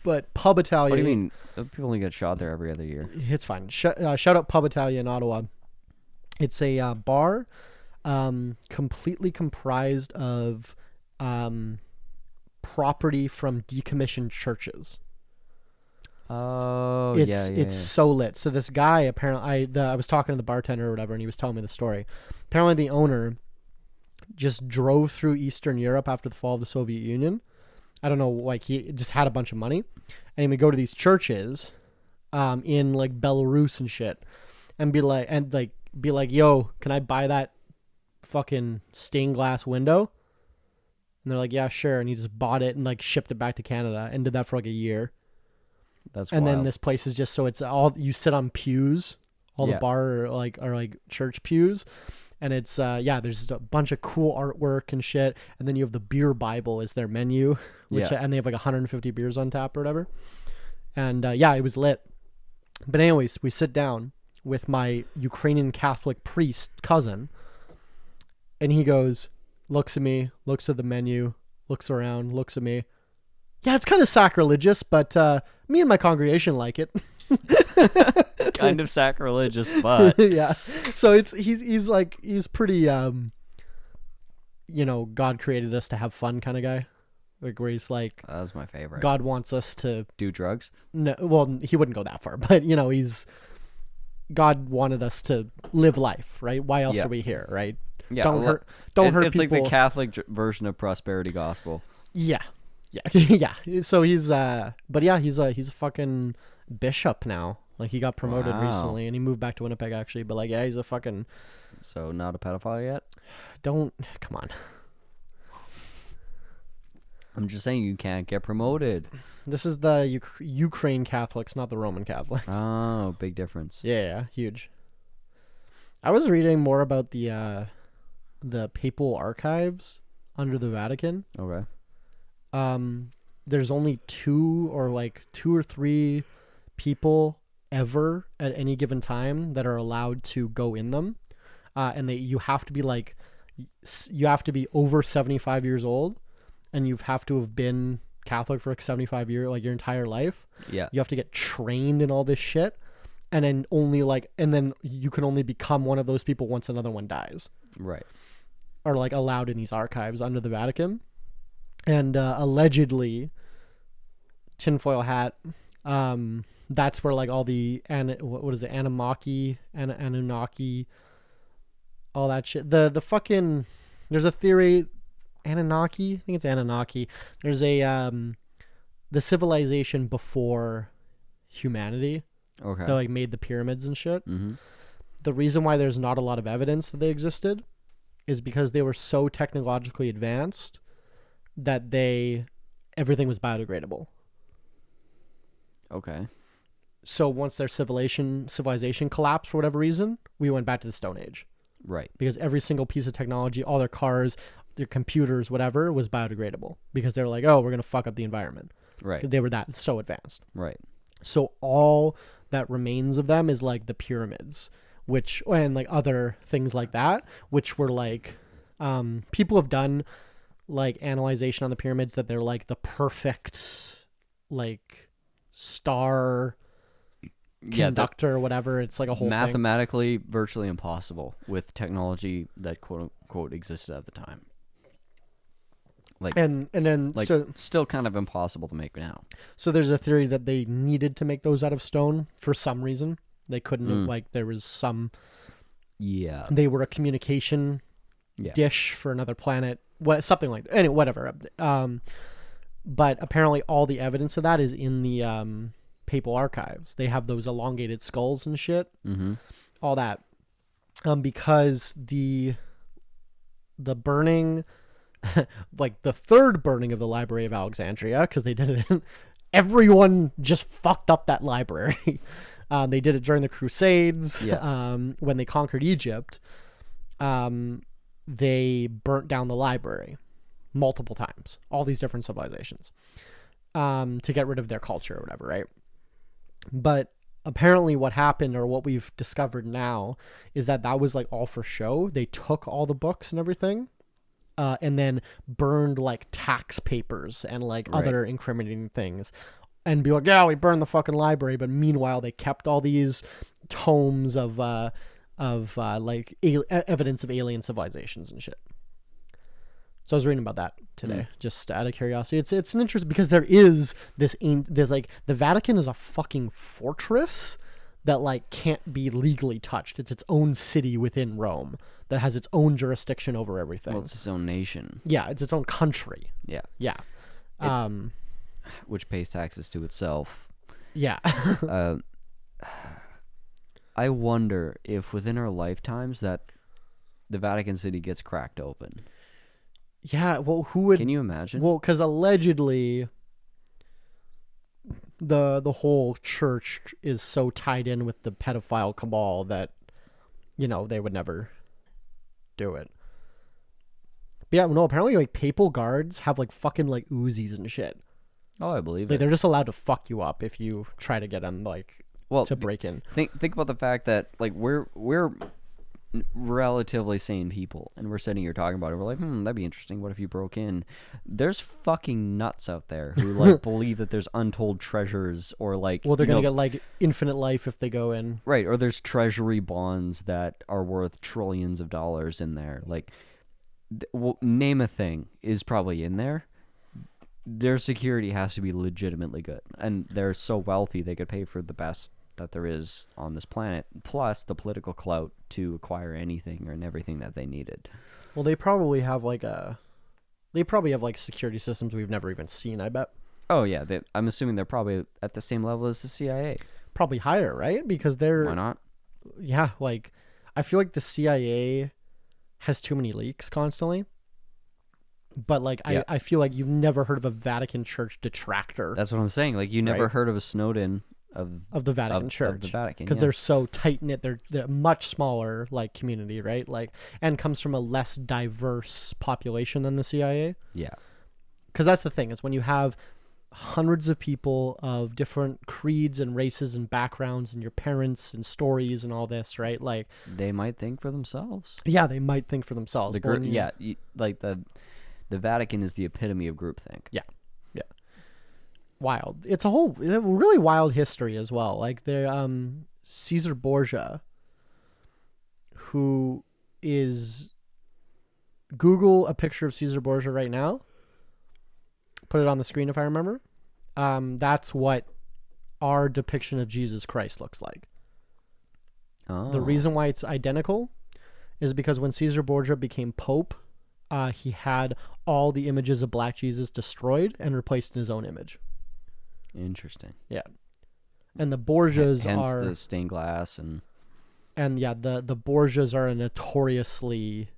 Speaker 3: but Pub Italia.
Speaker 2: What do you mean? People only get shot there every other year.
Speaker 3: It's fine. Shout out Pub Italia in Ottawa. It's a bar, completely comprised of property from decommissioned churches.
Speaker 2: Oh,
Speaker 3: It's so lit. So this guy, apparently, I was talking to the bartender or whatever, and he was telling me the story. Apparently, the owner just drove through Eastern Europe after the fall of the Soviet Union. I don't know, like, he just had a bunch of money, and he would go to these churches, in like Belarus and shit, and be like, yo, can I buy that fucking stained glass window? And they're like, yeah, sure. And he just bought it and like shipped it back to Canada and did that for like a year.
Speaker 2: That's
Speaker 3: and
Speaker 2: wild.
Speaker 3: then this place is just so it's all you sit on pews, all the bar are like church pews, and it's there's just a bunch of cool artwork and shit, and then you have the beer Bible as their menu, and they have like 150 beers on tap or whatever, and it was lit. But anyways, we sit down with my Ukrainian Catholic priest cousin, and he looks at me, looks at the menu, looks around, looks at me. Yeah, it's kind of sacrilegious, but me and my congregation like it.
Speaker 2: Kind of sacrilegious, but
Speaker 3: yeah. So he's pretty God created us to have fun kind of guy. Like where he's like,
Speaker 2: that was my favorite.
Speaker 3: God wants us to
Speaker 2: do drugs.
Speaker 3: No, well, he wouldn't go that far, but God wanted us to live life, right? Why else are we here, right?
Speaker 2: Yeah,
Speaker 3: don't hurt people.
Speaker 2: It's like the Catholic version of prosperity gospel.
Speaker 3: Yeah. Yeah. So he's but yeah, he's a fucking bishop now. Like he got promoted recently, and he moved back to Winnipeg actually. But like, yeah, he's a fucking.
Speaker 2: So not a pedophile yet?
Speaker 3: Come on.
Speaker 2: I'm just saying you can't get promoted.
Speaker 3: This is the Ukraine Catholics, not the Roman Catholics.
Speaker 2: Oh, big difference.
Speaker 3: Yeah, huge. I was reading more about the papal archives under the Vatican.
Speaker 2: Okay.
Speaker 3: there's only two or three people ever at any given time that are allowed to go in them, and you have to be over 75 years old, and you have to have been Catholic for 75 years, like your entire life.
Speaker 2: Yeah.
Speaker 3: You have to get trained in all this shit, and then then you can only become one of those people once another one dies.
Speaker 2: Right.
Speaker 3: Are like allowed in these archives under the Vatican, and allegedly, tinfoil hat. That's where like all the Anunnaki, all that shit. The fucking there's a theory, Anunnaki. I think it's Anunnaki. There's a the civilization before humanity.
Speaker 2: Okay.
Speaker 3: That like made the pyramids and shit.
Speaker 2: Mm-hmm.
Speaker 3: The reason why there's not a lot of evidence that they existed is because they were so technologically advanced that everything was biodegradable.
Speaker 2: Okay.
Speaker 3: So once their civilization collapsed for whatever reason, we went back to the Stone Age.
Speaker 2: Right.
Speaker 3: Because every single piece of technology, all their cars, their computers, whatever, was biodegradable. Because they were like, oh, we're going to fuck up the environment.
Speaker 2: Right.
Speaker 3: They were that so advanced.
Speaker 2: Right.
Speaker 3: So all that remains of them is like the pyramids, and like other things like that, which were like, people have done like analyzation on the pyramids that they're like the perfect like star conductor or whatever. It's like a whole
Speaker 2: mathematically virtually impossible with technology that quote unquote existed at the time. Like
Speaker 3: and then
Speaker 2: like
Speaker 3: so
Speaker 2: still kind of impossible to make now.
Speaker 3: So there's a theory that they needed to make those out of stone for some reason. They couldn't like there was some.
Speaker 2: Yeah.
Speaker 3: They were a communication dish for another planet. Something like that. Anyway, whatever. But apparently all the evidence of that is in the papal archives. They have those elongated skulls and shit.
Speaker 2: Mm-hmm.
Speaker 3: All that. Because the burning, like the third burning of the Library of Alexandria, because they did it. Everyone just fucked up that library. They did it during the Crusades.
Speaker 2: Yeah.
Speaker 3: When they conquered Egypt, they burnt down the library multiple times, all these different civilizations, to get rid of their culture or whatever, right? But apparently what happened, or what we've discovered now, is that was like all for show. They took all the books and everything, and then burned like tax papers and like other incriminating things, and be like, yeah, we burned the fucking library. But meanwhile, they kept all these tomes of like evidence of alien civilizations and shit. So I was reading about that today, just out of curiosity. It's an interest because there's like the Vatican is a fucking fortress that like can't be legally touched. It's its own city within Rome that has its own jurisdiction over everything.
Speaker 2: Well, it's its own nation.
Speaker 3: Yeah, it's its own country.
Speaker 2: Yeah.
Speaker 3: Yeah.
Speaker 2: Which pays taxes to itself.
Speaker 3: Yeah.
Speaker 2: I wonder if within our lifetimes that the Vatican City gets cracked open.
Speaker 3: Yeah, well, who would...
Speaker 2: Can you imagine?
Speaker 3: Well, because allegedly the whole church is so tied in with the pedophile cabal that, they would never do it. But yeah, no, apparently like papal guards have like fucking like Uzis and shit.
Speaker 2: Oh, I believe
Speaker 3: like,
Speaker 2: it.
Speaker 3: They're just allowed to fuck you up if you try to get them to break in.
Speaker 2: Think about the fact that like we're relatively sane people, and we're sitting here talking about it. We're like, that'd be interesting. What if you broke in? There's fucking nuts out there who like believe that there's untold treasures, or like,
Speaker 3: well, they're gonna get like infinite life if they go in,
Speaker 2: right? Or there's treasury bonds that are worth trillions of dollars in there. Like, name a thing is probably in there. Their security has to be legitimately good, and they're so wealthy they could pay for the best that there is on this planet, plus the political clout to acquire anything and everything that they needed.
Speaker 3: Well, they probably have security systems we've never even seen, I bet.
Speaker 2: Oh yeah, I'm assuming they're probably at the same level as the CIA.
Speaker 3: Probably higher, right? Because they're...
Speaker 2: Why not?
Speaker 3: Yeah, like, I feel like the CIA has too many leaks constantly. But like, yeah. I feel like you've never heard of a Vatican Church detractor.
Speaker 2: That's what I'm saying. Like, you never heard of a Snowden of the Vatican Church,
Speaker 3: of the Vatican, because they're so tight knit. They're a much smaller like community, right? Like, and comes from a less diverse population than the CIA.
Speaker 2: Yeah,
Speaker 3: because that's the thing is when you have hundreds of people of different creeds and races and backgrounds and your parents and stories and all this, right? Like,
Speaker 2: They might think for themselves.
Speaker 3: yeah, they might think for themselves.
Speaker 2: The
Speaker 3: but when you-
Speaker 2: like the Vatican is the epitome of groupthink.
Speaker 3: Yeah. Wild. It's a really wild history as well. Like the Caesar Borgia, who is, Google a picture of Caesar Borgia right now. Put it on the screen if I remember. That's what our depiction of Jesus Christ looks like.
Speaker 2: Oh.
Speaker 3: The reason why it's identical is because when Caesar Borgia became Pope, he had all the images of Black Jesus destroyed and replaced in his own image.
Speaker 2: Interesting.
Speaker 3: Yeah. And the Borgias
Speaker 2: Hence
Speaker 3: are...
Speaker 2: the stained glass and
Speaker 3: And the Borgias are a notoriously...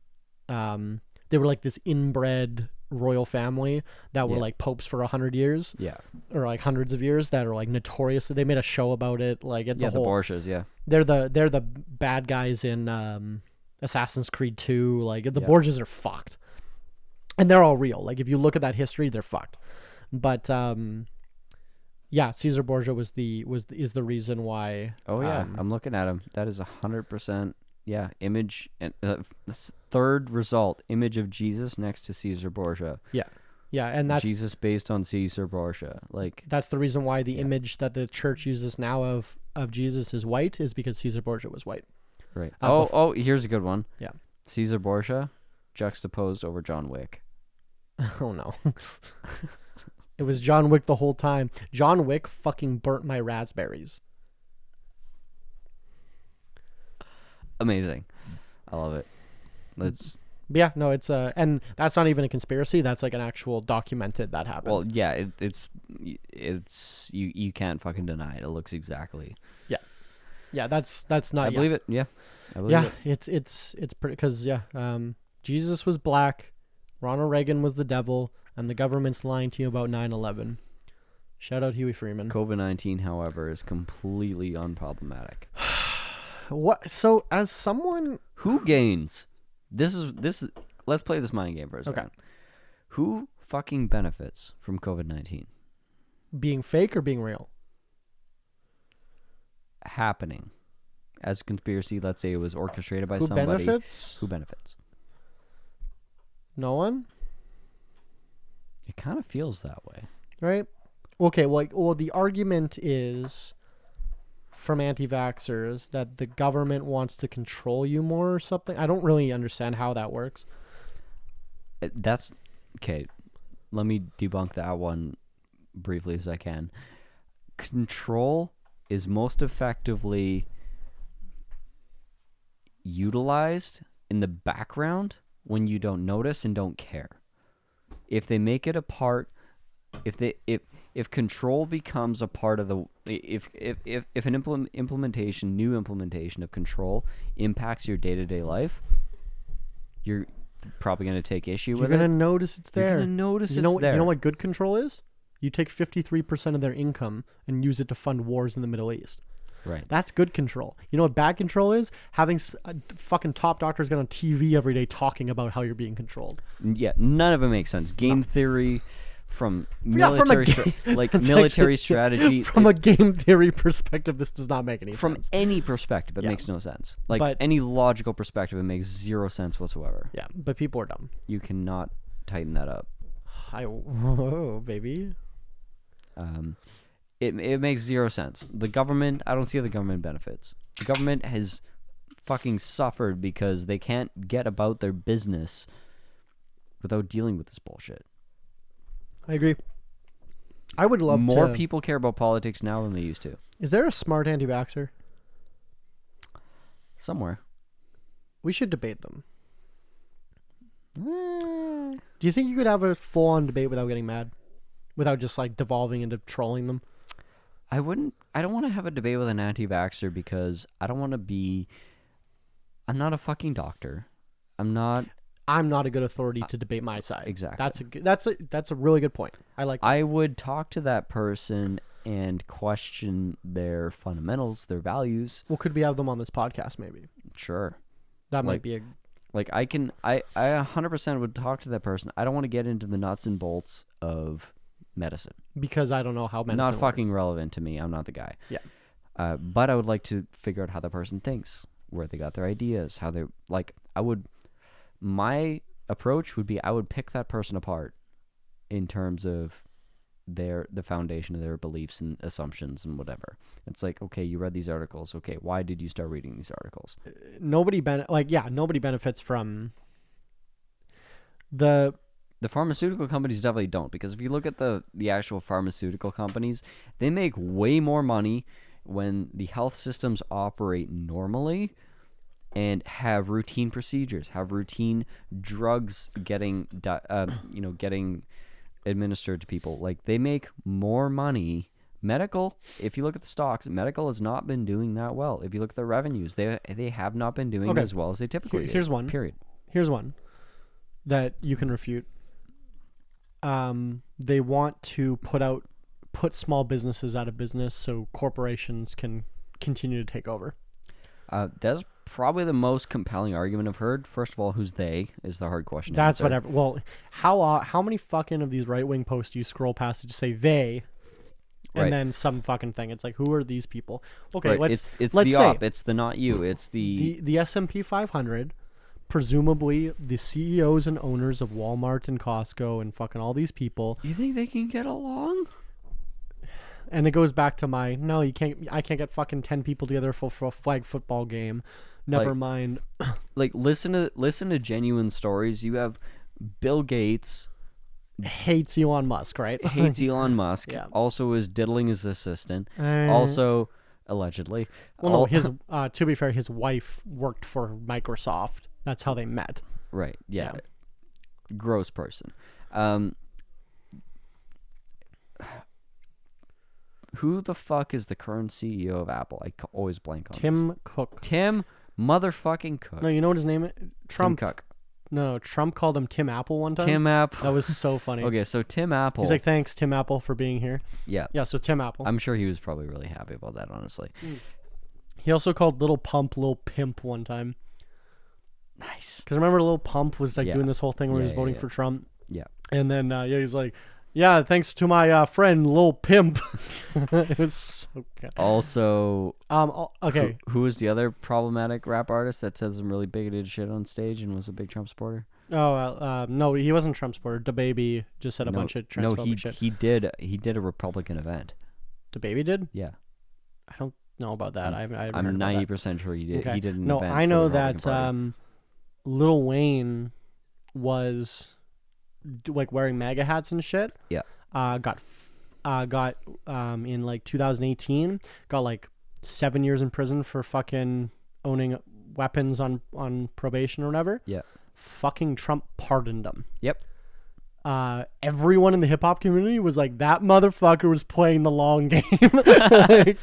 Speaker 3: they were like this inbred royal family that were like popes for 100 years.
Speaker 2: Yeah.
Speaker 3: Or like hundreds of years that are like notoriously... They made a show about it. Like it's a whole...
Speaker 2: the Borgias, yeah.
Speaker 3: They're the bad guys in Assassin's Creed 2. Like the Borgias are fucked. And they're all real. Like if you look at that history, they're fucked. But yeah, Caesar Borgia is the reason why.
Speaker 2: Oh yeah, I'm looking at him. That is 100%. Yeah, image and third result, image of Jesus next to Caesar Borgia.
Speaker 3: Yeah, and that's
Speaker 2: Jesus based on Caesar Borgia. Like
Speaker 3: that's the reason why the image that the church uses now of Jesus is white is because Caesar Borgia was white.
Speaker 2: right.
Speaker 3: Before-
Speaker 2: Here's a good one.
Speaker 3: Yeah.
Speaker 2: Caesar Borgia juxtaposed over John Wick.
Speaker 3: Oh no. It was John Wick the whole time. John Wick fucking burnt my raspberries.
Speaker 2: Amazing. I love it. Let's
Speaker 3: Yeah, no, it's and that's not even a conspiracy. That's like an actual documented that happened.
Speaker 2: well, yeah, it's you can't fucking deny it. It looks exactly.
Speaker 3: yeah, that's not.
Speaker 2: I believe it. Yeah. I believe
Speaker 3: Yeah,
Speaker 2: it.
Speaker 3: it's pretty because Jesus was black, Ronald Reagan was the devil, and the government's lying to you about 9/11. Shout out Huey Freeman.
Speaker 2: COVID-19, however, is completely unproblematic.
Speaker 3: What? So as someone,
Speaker 2: Who gains? This is. Let's play this mind game for a second.
Speaker 3: Okay.
Speaker 2: Who fucking benefits from COVID-19
Speaker 3: being fake or being real?
Speaker 2: happening as a conspiracy? Let's say it was orchestrated by
Speaker 3: Who
Speaker 2: somebody.
Speaker 3: benefits?
Speaker 2: Who benefits?
Speaker 3: No one,
Speaker 2: It kind of feels that way.
Speaker 3: right? Okay, well, the argument is from anti-vaxxers that the government wants to control you more or something. I don't really understand how that works.
Speaker 2: That's okay. Let me debunk that one briefly as I can. Control is most effectively utilized in the background when you don't notice and don't care. If they make it a part, if control becomes a part of the if an new implementation of control impacts your day-to-day life, you're probably going to take issue
Speaker 3: You're
Speaker 2: with
Speaker 3: gonna
Speaker 2: it.
Speaker 3: notice it's there.
Speaker 2: You're going to notice
Speaker 3: You know,
Speaker 2: it's there.
Speaker 3: you know what good control is? You take 53% of their income and use it to fund wars in the Middle East.
Speaker 2: Right.
Speaker 3: That's good control. You know what bad control is? Having fucking top doctors get on TV every day talking about how you're being controlled.
Speaker 2: Yeah, none of it makes sense. Game theory from
Speaker 3: Yeah, from a
Speaker 2: military
Speaker 3: game- that's
Speaker 2: military
Speaker 3: actually-
Speaker 2: strategy
Speaker 3: From a game theory perspective, this does not make any
Speaker 2: from
Speaker 3: sense.
Speaker 2: any perspective it
Speaker 3: Yeah.
Speaker 2: makes no sense. Like
Speaker 3: But-
Speaker 2: any logical perspective it makes zero sense whatsoever.
Speaker 3: Yeah, but people are dumb.
Speaker 2: You cannot tighten that up.
Speaker 3: Oh, baby.
Speaker 2: It makes zero sense. The government, I don't see how the government benefits. The government has fucking suffered because they can't get about their business without dealing with this bullshit.
Speaker 3: I agree. I would love
Speaker 2: More
Speaker 3: to...
Speaker 2: people care about politics now than they used to.
Speaker 3: Is there a smart anti-vaxxer?
Speaker 2: Somewhere.
Speaker 3: We should debate them.
Speaker 2: Eh,
Speaker 3: Do you think you could have a full-on debate without getting mad? Without just, like, devolving into trolling them?
Speaker 2: I don't want to have a debate with an anti-vaxxer because I don't want to be... I'm not a fucking doctor. I'm not
Speaker 3: a good authority to debate my side.
Speaker 2: Exactly.
Speaker 3: That's a really good point. I like that.
Speaker 2: I would talk to that person and question their fundamentals, their values.
Speaker 3: Well, could we have them on this podcast, maybe?
Speaker 2: Sure.
Speaker 3: That might
Speaker 2: Like-
Speaker 3: be a...
Speaker 2: Like I 100% would talk to that person. I don't want to get into the nuts and bolts of medicine.
Speaker 3: because I don't know how medicine
Speaker 2: not
Speaker 3: works.
Speaker 2: fucking relevant to me. I'm not the guy.
Speaker 3: Yeah.
Speaker 2: But I would like to figure out how the person thinks, where they got their ideas, how they like. My approach would be I would pick that person apart in terms of the foundation of their beliefs and assumptions and whatever. It's like, okay, you read these articles. Okay, why did you start reading these articles?
Speaker 3: Nobody benefits from the
Speaker 2: pharmaceutical companies definitely don't, because if you look at the actual pharmaceutical companies, they make way more money when the health systems operate normally and have routine procedures, have routine drugs getting administered to people. Like, they make more money. Medical, if you look at the stocks, medical has not been doing that well. If you look at the revenues, they have not been doing as well as they typically do.
Speaker 3: Here's one.
Speaker 2: Period.
Speaker 3: Here's one that you can refute. They want to put small businesses out of business so corporations can continue to take over.
Speaker 2: That's probably the most compelling argument I've heard. First of all, who's they is the hard question.
Speaker 3: That's whatever. Well, how many fucking of these right-wing posts do you scroll past to just say they, and then some fucking thing? It's like, who are these people? Okay,
Speaker 2: right.
Speaker 3: let's
Speaker 2: it's
Speaker 3: let's
Speaker 2: the
Speaker 3: say
Speaker 2: op. It's the not you. It's
Speaker 3: the S&P 500. Presumably, the CEOs and owners of Walmart and Costco and fucking all these people.
Speaker 2: You think they can get along?
Speaker 3: And it goes back to no, you can't. I can't get fucking 10 people together for a flag football game. Never mind.
Speaker 2: Like, listen to genuine stories. You have Bill Gates
Speaker 3: hates Elon Musk, right?
Speaker 2: hates Elon Musk.
Speaker 3: Yeah.
Speaker 2: Also is diddling his assistant. Also, allegedly.
Speaker 3: Well, no, his to be fair, his wife worked for Microsoft. That's how they met.
Speaker 2: Right. Yeah. Gross person. Who the fuck is the current CEO of Apple? I always blank on
Speaker 3: Tim Cook.
Speaker 2: Tim motherfucking Cook.
Speaker 3: No, you know what his name is? Trump.
Speaker 2: Tim Cook.
Speaker 3: No, Trump called him Tim Apple one time.
Speaker 2: Tim Apple.
Speaker 3: That was so funny.
Speaker 2: Okay, so Tim Apple.
Speaker 3: He's like, thanks, Tim Apple, for being here.
Speaker 2: Yeah.
Speaker 3: Yeah, so Tim Apple.
Speaker 2: I'm sure he was probably really happy about that, honestly.
Speaker 3: He also called Little Pimp one time.
Speaker 2: Nice.
Speaker 3: Because remember, Little Pump was like doing this whole thing where he was voting for Trump.
Speaker 2: Yeah.
Speaker 3: And then he's like, yeah, thanks to my friend Lil Pimp. It was so good.
Speaker 2: Also,
Speaker 3: okay.
Speaker 2: Who was the other problematic rap artist that said some really bigoted shit on stage and was a big Trump supporter?
Speaker 3: No, he wasn't Trump supporter. DaBaby just said a bunch of transphobic shit.
Speaker 2: He did a Republican event.
Speaker 3: DaBaby did?
Speaker 2: Yeah.
Speaker 3: I don't know about that.
Speaker 2: I'm
Speaker 3: 90%
Speaker 2: sure he did.
Speaker 3: Okay.
Speaker 2: He did an
Speaker 3: no,
Speaker 2: event.
Speaker 3: I know
Speaker 2: for the
Speaker 3: that
Speaker 2: Republican Party.
Speaker 3: Lil Wayne was like wearing MAGA hats and shit.
Speaker 2: Yeah.
Speaker 3: Got in like 2018, got like 7 years in prison for fucking owning weapons on probation or whatever.
Speaker 2: Yeah.
Speaker 3: Fucking Trump pardoned him.
Speaker 2: Yep.
Speaker 3: Everyone in the hip hop community was like, that motherfucker was playing the long game. Like,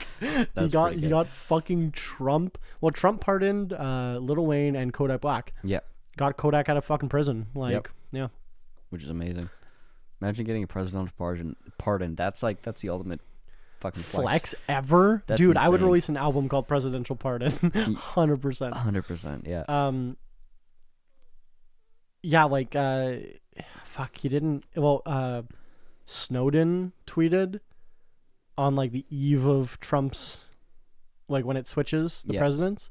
Speaker 3: he got fucking Trump. Well, Trump pardoned Lil Wayne and Kodak Black.
Speaker 2: Yeah.
Speaker 3: Got Kodak out of fucking prison. Like, yeah.
Speaker 2: Which is amazing. Imagine getting a presidential pardon. That's the ultimate fucking flex
Speaker 3: ever.
Speaker 2: That's
Speaker 3: Dude, I would
Speaker 2: insane.
Speaker 3: release an album called Presidential Pardon. 100%.
Speaker 2: 100%. Yeah.
Speaker 3: Yeah, like fuck, he didn't. Well, Snowden tweeted on like the eve of Trump's, like when it switches the presidents,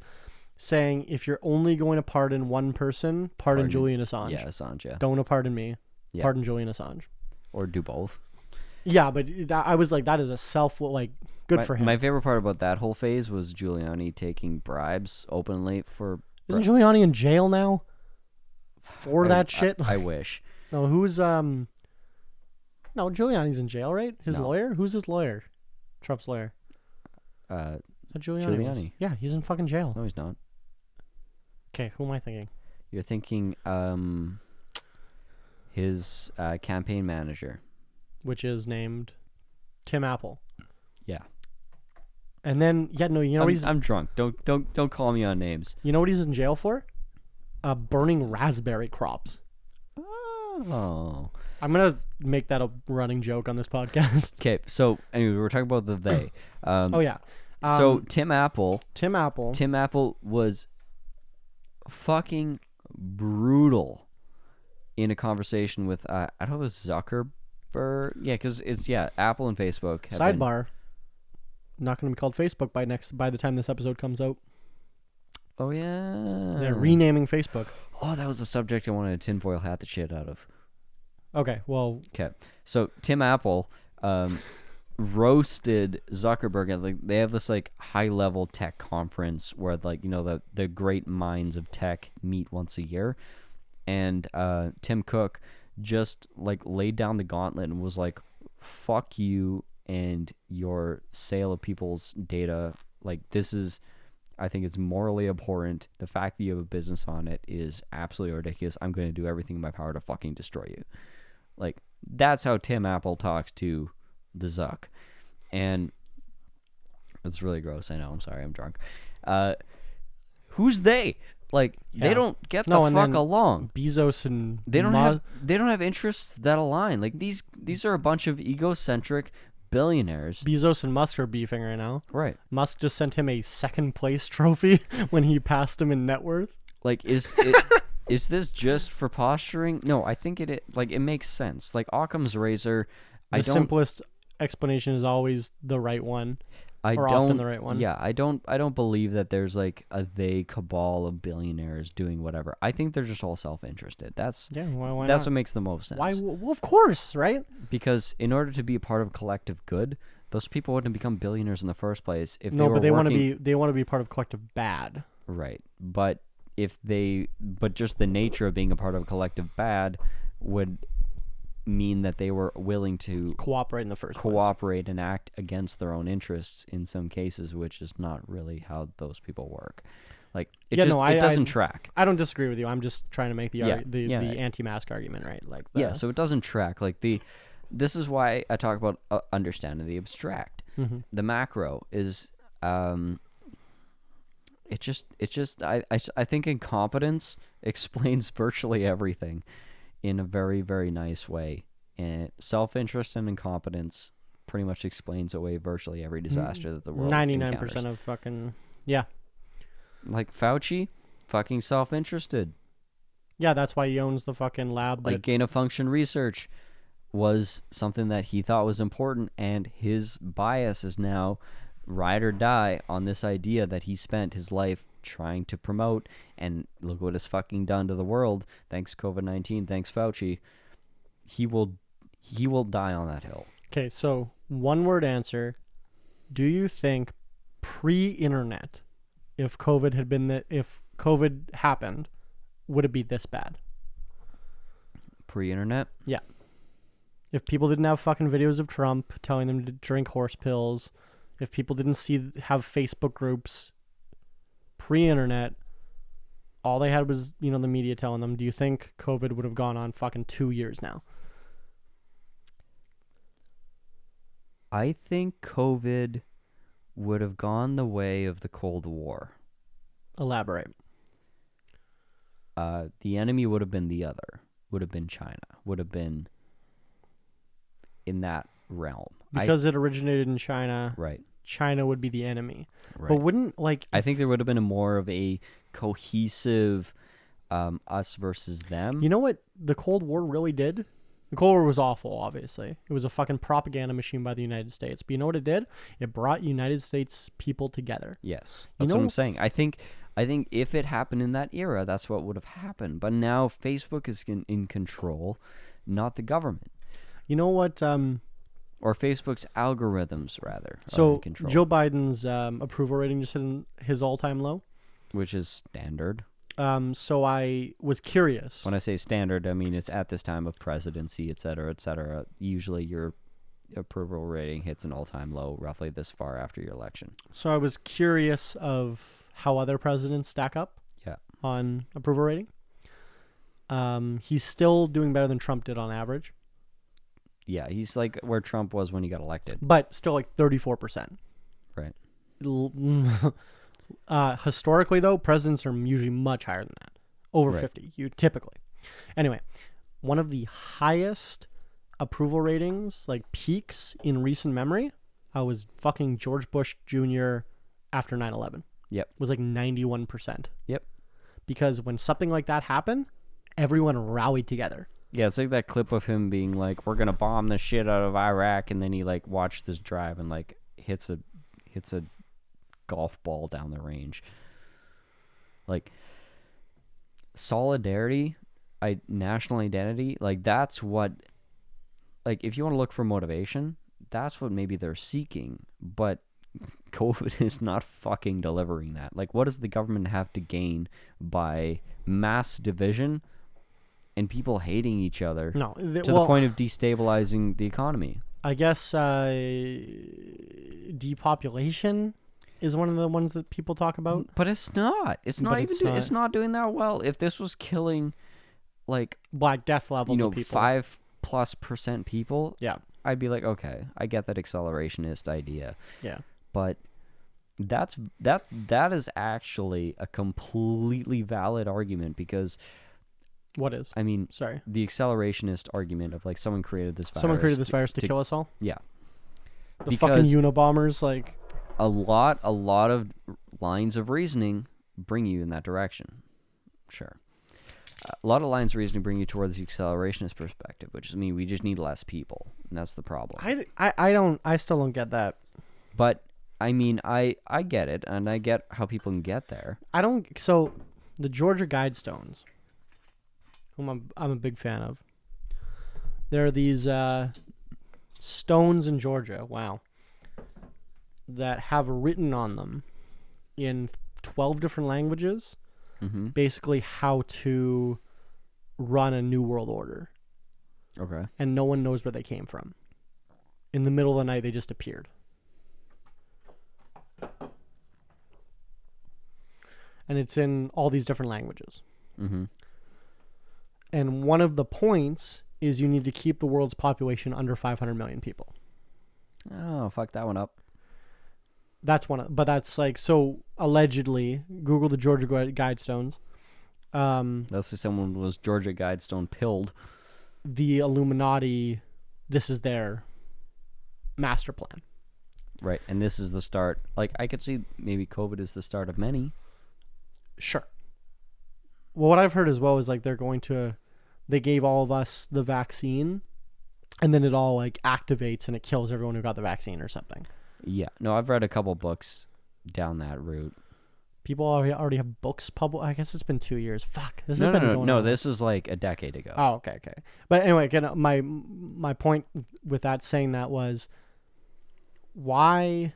Speaker 3: saying if you're only going to pardon one person, pardon Julian Assange.
Speaker 2: Yeah, Assange. Yeah.
Speaker 3: Don't want to pardon me.
Speaker 2: Yeah.
Speaker 3: Pardon Julian Assange.
Speaker 2: Or do both.
Speaker 3: Yeah, but I was like, that is good for him.
Speaker 2: My favorite part about that whole phase was Giuliani taking bribes openly for.
Speaker 3: Isn't Giuliani in jail now? For that shit?
Speaker 2: I wish.
Speaker 3: No, who's No, Giuliani's in jail, right? His lawyer? Who's his lawyer? Trump's lawyer.
Speaker 2: Is
Speaker 3: that Giuliani? Yeah, he's in fucking jail.
Speaker 2: No, he's not.
Speaker 3: Okay, who am I thinking?
Speaker 2: You're thinking his campaign manager,
Speaker 3: which is named Tim Apple.
Speaker 2: Yeah.
Speaker 3: And then
Speaker 2: I'm drunk. Don't call me on names.
Speaker 3: You know what he's in jail for? Burning raspberry crops.
Speaker 2: Oh.
Speaker 3: I'm gonna make that a running joke on this podcast.
Speaker 2: Okay, so anyway, we're talking about the they.
Speaker 3: Oh yeah.
Speaker 2: So Tim Apple was fucking brutal in a conversation with I don't know if it was because it's Apple and Facebook. Have been-
Speaker 3: Sidebar. Not going to be called Facebook by the time this episode comes out.
Speaker 2: Oh yeah.
Speaker 3: They're renaming Facebook.
Speaker 2: Oh, that was the subject I wanted to tinfoil hat the shit out of.
Speaker 3: Okay, well,
Speaker 2: Okay, so Tim Apple roasted Zuckerberg. And, like, they have this like high level tech conference where like the great minds of tech meet once a year, and Tim Cook just like laid down the gauntlet and was like, "Fuck you and your sale of people's data. Like, this is." I think it's morally abhorrent. The fact that you have a business on it is absolutely ridiculous. I'm going to do everything in my power to fucking destroy you. Like, that's how Tim Apple talks to the Zuck. And it's really gross. I know. I'm sorry. I'm drunk. Who's they? Like, they don't get the fuck along.
Speaker 3: Bezos and
Speaker 2: They don't have interests that align. Like, these are a bunch of egocentric billionaires.
Speaker 3: Bezos and Musk are beefing right now.
Speaker 2: Right.
Speaker 3: Musk just sent him a second place trophy when he passed him in net worth.
Speaker 2: Like, is this just for posturing? No, I think it makes sense. Like, Occam's razor.
Speaker 3: The simplest explanation is always the right one. Often the right one.
Speaker 2: Yeah, I don't believe that there's like a cabal of billionaires doing whatever. I think they're just all self-interested. That's
Speaker 3: why
Speaker 2: that's
Speaker 3: not?
Speaker 2: what makes the most sense.
Speaker 3: Why? Well, of course, right?
Speaker 2: Because in order to be a part of collective good, those people wouldn't have become billionaires in the first place if
Speaker 3: they
Speaker 2: were
Speaker 3: want to be part of collective bad.
Speaker 2: Right, but just the nature of being a part of a collective bad would mean that they were willing to
Speaker 3: cooperate in the first place.
Speaker 2: And act against their own interests in some cases, which is not really how those people work. Like, it doesn't track.
Speaker 3: I don't disagree with you. I'm just trying to make the anti-mask argument, right? Like,
Speaker 2: so it doesn't track. Like, this is why I talk about understanding the abstract.
Speaker 3: Mm-hmm.
Speaker 2: The macro is I think incompetence explains virtually everything in a very, very nice way. And self-interest and incompetence pretty much explains away virtually every disaster that the world
Speaker 3: 99% of fucking... Yeah.
Speaker 2: Like Fauci, fucking self-interested.
Speaker 3: Yeah, that's why he owns the fucking lab.
Speaker 2: Like, gain-of-function research was something that he thought was important, and his bias is now ride or die on this idea that he spent his life trying to promote, and look what it's fucking done to the world. Thanks COVID-19, thanks Fauci. He will die on that hill.
Speaker 3: Okay, so one word answer. Do you think pre-internet, if COVID happened, would it be this bad?
Speaker 2: Pre-internet?
Speaker 3: Yeah. If people didn't have fucking videos of Trump telling them to drink horse pills, if people didn't have Facebook groups, pre-internet, all they had was, the media telling them, do you think COVID would have gone on fucking 2 years now?
Speaker 2: I think COVID would have gone the way of the Cold War.
Speaker 3: Elaborate.
Speaker 2: The enemy would have been the other. Would have been China. Would have been in that realm.
Speaker 3: Because it originated in China.
Speaker 2: Right.
Speaker 3: China would be the enemy.
Speaker 2: Right.
Speaker 3: But wouldn't,
Speaker 2: I think there would have been more of a cohesive us versus them.
Speaker 3: You know what the Cold War really did? The Cold War was awful, obviously. It was a fucking propaganda machine by the United States. But you know what it did? It brought United States people together.
Speaker 2: Yes. That's what I'm saying. I think if it happened in that era, that's what would have happened. But now Facebook is in control, not the government.
Speaker 3: You know what?
Speaker 2: Or Facebook's algorithms, rather,
Speaker 3: so
Speaker 2: are in control.
Speaker 3: Joe Biden's approval rating just hit his all-time low.
Speaker 2: Which is standard.
Speaker 3: So I was curious.
Speaker 2: When I say standard, I mean it's at this time of presidency, et cetera, et cetera. Usually your approval rating hits an all-time low roughly this far after your election.
Speaker 3: So I was curious of how other presidents stack up on approval rating. He's still doing better than Trump did on average.
Speaker 2: Yeah, he's like where Trump was when he got elected.
Speaker 3: But still like 34%.
Speaker 2: Right.
Speaker 3: Historically, though, presidents are usually much higher than that. Over 50, typically. Anyway, one of the highest approval ratings, like peaks in recent memory, was fucking George Bush Jr. after 9/11.
Speaker 2: Yep.
Speaker 3: It was like 91%.
Speaker 2: Yep.
Speaker 3: Because when something like that happened, everyone rallied together.
Speaker 2: Yeah, it's like that clip of him being like, "We're gonna bomb the shit out of Iraq," and then he like watched this drive and like hits a golf ball down the range. Like solidarity, national identity, like that's what. Like if you want to look for motivation, that's what maybe they're seeking, but COVID is not fucking delivering that. Like, what does the government have to gain by mass division and people hating each other
Speaker 3: No,
Speaker 2: to the point of destabilizing the economy?
Speaker 3: I guess depopulation is one of the ones that people talk about.
Speaker 2: But it's not. It's not It's not doing that well. If this was killing, like,
Speaker 3: Black Death levels of people,
Speaker 2: 5+% people,
Speaker 3: yeah,
Speaker 2: I'd be like, okay, I get that accelerationist idea.
Speaker 3: yeah.
Speaker 2: But that is actually a completely valid argument because
Speaker 3: What is?
Speaker 2: I mean,
Speaker 3: Sorry.
Speaker 2: the accelerationist argument of like someone created this virus.
Speaker 3: Someone created this virus to kill us all?
Speaker 2: Yeah.
Speaker 3: The fucking Unobombers, like...
Speaker 2: A lot of lines of reasoning bring you in that direction. Sure. A lot of lines of reasoning bring you towards the accelerationist perspective, which is, I mean, we just need less people, and that's the problem.
Speaker 3: I still don't get that.
Speaker 2: But I mean, I get it, and I get how people can get there.
Speaker 3: So the Georgia Guidestones, whom I'm a big fan of. There are these stones in Georgia, wow, that have written on them in 12 different languages, basically how to run a new world order.
Speaker 2: Okay.
Speaker 3: And no one knows where they came from. In the middle of the night, they just appeared. And it's in all these different languages.
Speaker 2: Mm-hmm.
Speaker 3: And one of the points is you need to keep the world's population under 500 million people.
Speaker 2: Oh, fuck that one up.
Speaker 3: That's but that's like, so allegedly, Google the Georgia Guidestones.
Speaker 2: Let's say someone was Georgia Guidestone pilled.
Speaker 3: The Illuminati, this is their master plan.
Speaker 2: Right, and this is the start. Like, I could see maybe COVID is the start of many.
Speaker 3: Sure. Well, what I've heard as well is like they gave all of us the vaccine, and then it all like activates and it kills everyone who got the vaccine or something.
Speaker 2: Yeah. No, I've read a couple books down that route.
Speaker 3: People already have books published. I guess it's been 2 years. Fuck. This has been going on.
Speaker 2: This is like a decade ago.
Speaker 3: Oh, okay. But anyway, again, my point with that saying that was, why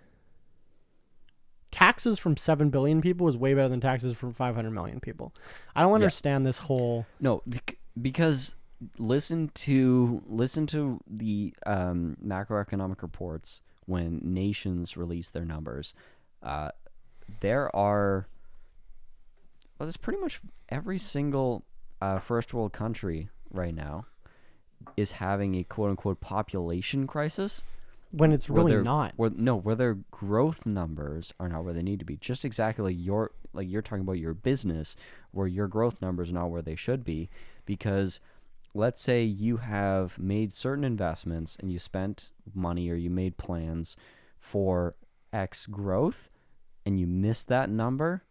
Speaker 3: taxes from 7 billion people is way better than taxes from 500 million people. I don't understand this whole...
Speaker 2: No, because listen to the macroeconomic reports when nations release their numbers. There's pretty much every single first world country right now is having a quote-unquote population crisis.
Speaker 3: When it's really not.
Speaker 2: Where their growth numbers are not where they need to be. Just exactly like you're talking about your business, where your growth numbers are not where they should be. Because let's say you have made certain investments and you spent money or you made plans for X growth and you missed that number,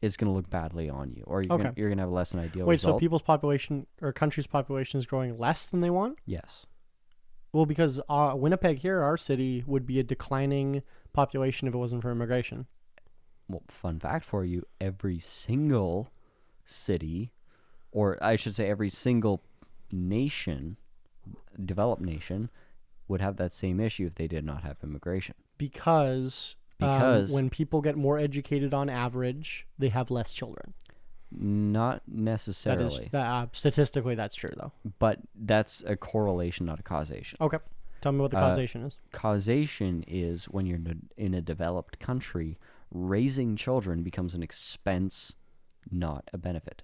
Speaker 2: it's going to look badly on you. Or you're going to have less than ideal result.
Speaker 3: So people's population or country's population is growing less than they want?
Speaker 2: Yes.
Speaker 3: Well, because Winnipeg here, our city, would be a declining population if it wasn't for immigration.
Speaker 2: Well, fun fact for you, every single city, or I should say every single nation, developed nation, would have that same issue if they did not have immigration.
Speaker 3: Because when people get more educated on average, they have less children.
Speaker 2: Not necessarily.
Speaker 3: Statistically, that's true, though.
Speaker 2: But that's a correlation, not a causation.
Speaker 3: Okay. Tell me what the causation is.
Speaker 2: Causation is when you're in a developed country, raising children becomes an expense, not a benefit.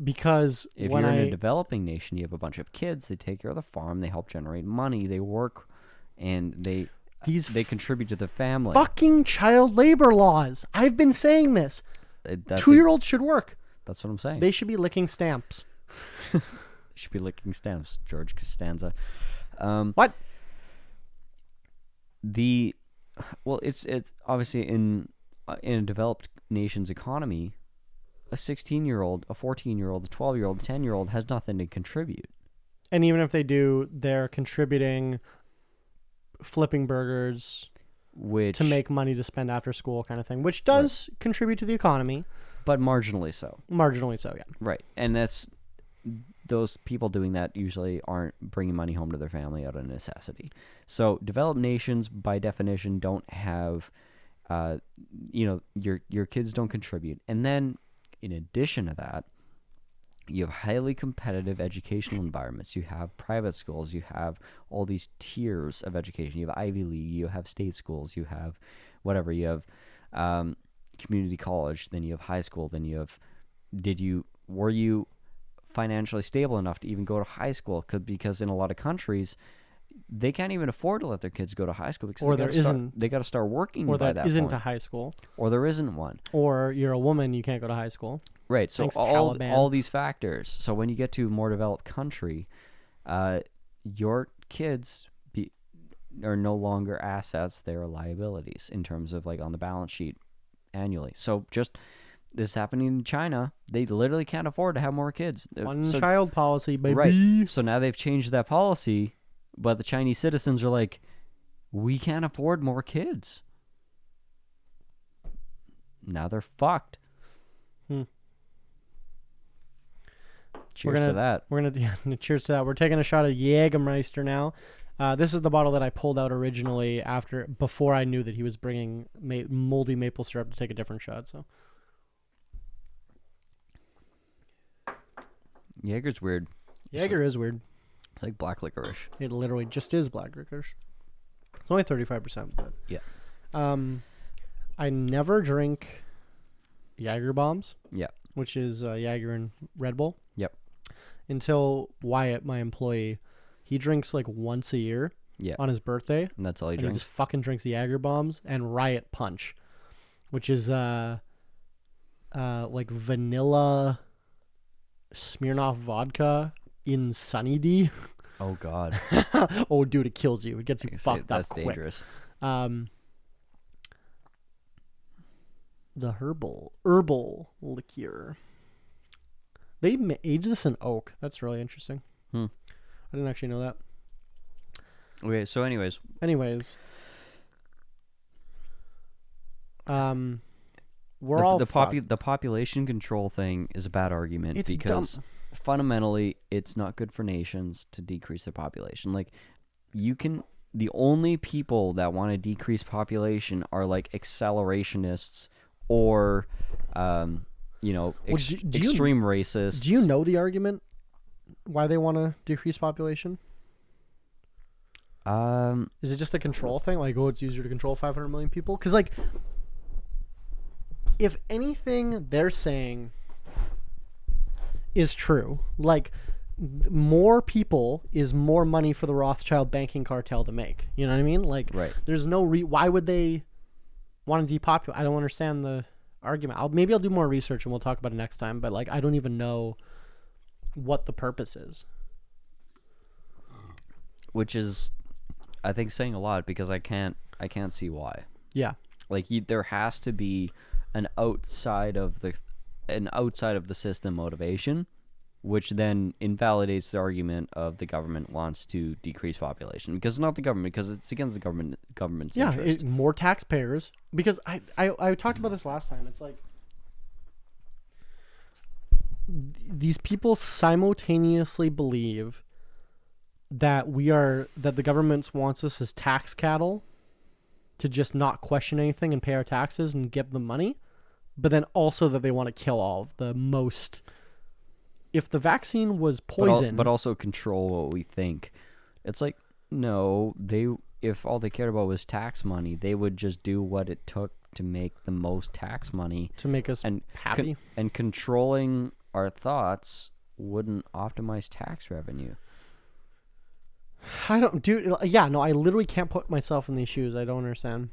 Speaker 3: Because
Speaker 2: if you're in a developing nation, you have a bunch of kids, they take care of the farm, they help generate money, they work, and they contribute to the family.
Speaker 3: Fucking child labor laws. I've been saying this. 2-year-olds should work. That's what I'm saying. They should be licking stamps.
Speaker 2: They should be licking stamps, George Costanza.
Speaker 3: What?
Speaker 2: It's obviously in a developed nation's economy, a 16-year-old, a 14-year-old, a 12-year-old, a 10-year-old has nothing to contribute.
Speaker 3: And even if they do, they're contributing, flipping burgers
Speaker 2: Which,
Speaker 3: to make money to spend after school kind of thing, which does contribute to the economy.
Speaker 2: but marginally so.
Speaker 3: Marginally so, yeah.
Speaker 2: Right. And those people doing that usually aren't bringing money home to their family out of necessity. So developed nations, by definition, don't have, your kids don't contribute. And then, in addition to that, you have highly competitive educational environments. You have private schools. You have all these tiers of education. You have Ivy League. You have state schools. You have whatever. You have community college. Then you have high school. Then you have. Were you financially stable enough to even go to high school? Because in a lot of countries, they can't even afford to let their kids go to high school because they got to start working by that point.
Speaker 3: Or there isn't a high school.
Speaker 2: Or there isn't one.
Speaker 3: Or you're a woman, you can't go to high school.
Speaker 2: Right, so
Speaker 3: Thanks to
Speaker 2: all
Speaker 3: Taliban.
Speaker 2: these factors. So when you get to a more developed country, your kids are no longer assets; they're liabilities in terms of like on the balance sheet annually. So just this happening in China, they literally can't afford to have more kids.
Speaker 3: One-child policy, baby.
Speaker 2: Right. So now they've changed that policy, but the Chinese citizens are like, we can't afford more kids. Now they're fucked. Cheers to that.
Speaker 3: Cheers to that. We're taking a shot of Jägermeister now. This is the bottle that I pulled out originally before I knew that he was bringing moldy maple syrup to take a different shot. So
Speaker 2: Jaeger's weird.
Speaker 3: Jaeger is weird.
Speaker 2: It's like black licorice.
Speaker 3: It literally just is black licorice. It's only 35%. But
Speaker 2: Yeah.
Speaker 3: I never drink Jaeger bombs.
Speaker 2: Yeah.
Speaker 3: Which is Jaeger and Red Bull.
Speaker 2: Yep.
Speaker 3: Until Wyatt, my employee, he drinks like once a year.
Speaker 2: Yeah.
Speaker 3: On his birthday.
Speaker 2: And that's all he
Speaker 3: and
Speaker 2: drinks.
Speaker 3: He just fucking drinks Jaeger bombs and Riot Punch, which is like vanilla Smirnoff vodka in Sunny D.
Speaker 2: Oh God.
Speaker 3: Oh dude, it kills you. It gets you fucked up quick.
Speaker 2: That's dangerous.
Speaker 3: The herbal liqueur. They age this in oak. That's really interesting. I didn't actually know that.
Speaker 2: Okay, so anyways,
Speaker 3: we're all
Speaker 2: the population control thing is a bad argument because fundamentally it's not good for nations to decrease their population. Like the only people that want to decrease population are like accelerationists or extreme racists.
Speaker 3: Do you know the argument why they want to decrease population? Is it just a control thing? Like, it's easier to control 500 million people? Because, like, if anything they're saying is true, like, more people is more money for the Rothschild banking cartel to make. You know what I mean? Like,
Speaker 2: right.
Speaker 3: There's no why would they want to depopulate? I don't understand the argument. Maybe I'll do more research and we'll talk about it next time. But like, I don't even know what the purpose is.
Speaker 2: Which is, I think, saying a lot because I can't see why.
Speaker 3: Yeah.
Speaker 2: Like there has to be an outside of the system motivation, which then invalidates the argument of the government wants to decrease population because it's not the government, because it's against the government's interest.
Speaker 3: More taxpayers. Because I talked about this last time. It's like these people simultaneously believe that the government wants us as tax cattle to just not question anything and pay our taxes and give them money, but then also that they want to kill all of the most. If the vaccine was poison,
Speaker 2: but also control what we think. It's like, no, if all they cared about was tax money, they would just do what it took to make the most tax money
Speaker 3: to make us happy.
Speaker 2: And controlling our thoughts wouldn't optimize tax revenue.
Speaker 3: I don't, dude. Yeah, no, I literally can't put myself in these shoes. I don't understand.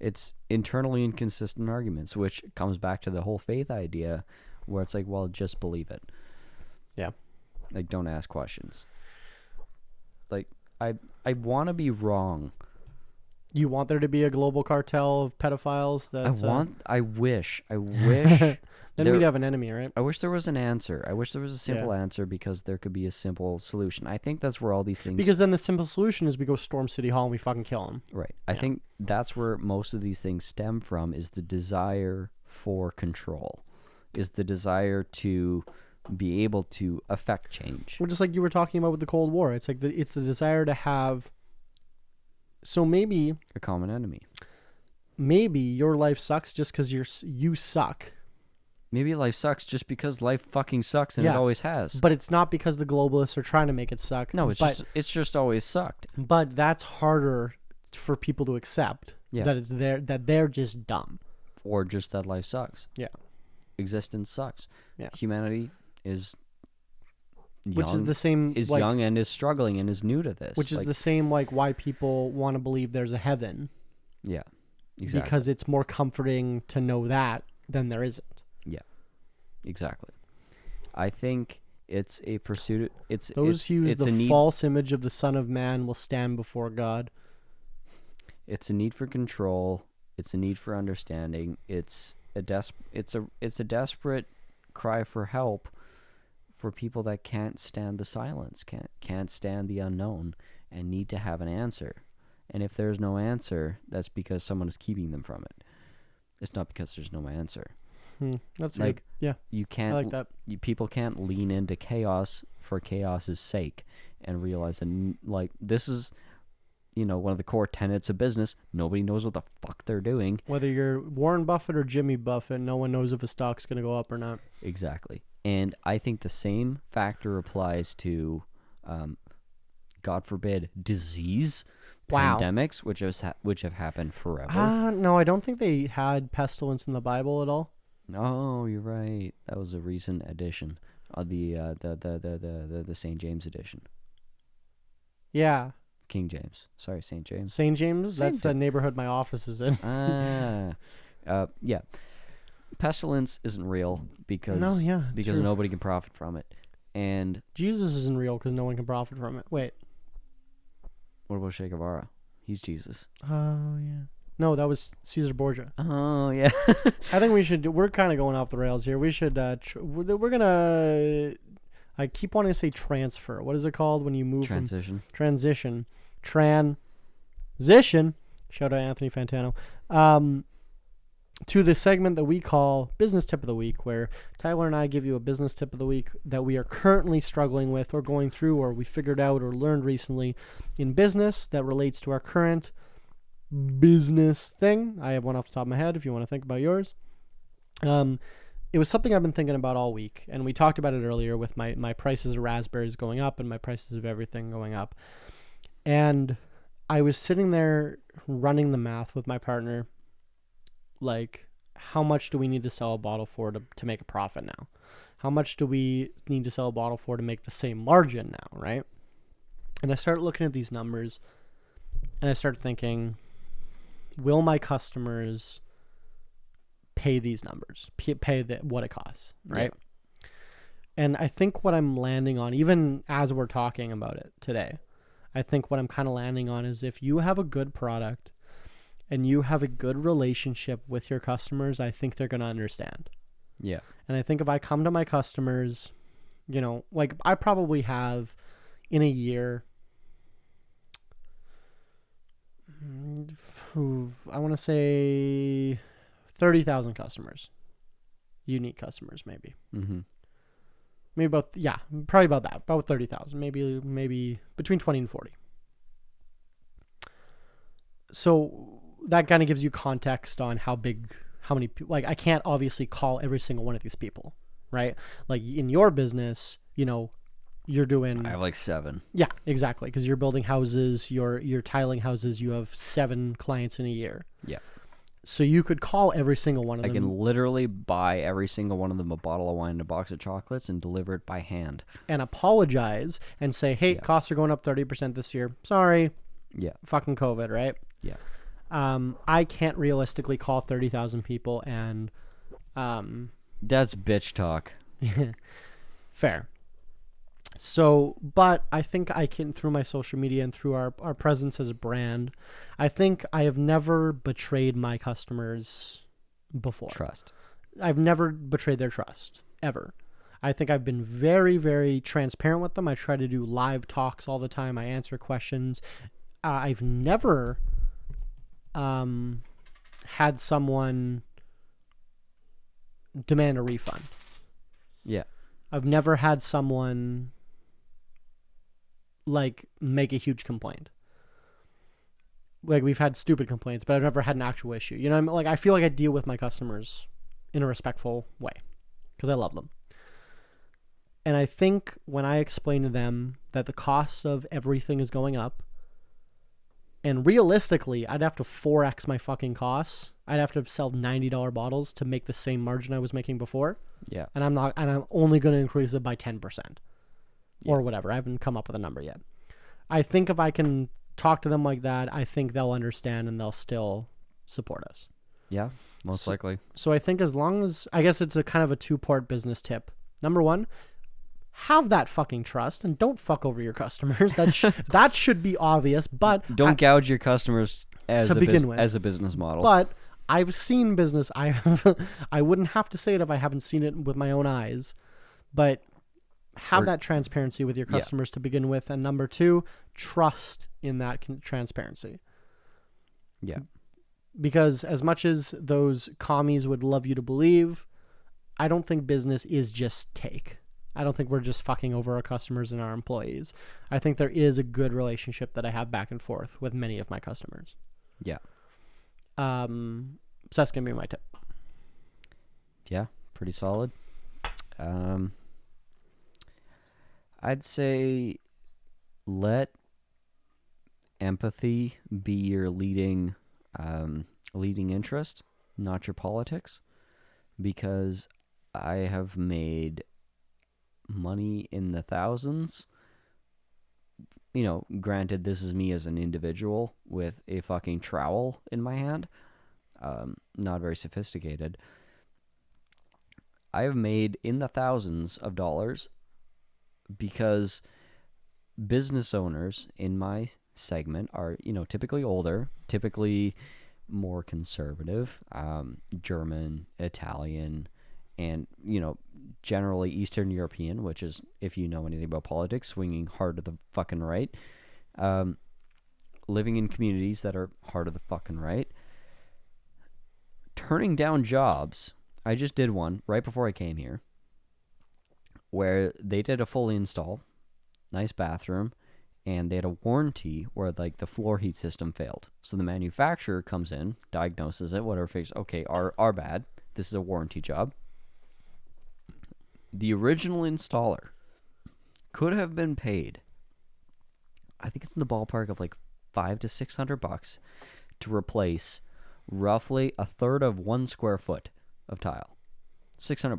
Speaker 2: It's internally inconsistent arguments, which comes back to the whole faith idea, where it's like, well, just believe it.
Speaker 3: Yeah.
Speaker 2: Like, don't ask questions. Like, I want to be wrong.
Speaker 3: You want there to be a global cartel of pedophiles?
Speaker 2: I wish. Then
Speaker 3: Then we'd have an enemy, right?
Speaker 2: I wish there was an answer. I wish there was a simple answer because there could be a simple solution. I think that's where all these things...
Speaker 3: Because then the simple solution is we go storm City Hall and we fucking kill them.
Speaker 2: Right. I think that's where most of these things stem from, is the desire for control, is the desire to be able to affect change.
Speaker 3: Well, just like you were talking about with the Cold War. It's like it's the desire to have... So maybe...
Speaker 2: A common enemy.
Speaker 3: Maybe your life sucks just because you suck.
Speaker 2: Maybe life sucks just because life fucking sucks and it always has.
Speaker 3: But it's not because the globalists are trying to make it suck.
Speaker 2: No, it's just always sucked.
Speaker 3: But that's harder for people to accept.
Speaker 2: Yeah.
Speaker 3: That they're just dumb.
Speaker 2: Or just that life sucks.
Speaker 3: Yeah.
Speaker 2: Existence sucks.
Speaker 3: Yeah.
Speaker 2: Humanity is young,
Speaker 3: which is the same,
Speaker 2: is young and is struggling and is new to this.
Speaker 3: Which is the same like why people want to believe there's a heaven.
Speaker 2: Yeah. Exactly.
Speaker 3: Because it's more comforting to know that than there isn't.
Speaker 2: Yeah. Exactly. I think it's a pursuit.
Speaker 3: Those who use the false image of the Son of Man will stand before God.
Speaker 2: It's a need for control. It's a need for understanding. It's a desperate cry for help for people that can't stand the silence, can't stand the unknown, and need to have an answer. And if there's no answer, that's because someone is keeping them from it. It's not because there's no answer.
Speaker 3: That's
Speaker 2: like
Speaker 3: good. Yeah,
Speaker 2: you can't.
Speaker 3: I like that.
Speaker 2: People can't lean into chaos for chaos's sake and realize that like this is, one of the core tenets of business. Nobody knows what the fuck they're doing.
Speaker 3: Whether you're Warren Buffett or Jimmy Buffett, no one knows if a stock's going to go up or not.
Speaker 2: Exactly. And I think the same factor applies to, God forbid, disease, pandemics, which have happened forever.
Speaker 3: No, I don't think they had pestilence in the Bible at all.
Speaker 2: No, you're right. That was a recent edition of the St. James edition.
Speaker 3: Yeah.
Speaker 2: King James. Sorry, St. James.
Speaker 3: St. James? That's the neighborhood my office is in.
Speaker 2: Yeah. Pestilence isn't real because
Speaker 3: true.
Speaker 2: nobody can profit from it. And
Speaker 3: Jesus isn't real because no one can profit from it. Wait.
Speaker 2: What about Che Guevara? He's Jesus.
Speaker 3: Oh, yeah. No, that was Caesar Borgia.
Speaker 2: Oh, yeah.
Speaker 3: I think we should... We're kind of going off the rails here. We should... we're going to... I keep wanting to say transfer. What is it called when you move
Speaker 2: Transition.
Speaker 3: Transition. Shout out Anthony Fantano. To the segment that we call Business Tip of the Week, where Tyler and I give you a business tip of the week that we are currently struggling with or going through or we figured out or learned recently in business that relates to our current business thing. I have one off the top of my head if you want to think about yours. It was something I've been thinking about all week, and we talked about it earlier with my prices of raspberries going up and my prices of everything going up. And I was sitting there running the math with my partner, like, how much do we need to sell a bottle for to make a profit now? How much do we need to sell a bottle for to make the same margin now, right? And I started looking at these numbers, and I started thinking, will my customers pay these numbers, pay what it costs, right? Yeah. And I think what I'm landing on, even as we're talking about it today, I think what I'm kind of landing on is if you have a good product and you have a good relationship with your customers, I think they're going to understand.
Speaker 2: Yeah.
Speaker 3: And I think if I come to my customers, like I probably have in a year, I want to say 30,000 customers, unique customers, maybe.
Speaker 2: Mm-hmm.
Speaker 3: Maybe probably about that, about 30,000, maybe between 20 and 40. So that kind of gives you context on how many people, like I can't obviously call every single one of these people, right? Like in your business, you're doing...
Speaker 2: I have like 7.
Speaker 3: Yeah, exactly. Because you're building houses, you're tiling houses, you have 7 clients in a year.
Speaker 2: Yeah.
Speaker 3: So you could call every single one of them.
Speaker 2: I can literally buy every single one of them a bottle of wine and a box of chocolates and deliver it by hand.
Speaker 3: And apologize and say, hey, costs are going up 30% this year. Sorry.
Speaker 2: Yeah.
Speaker 3: Fucking COVID, right?
Speaker 2: Yeah.
Speaker 3: I can't realistically call 30,000 people and...
Speaker 2: That's bitch talk.
Speaker 3: Fair. So, but I think I can, through my social media and through our presence as a brand, I think I have never betrayed my customers before.
Speaker 2: Trust.
Speaker 3: I've never betrayed their trust, ever. I think I've been very, very transparent with them. I try to do live talks all the time. I answer questions. I've never had someone demand a refund.
Speaker 2: Yeah.
Speaker 3: I've never had someone like make a huge complaint. Like, we've had stupid complaints, but I've never had an actual issue. You know, like, I feel like I deal with my customers in a respectful way because I love them. And I think when I explain to them that the cost of everything is going up, and realistically, I'd have to 4x my fucking costs. I'd have to sell $90 bottles to make the same margin I was making before.
Speaker 2: Yeah.
Speaker 3: And I'm only going to increase it by 10% or whatever. I haven't come up with a number yet. I think if I can talk to them like that, I think they'll understand and they'll still support us.
Speaker 2: Yeah, most likely.
Speaker 3: So I think as long as, I guess it's a kind of a two-part business tip. Number one, have that fucking trust and don't fuck over your customers. That should be obvious, but
Speaker 2: Don't gouge your customers as
Speaker 3: to begin with.
Speaker 2: as a business model.
Speaker 3: But I've seen business. I wouldn't have to say it if I haven't seen it with my own eyes. But have that transparency with your customers to begin with, and number two, trust in that transparency.
Speaker 2: Yeah.
Speaker 3: Because as much as those commies would love you to believe, I don't think business is just take. I don't think we're just fucking over our customers and our employees. I think there is a good relationship that I have back and forth with many of my customers.
Speaker 2: Yeah.
Speaker 3: So that's going to be my tip.
Speaker 2: Yeah, pretty solid. I'd say let empathy be your leading interest, not your politics, because I have made money in the thousands. You know, granted, this is me as an individual with a fucking trowel in my hand. Not very sophisticated. I have made in the thousands of dollars because business owners in my segment are, you know, typically older, typically more conservative, German, Italian, and, you know, generally Eastern European, which is, if you know anything about politics, swinging hard to the fucking right, living in communities that are hard to the fucking right, turning down jobs. I just did one right before I came here where they did a full install, nice bathroom, and they had a warranty where, like, the floor heat system failed. So the manufacturer comes in, diagnoses it, whatever, fixes, okay, our bad, this is a warranty job. The original installer could have been paid, I think it's in the ballpark of like $500 to $600 to replace roughly a third of 1 square foot of tile. $600.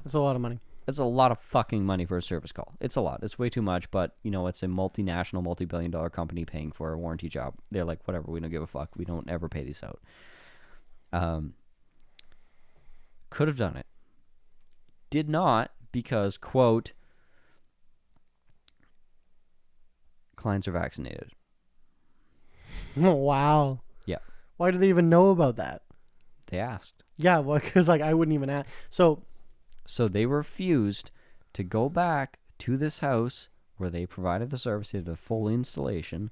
Speaker 3: That's a lot of money.
Speaker 2: It's a lot of fucking money for a service call. It's a lot. It's way too much, but, you know, it's a multinational, multi-billion-dollar company paying for a warranty job. They're like, whatever, we don't give a fuck. We don't ever pay these out. Could have done it. Did not, because, quote, clients are vaccinated.
Speaker 3: Oh, wow.
Speaker 2: Yeah.
Speaker 3: Why do they even know about that?
Speaker 2: They asked.
Speaker 3: Yeah, well, because, like, I wouldn't even ask. So
Speaker 2: they refused to go back to this house where they provided the service, they did a full installation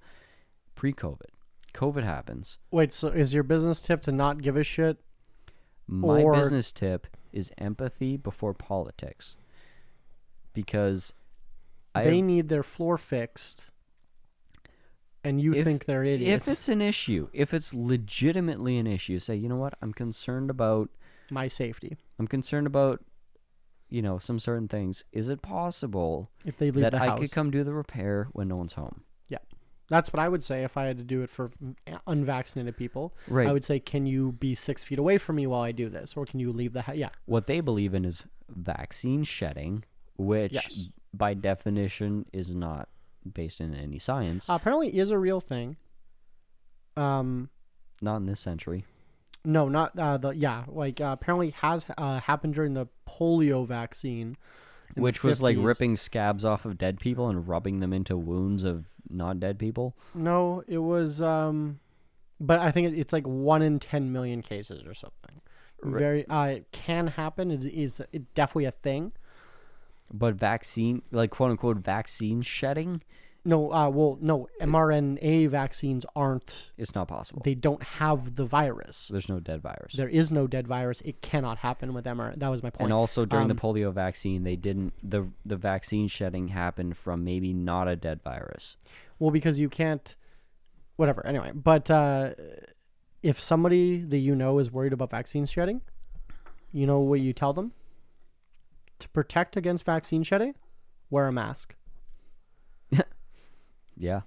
Speaker 2: pre-COVID. COVID happens.
Speaker 3: Wait, so is your business tip to not give a shit?
Speaker 2: My business tip is empathy before politics. Because
Speaker 3: they need their floor fixed, and you think they're idiots.
Speaker 2: If it's an issue, if it's legitimately an issue, say, you know what, I'm concerned about
Speaker 3: my safety.
Speaker 2: I'm concerned about, you know, some certain things. Is it possible
Speaker 3: if they leave
Speaker 2: that
Speaker 3: the house,
Speaker 2: I could come do the repair when no one's home?
Speaker 3: Yeah. That's what I would say if I had to do it for unvaccinated people.
Speaker 2: Right.
Speaker 3: I would say, can you be 6 feet away from me while I do this? Or can you leave the house? Yeah.
Speaker 2: What they believe in is vaccine shedding, which by definition is not based in any science.
Speaker 3: Apparently is a real thing.
Speaker 2: Not in this century.
Speaker 3: No, not apparently has happened during the polio vaccine. in
Speaker 2: Which
Speaker 3: the
Speaker 2: was like
Speaker 3: 50s.
Speaker 2: ripping scabs off of dead people and rubbing them into wounds of not dead people.
Speaker 3: No, it was but I think it's like 1 in 10 million cases or something. Very it can happen. It is definitely a thing.
Speaker 2: But vaccine, like quote unquote vaccine shedding,
Speaker 3: No, no, mRNA vaccines aren't.
Speaker 2: it's not possible.
Speaker 3: They don't have the virus.
Speaker 2: There's no dead virus.
Speaker 3: There is no dead virus. It cannot happen with mRNA. That was my point.
Speaker 2: And also during the polio vaccine, they didn't. The vaccine shedding happened from maybe not a dead virus.
Speaker 3: Well, because you can't. Whatever. Anyway, but if somebody that you know is worried about vaccine shedding, you know what you tell them? To protect against vaccine shedding, wear a mask.
Speaker 2: Yeah.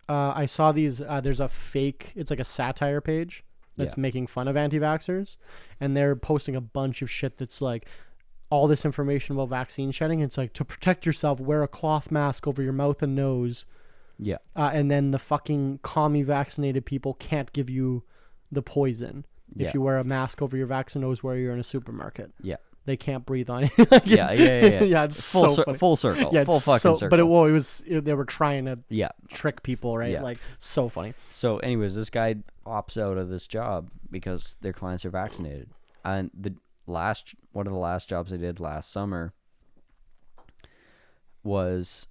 Speaker 3: I saw these. There's a fake. It's like a satire page that's making fun of anti-vaxxers, and they're posting a bunch of shit that's like all this information about vaccine shedding. It's like, to protect yourself, wear a cloth mask over your mouth and nose.
Speaker 2: Yeah.
Speaker 3: And then the fucking commie vaccinated people can't give you the poison if you wear a mask over your vaccine nose where you're in a supermarket.
Speaker 2: Yeah.
Speaker 3: They can't breathe on it.
Speaker 2: Yeah.
Speaker 3: Yeah, it's
Speaker 2: full
Speaker 3: so funny.
Speaker 2: full circle.
Speaker 3: Yeah,
Speaker 2: full fucking circle.
Speaker 3: But they were trying to trick people, right?
Speaker 2: Yeah.
Speaker 3: Like, so funny.
Speaker 2: So, anyways, this guy opts out of this job because their clients are vaccinated. And one of the last jobs I did last summer was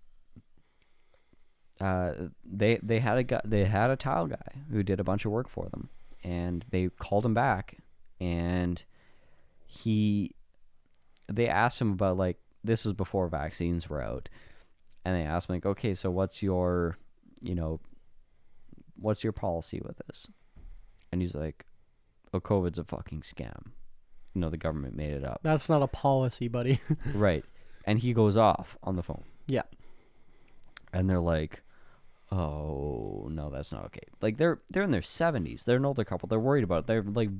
Speaker 2: they had a tile guy who did a bunch of work for them, and they called him back, and they asked him about, like, this was before vaccines were out, and they asked him, like, okay, so what's your policy with this? And he's like, oh, COVID's a fucking scam. The government made it up.
Speaker 3: That's not a policy, buddy.
Speaker 2: Right. And he goes off on the phone.
Speaker 3: Yeah.
Speaker 2: And they're like, oh, no, that's not okay. Like, they're in their 70s. They're an older couple. They're worried about it. They're, like,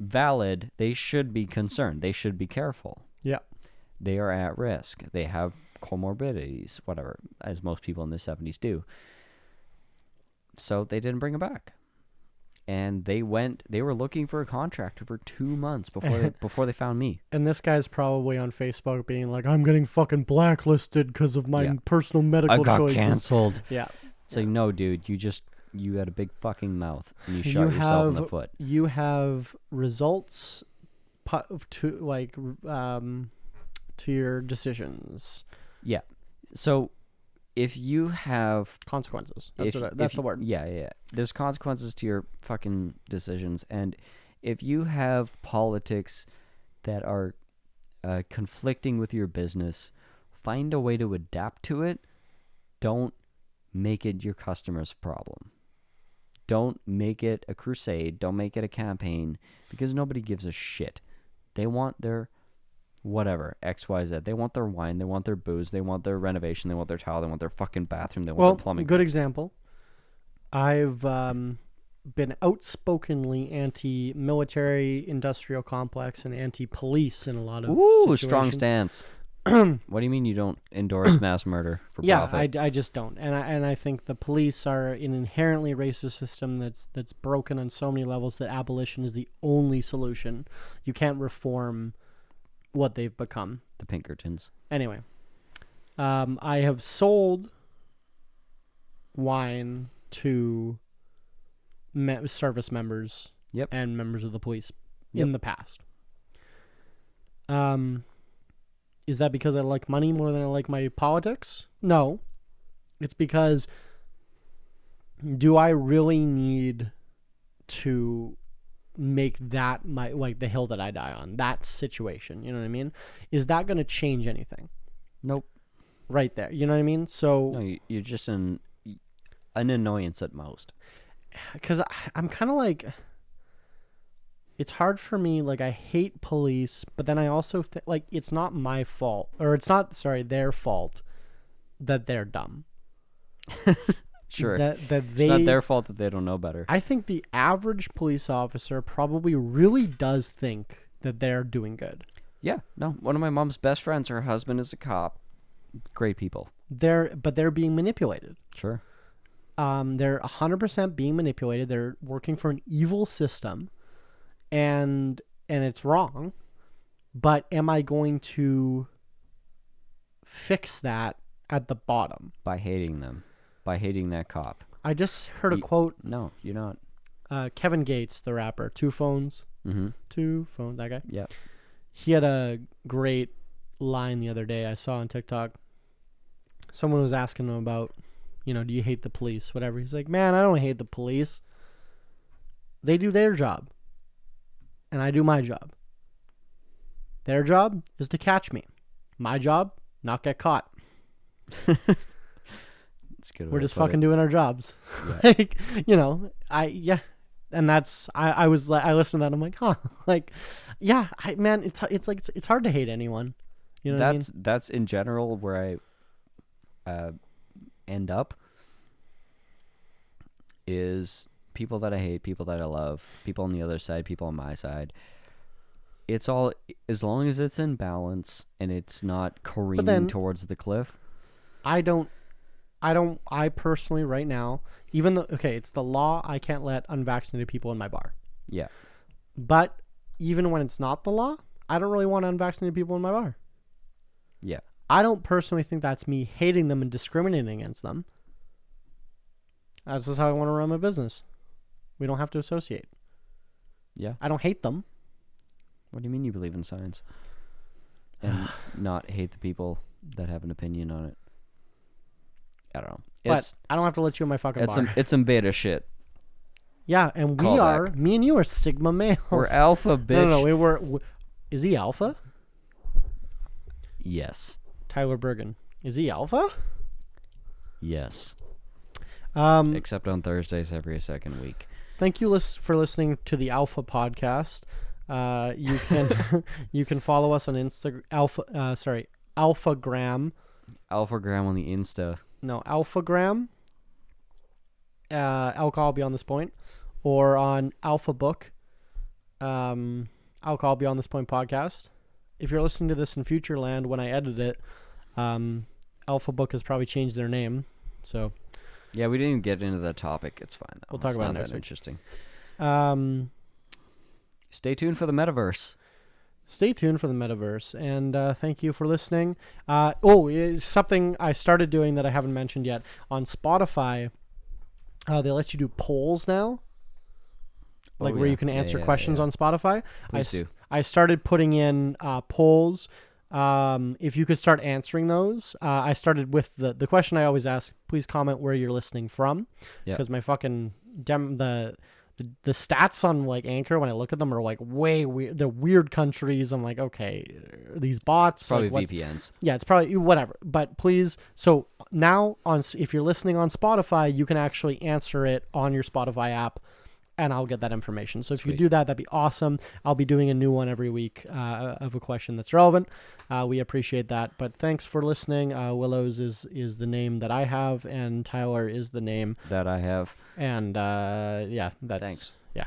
Speaker 2: valid. They should be concerned. They should be careful.
Speaker 3: Yeah.
Speaker 2: They are at risk. They have comorbidities, whatever, as most people in their 70s do. So they didn't bring him back. And they were looking for a contractor for 2 months before they found me.
Speaker 3: And this guy's probably on Facebook being like, I'm getting fucking blacklisted because of my personal medical choices.
Speaker 2: I got canceled.
Speaker 3: Yeah.
Speaker 2: It's like, no, dude, you had a big fucking mouth and you shot yourself in the foot.
Speaker 3: You have results to your decisions.
Speaker 2: Yeah. So if you have
Speaker 3: consequences, that's the word.
Speaker 2: Yeah. There's consequences to your fucking decisions, and if you have politics that are conflicting with your business, find a way to adapt to it. Don't make it your customer's problem. Don't make it a crusade. Don't make it a campaign, because nobody gives a shit. They want their whatever, XYZ. They want their wine. They want their booze. They want their renovation. They want their tile. They want their fucking bathroom. They want their plumbing.
Speaker 3: Good example. I've been outspokenly anti-military industrial complex and anti-police in a lot of situations.
Speaker 2: Strong stance. What do you mean you don't endorse mass murder for profit?
Speaker 3: I just don't, and I think the police are an inherently racist system that's broken on so many levels that abolition is the only solution. You can't reform what they've become.
Speaker 2: The Pinkertons.
Speaker 3: Anyway, I have sold wine to service members and members of the police in the past. Is that because I like money more than I like my politics? No. It's because, do I really need to make that the hill that I die on, that situation? You know what I mean? Is that going to change anything?
Speaker 2: Nope.
Speaker 3: Right there. You know what I mean? So
Speaker 2: no, you're just an annoyance at most.
Speaker 3: Because I'm kind of like, it's hard for me. Like, I hate police, but then I also like, it's not my fault, or it's not, their fault that they're dumb.
Speaker 2: Sure.
Speaker 3: That
Speaker 2: it's not their fault that they don't know better.
Speaker 3: I think the average police officer probably really does think that they're doing good.
Speaker 2: Yeah. No. One of my mom's best friends, her husband is a cop. Great people.
Speaker 3: They're being manipulated.
Speaker 2: Sure.
Speaker 3: They're 100% being manipulated. They're working for an evil system, and it's wrong. But am I going to fix that at the bottom.
Speaker 2: By hating them. By hating that cop.
Speaker 3: I just heard a quote.
Speaker 2: No, you're not.
Speaker 3: Kevin Gates, the rapper, 2 Phones.
Speaker 2: Mm-hmm.
Speaker 3: 2 Phones, that guy?
Speaker 2: Yeah.
Speaker 3: He had a great line the other day I saw on TikTok. Someone was asking him about, do you hate the police, whatever. He's like, man, I don't hate the police. They do their job. And I do my job. Their job is to catch me. My job, not get caught. We're just fucking doing our jobs.
Speaker 2: Yeah.
Speaker 3: And that's I listened to that and I'm like, huh. Like, yeah, it's like it's hard to hate anyone. You know what I mean?
Speaker 2: That's in general where I end up is people that I hate, people that I love, people on the other side, people on my side. It's all, as long as it's in balance and it's not careening towards the cliff. I
Speaker 3: personally right now, even though, okay, it's the law, I can't let unvaccinated people in my bar.
Speaker 2: Yeah.
Speaker 3: But even when it's not the law, I don't really want unvaccinated people in my bar.
Speaker 2: Yeah.
Speaker 3: I don't personally think that's me hating them and discriminating against them. That's just how I want to run my business. We don't have to associate.
Speaker 2: Yeah.
Speaker 3: I don't hate them.
Speaker 2: What do you mean you believe in science? And not hate the people that have an opinion on it? I don't know.
Speaker 3: But I don't have to let you in my fucking bar.
Speaker 2: It's some beta shit.
Speaker 3: Yeah, and
Speaker 2: Call
Speaker 3: me and you are Sigma males.
Speaker 2: We're alpha, bitch.
Speaker 3: No, is he alpha?
Speaker 2: Yes.
Speaker 3: Tyler Bergen. Is he alpha?
Speaker 2: Yes. Except on Thursdays every second week.
Speaker 3: Thank you for listening to the Alpha Podcast. You can you can follow us on Instagram. Alphagram.
Speaker 2: Alphagram on the Insta.
Speaker 3: No, Alphagram. Alcohol Beyond This Point, or on Alpha Book. Alcohol Beyond This Point podcast. If you're listening to this in future land when I edit it, Alpha Book has probably changed their name. So.
Speaker 2: Yeah, we didn't even get into that topic. It's fine though.
Speaker 3: We'll talk about it next week.
Speaker 2: Interesting.
Speaker 3: Stay
Speaker 2: tuned for the metaverse.
Speaker 3: Stay tuned for the metaverse, and thank you for listening. It's something I started doing that I haven't mentioned yet. On Spotify, they let you do polls now, where you can answer questions on Spotify.
Speaker 2: Please do.
Speaker 3: I started putting in polls. If you could start answering those. I started with the question I always ask, please comment where you're listening from. Because my fucking the stats on like Anchor, when I look at them, are like way weird. They're weird countries. I'm like, okay, these bots.
Speaker 2: Probably
Speaker 3: like,
Speaker 2: VPNs.
Speaker 3: Yeah, it's probably whatever. But please, so now if you're listening on Spotify, you can actually answer it on your Spotify app, and I'll get that information. So if you do that, that'd be awesome. I'll be doing a new one every week of a question that's relevant. We appreciate that. But thanks for listening. Willows is the name that I have, and Tyler is the name
Speaker 2: that I have.
Speaker 3: And that's
Speaker 2: thanks.
Speaker 3: Yeah.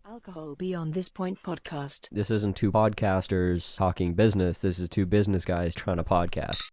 Speaker 1: Alcohol Beyond This Point podcast.
Speaker 4: This isn't two podcasters talking business. This is two business guys trying to podcast.